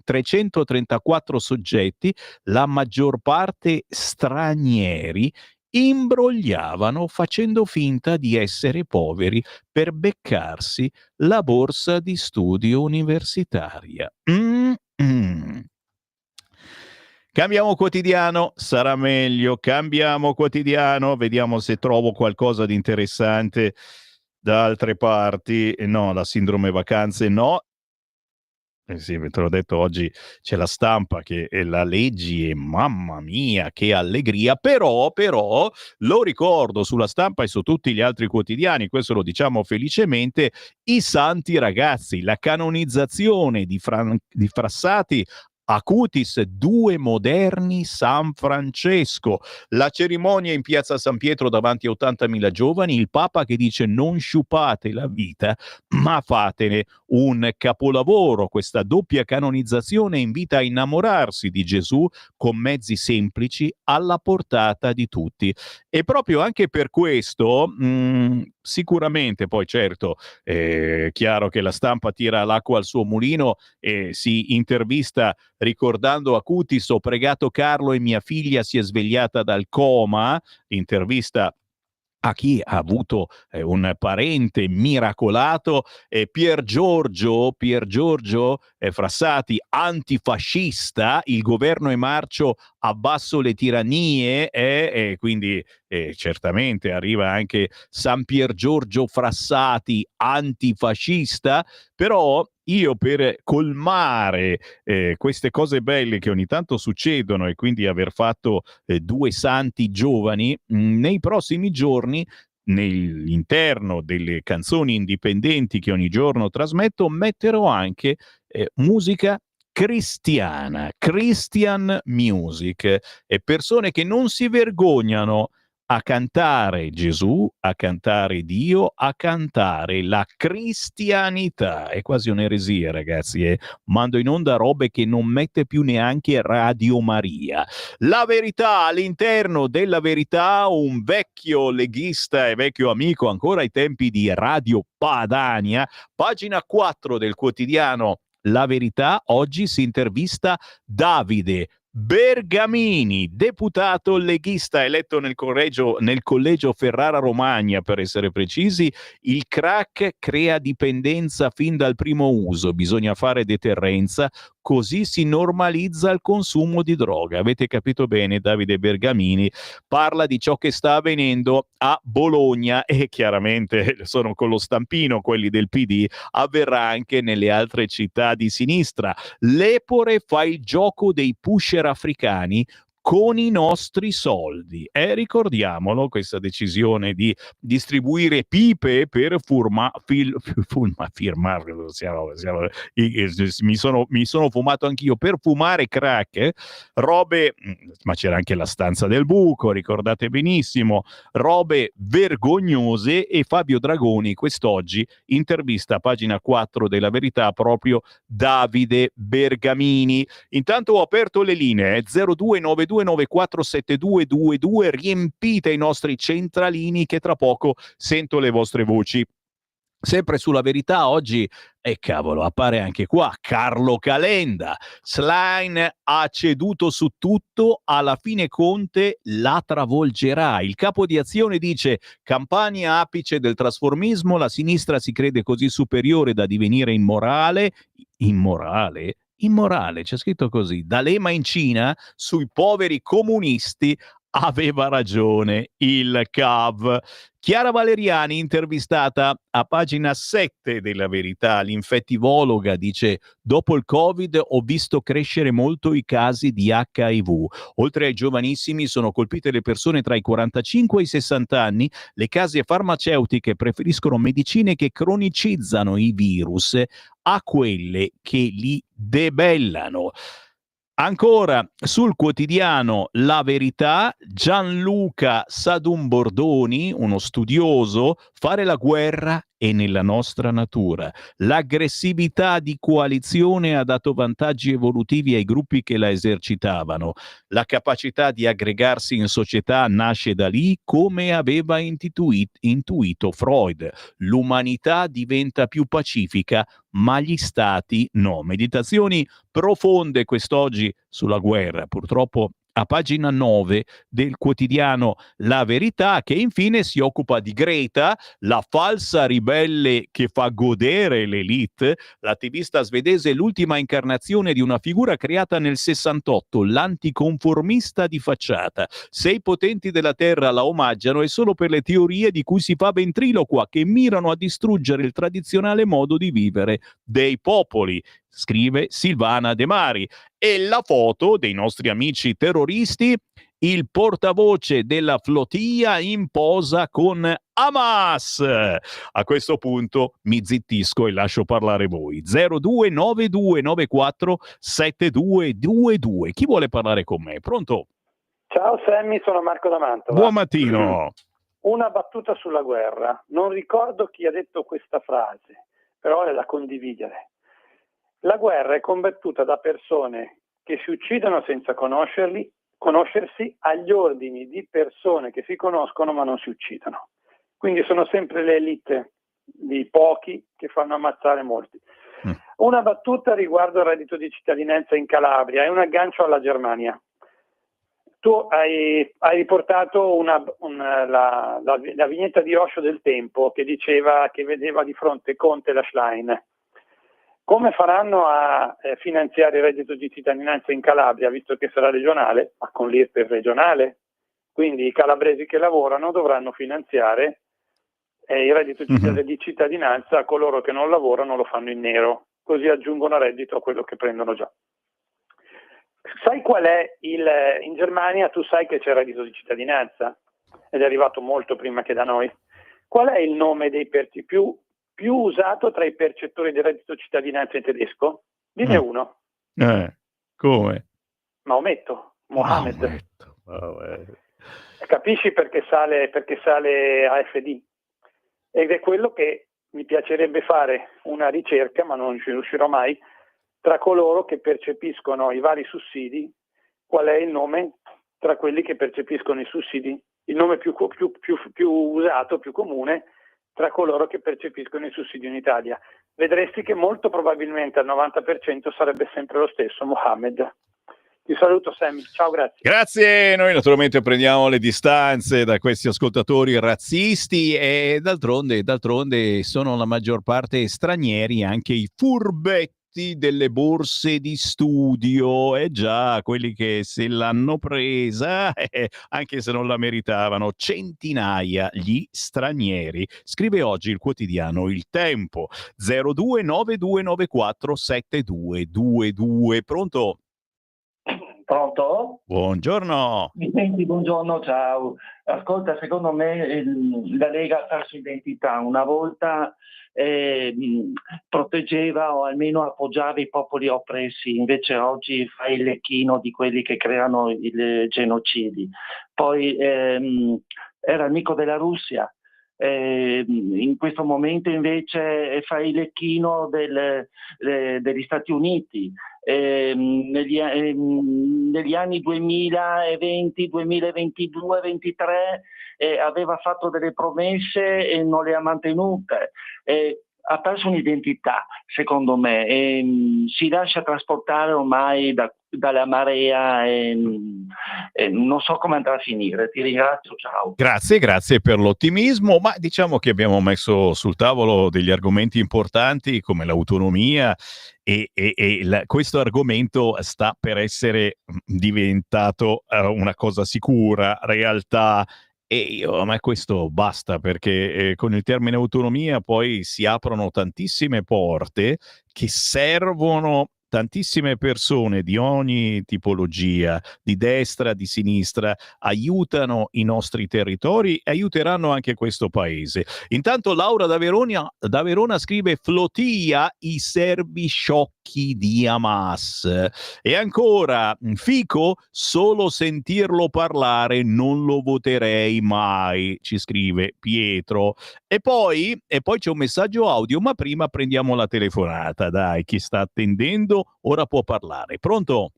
334 soggetti, la maggior parte stranieri, imbrogliavano facendo finta di essere poveri per beccarsi la borsa di studio universitaria. Cambiamo quotidiano, sarà meglio. Cambiamo quotidiano, vediamo se trovo qualcosa di interessante da altre parti. No, la sindrome vacanze no. Sì, te l'ho detto, oggi c'è la Stampa che la leggi e mamma mia che allegria, però lo ricordo sulla Stampa e su tutti gli altri quotidiani, questo lo diciamo felicemente, i santi ragazzi, la canonizzazione di Frassati Acutis, due moderni San Francesco, la cerimonia in piazza San Pietro davanti a 80.000 giovani, il Papa che dice non sciupate la vita ma fatene un capolavoro. Questa doppia canonizzazione invita a innamorarsi di Gesù con mezzi semplici alla portata di tutti. E proprio anche per questo, sicuramente poi certo, chiaro che la Stampa tira l'acqua al suo mulino e si intervista ricordando Acutis: ho pregato Carlo e mia figlia si è svegliata dal coma, intervista a chi ha avuto un parente miracolato. Pier Giorgio Frassati, antifascista, il governo è marcio, abbasso le tirannie, e quindi certamente arriva anche San Pier Giorgio Frassati, antifascista. Però io, per colmare queste cose belle che ogni tanto succedono e quindi aver fatto due santi giovani, nei prossimi giorni, nell'interno delle canzoni indipendenti che ogni giorno trasmetto, metterò anche musica cristiana, Christian music, e persone che non si vergognano a cantare Gesù, a cantare Dio, a cantare la cristianità. È quasi un'eresia, ragazzi, mando in onda robe che non mette più neanche Radio Maria. La Verità, all'interno della Verità, un vecchio leghista e vecchio amico ancora ai tempi di Radio Padania, pagina 4 del quotidiano La Verità, oggi si intervista Davide Bergamini, deputato leghista eletto nel collegio Ferrara Romagna, per essere precisi. Il crack crea dipendenza fin dal primo uso, bisogna fare deterrenza, così si normalizza il consumo di droga. Avete capito bene, Davide Bergamini parla di ciò che sta avvenendo a Bologna, e chiaramente sono con lo stampino quelli del PD, avverrà anche nelle altre città di sinistra. L'Epore fa il gioco dei pusher africani con i nostri soldi. Ricordiamolo, questa decisione di distribuire pipe per mi sono fumato anch'io, per fumare crack, robe, ma c'era anche la stanza del buco, ricordate benissimo, robe vergognose. E Fabio Dragoni quest'oggi intervista a pagina 4 della Verità proprio Davide Bergamini. Intanto ho aperto le linee 0292947222, riempite i nostri centralini che tra poco sento le vostre voci. Sempre sulla Verità oggi, cavolo, appare anche qua Carlo Calenda. Schlein ha ceduto su tutto, alla fine Conte la travolgerà. Il capo di Azione dice: Campania apice del trasformismo, la sinistra si crede così superiore da divenire immorale, c'è scritto così. D'Alema in Cina sui poveri comunisti aveva ragione il CAV. Chiara Valeriani, intervistata a pagina 7 della Verità, l'infettivologa, dice: dopo il Covid ho visto crescere molto i casi di HIV. Oltre ai giovanissimi sono colpite le persone tra i 45 e i 60 anni. Le case farmaceutiche preferiscono medicine che cronicizzano i virus a quelle che li debellano. Ancora sul quotidiano La Verità, Gianluca Sadun Bordoni, uno studioso: fare la guerra è nella nostra natura. L'aggressività di coalizione ha dato vantaggi evolutivi ai gruppi che la esercitavano. La capacità di aggregarsi in società nasce da lì, come aveva intuito Freud. L'umanità diventa più pacifica, ma gli stati no. Meditazioni profonde quest'oggi sulla guerra, purtroppo a pagina 9 del quotidiano La Verità, che infine si occupa di Greta, la falsa ribelle che fa godere l'elite. L'attivista svedese è l'ultima incarnazione di una figura creata nel 68, l'anticonformista di facciata. Se i potenti della terra la omaggiano è solo per le teorie di cui si fa ventriloquia, che mirano a distruggere il tradizionale modo di vivere dei popoli. scrive Silvana De Mari. E la foto dei nostri amici terroristi, il portavoce della flotilla in posa con Hamas. A questo punto mi zittisco e lascio parlare voi. 0292947222. Chi vuole parlare con me? Pronto? Ciao Sammy, sono Marco da Mantova. Buon mattino. Una battuta sulla guerra. Non ricordo chi ha detto questa frase, però è da condividere. La guerra è combattuta da persone che si uccidono senza conoscersi agli ordini di persone che si conoscono ma non si uccidono. Quindi sono sempre le elite di pochi che fanno ammazzare molti. Una battuta riguardo il reddito di cittadinanza in Calabria, è un aggancio alla Germania. Tu hai riportato la vignetta di Osho del Tempo che diceva che vedeva di fronte Conte e la Schlein. Come faranno a finanziare il reddito di cittadinanza in Calabria, visto che sarà regionale, ma con l'IRPEF regionale? Quindi i calabresi che lavorano dovranno finanziare il reddito di cittadinanza a coloro che non lavorano lo fanno in nero, così aggiungono reddito a quello che prendono già. Sai qual è in Germania? Tu sai che c'è il reddito di cittadinanza ed è arrivato molto prima che da noi. Qual è il nome dei più usato tra i percettori del reddito cittadinanza in tedesco? Dimmi uno. Come? Maometto, Mohammed. Capisci perché sale AfD? Ed è quello che mi piacerebbe fare una ricerca, ma non ci riuscirò mai, tra coloro che percepiscono i vari sussidi, qual è il nome tra quelli che percepiscono i sussidi, il nome più usato, più comune, tra coloro che percepiscono i sussidi in Italia. Vedresti che molto probabilmente al 90% sarebbe sempre lo stesso, Mohammed. Ti saluto Sammy, ciao, grazie. Grazie, noi naturalmente prendiamo le distanze da questi ascoltatori razzisti e d'altronde sono la maggior parte stranieri, anche i furbetti delle borse di studio, già quelli che se l'hanno presa, anche se non la meritavano, centinaia gli stranieri. Scrive oggi il quotidiano Il Tempo. 0292947222. Pronto? Pronto? Buongiorno. Mi senti? Buongiorno, ciao. Ascolta, secondo me la Lega ha perso identità. Una volta proteggeva o almeno appoggiava i popoli oppressi, invece oggi fa il lecchino di quelli che creano i genocidi. Poi era amico della Russia. In questo momento invece fa il lecchino degli Stati Uniti. Negli anni 2020, 2022, 2023 aveva fatto delle promesse e non le ha mantenute. Ha perso un'identità, secondo me, e si lascia trasportare ormai dalla marea e non so come andrà a finire. Ti ringrazio, ciao. Grazie per l'ottimismo, ma diciamo che abbiamo messo sul tavolo degli argomenti importanti come l'autonomia e questo argomento sta per essere diventato una cosa sicura, realtà. A me questo basta, perché con il termine autonomia poi si aprono tantissime porte che servono tantissime persone di ogni tipologia, di destra, di sinistra, aiutano i nostri territori e aiuteranno anche questo paese. Intanto Laura da Verona scrive: flotilla, i servi sciocchi di Hamas. E ancora Fico, solo sentirlo parlare non lo voterei mai, ci scrive Pietro. E poi c'è un messaggio audio, ma prima prendiamo la telefonata. Dai, chi sta attendendo ora può parlare. Pronto?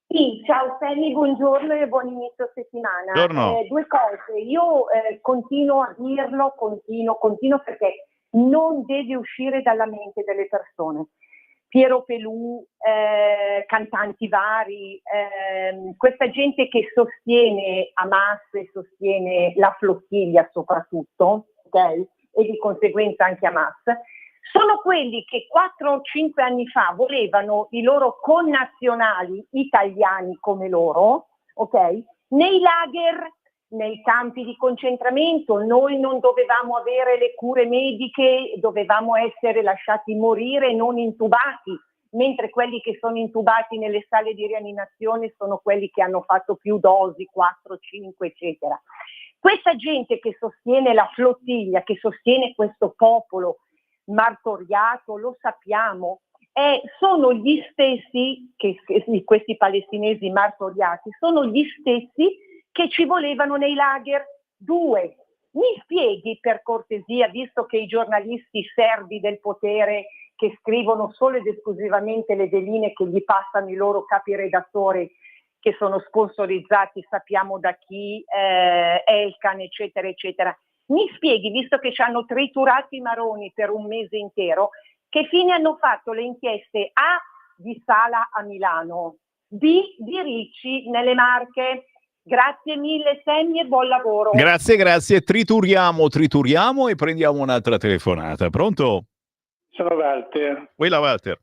Sì, ciao Sammy, buongiorno e buon inizio settimana. Buongiorno. Due cose, io continuo a dirlo, continuo perché non deve uscire dalla mente delle persone. Piero Pelù, cantanti vari, questa gente che sostiene Hamas e sostiene la flottiglia soprattutto, ok? E di conseguenza anche Hamas, sono quelli che 4 o 5 anni fa volevano i loro connazionali italiani come loro, ok? Nei lager nei campi di concentramento, noi non dovevamo avere le cure mediche, dovevamo essere lasciati morire, non intubati, mentre quelli che sono intubati nelle sale di rianimazione sono quelli che hanno fatto più dosi, 4, 5, eccetera. Questa gente che sostiene la flottiglia, che sostiene questo popolo martoriato, lo sappiamo, sono gli stessi, questi palestinesi martoriati, sono gli stessi che ci volevano nei lager. 2, mi spieghi per cortesia, visto che i giornalisti servi del potere che scrivono solo ed esclusivamente le veline che gli passano i loro capi redattori, che sono sponsorizzati, sappiamo da chi, Elkan, eccetera, eccetera. Mi spieghi, visto che ci hanno triturato i maroni per un mese intero, che fine hanno fatto le inchieste A di Sala a Milano, B di Ricci nelle Marche? Grazie mille Sammy e buon lavoro. Grazie, trituriamo e prendiamo un'altra telefonata. Pronto? Sono Walter. Walter.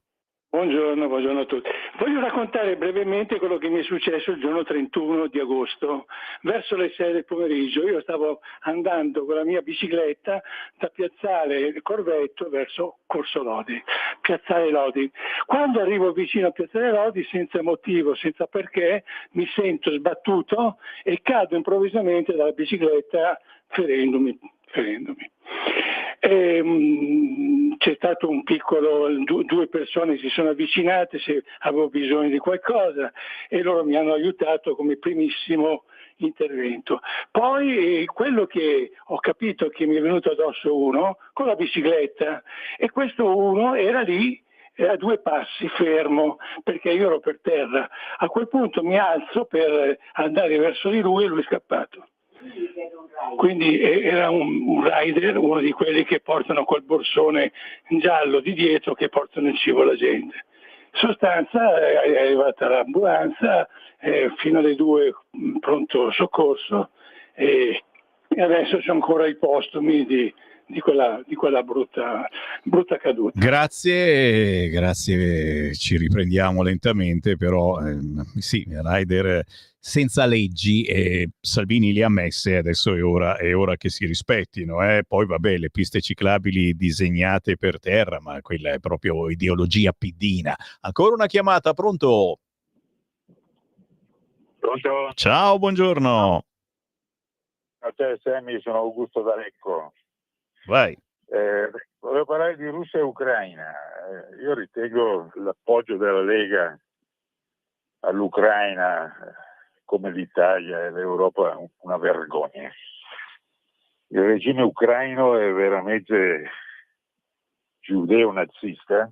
Buongiorno a tutti. Voglio raccontare brevemente quello che mi è successo il giorno 31 di agosto. Verso le 6 del pomeriggio io stavo andando con la mia bicicletta da Piazzale Corvetto verso Corso Lodi, Piazzale Lodi. Quando arrivo vicino a Piazzale Lodi, senza motivo, senza perché, mi sento sbattuto e cado improvvisamente dalla bicicletta ferendomi. C'è stato un piccolo, 2 persone si sono avvicinate se avevo bisogno di qualcosa e loro mi hanno aiutato come primissimo intervento. Poi quello che ho capito che mi è venuto addosso uno con la bicicletta, e questo uno era lì a 2 passi fermo perché io ero per terra. A quel punto mi alzo per andare verso di lui e lui è scappato. Quindi era un rider, uno di quelli che portano quel borsone giallo di dietro che portano il cibo alla gente. In sostanza è arrivata l'ambulanza fino alle 2, pronto soccorso, e adesso c'è ancora i postumi di quella brutta caduta. Grazie, ci riprendiamo lentamente, però sì, rider senza leggi, Salvini li ha messe, adesso è ora che si rispettino. Poi vabbè, le piste ciclabili disegnate per terra, ma quella è proprio ideologia piddina. Ancora una chiamata, pronto? Pronto? Ciao, buongiorno. A te Sammy, sono Augusto D'Alecco. Vai. Volevo parlare di Russia e Ucraina. Io ritengo l'appoggio della Lega all'Ucraina, come l'Italia e l'Europa, una vergogna. Il regime ucraino è veramente giudeo-nazista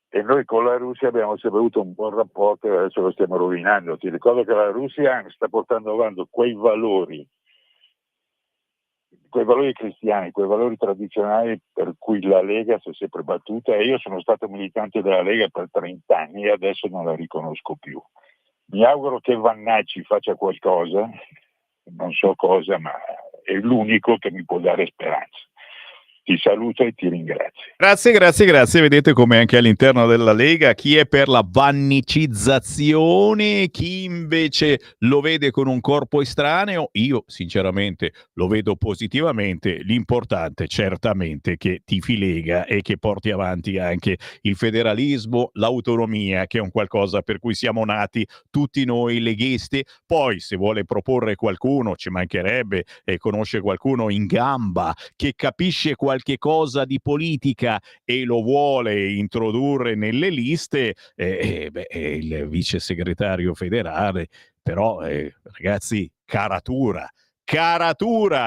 e noi con la Russia abbiamo sempre avuto un buon rapporto e adesso lo stiamo rovinando. Ti ricordo che la Russia sta portando avanti quei valori cristiani, quei valori tradizionali per cui la Lega si è sempre battuta, e io sono stato militante della Lega per 30 anni e adesso non la riconosco più. Mi auguro che Vannacci faccia qualcosa, non so cosa, ma è l'unico che mi può dare speranza. Ti saluto e ti ringrazio. Grazie. Vedete come anche all'interno della Lega chi è per la vannicizzazione, chi invece lo vede con un corpo estraneo. Io sinceramente lo vedo positivamente. L'importante certamente che tifi Lega e che porti avanti anche il federalismo, l'autonomia, che è un qualcosa per cui siamo nati tutti noi leghisti. Poi se vuole proporre qualcuno, ci mancherebbe, e conosce qualcuno in gamba che capisce qualche cosa di politica e lo vuole introdurre nelle liste, il vice segretario federale. Però ragazzi, caratura,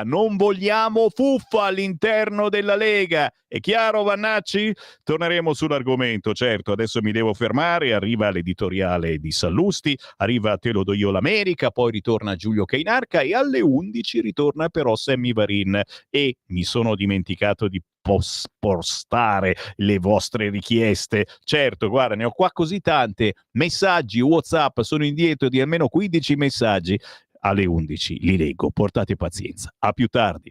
non vogliamo fuffa all'interno della Lega. È chiaro, Vannacci? Torneremo sull'argomento, certo. Adesso mi devo fermare, arriva l'editoriale di Sallusti, arriva Te lo do io l'America, poi ritorna Giulio Cainarca e alle 11 ritorna però Sammy Varin. E mi sono dimenticato di postare le vostre richieste. Certo, guarda, ne ho qua così tante. Messaggi, WhatsApp, sono indietro di almeno 15 messaggi. Alle 11 li leggo, portate pazienza. A più tardi.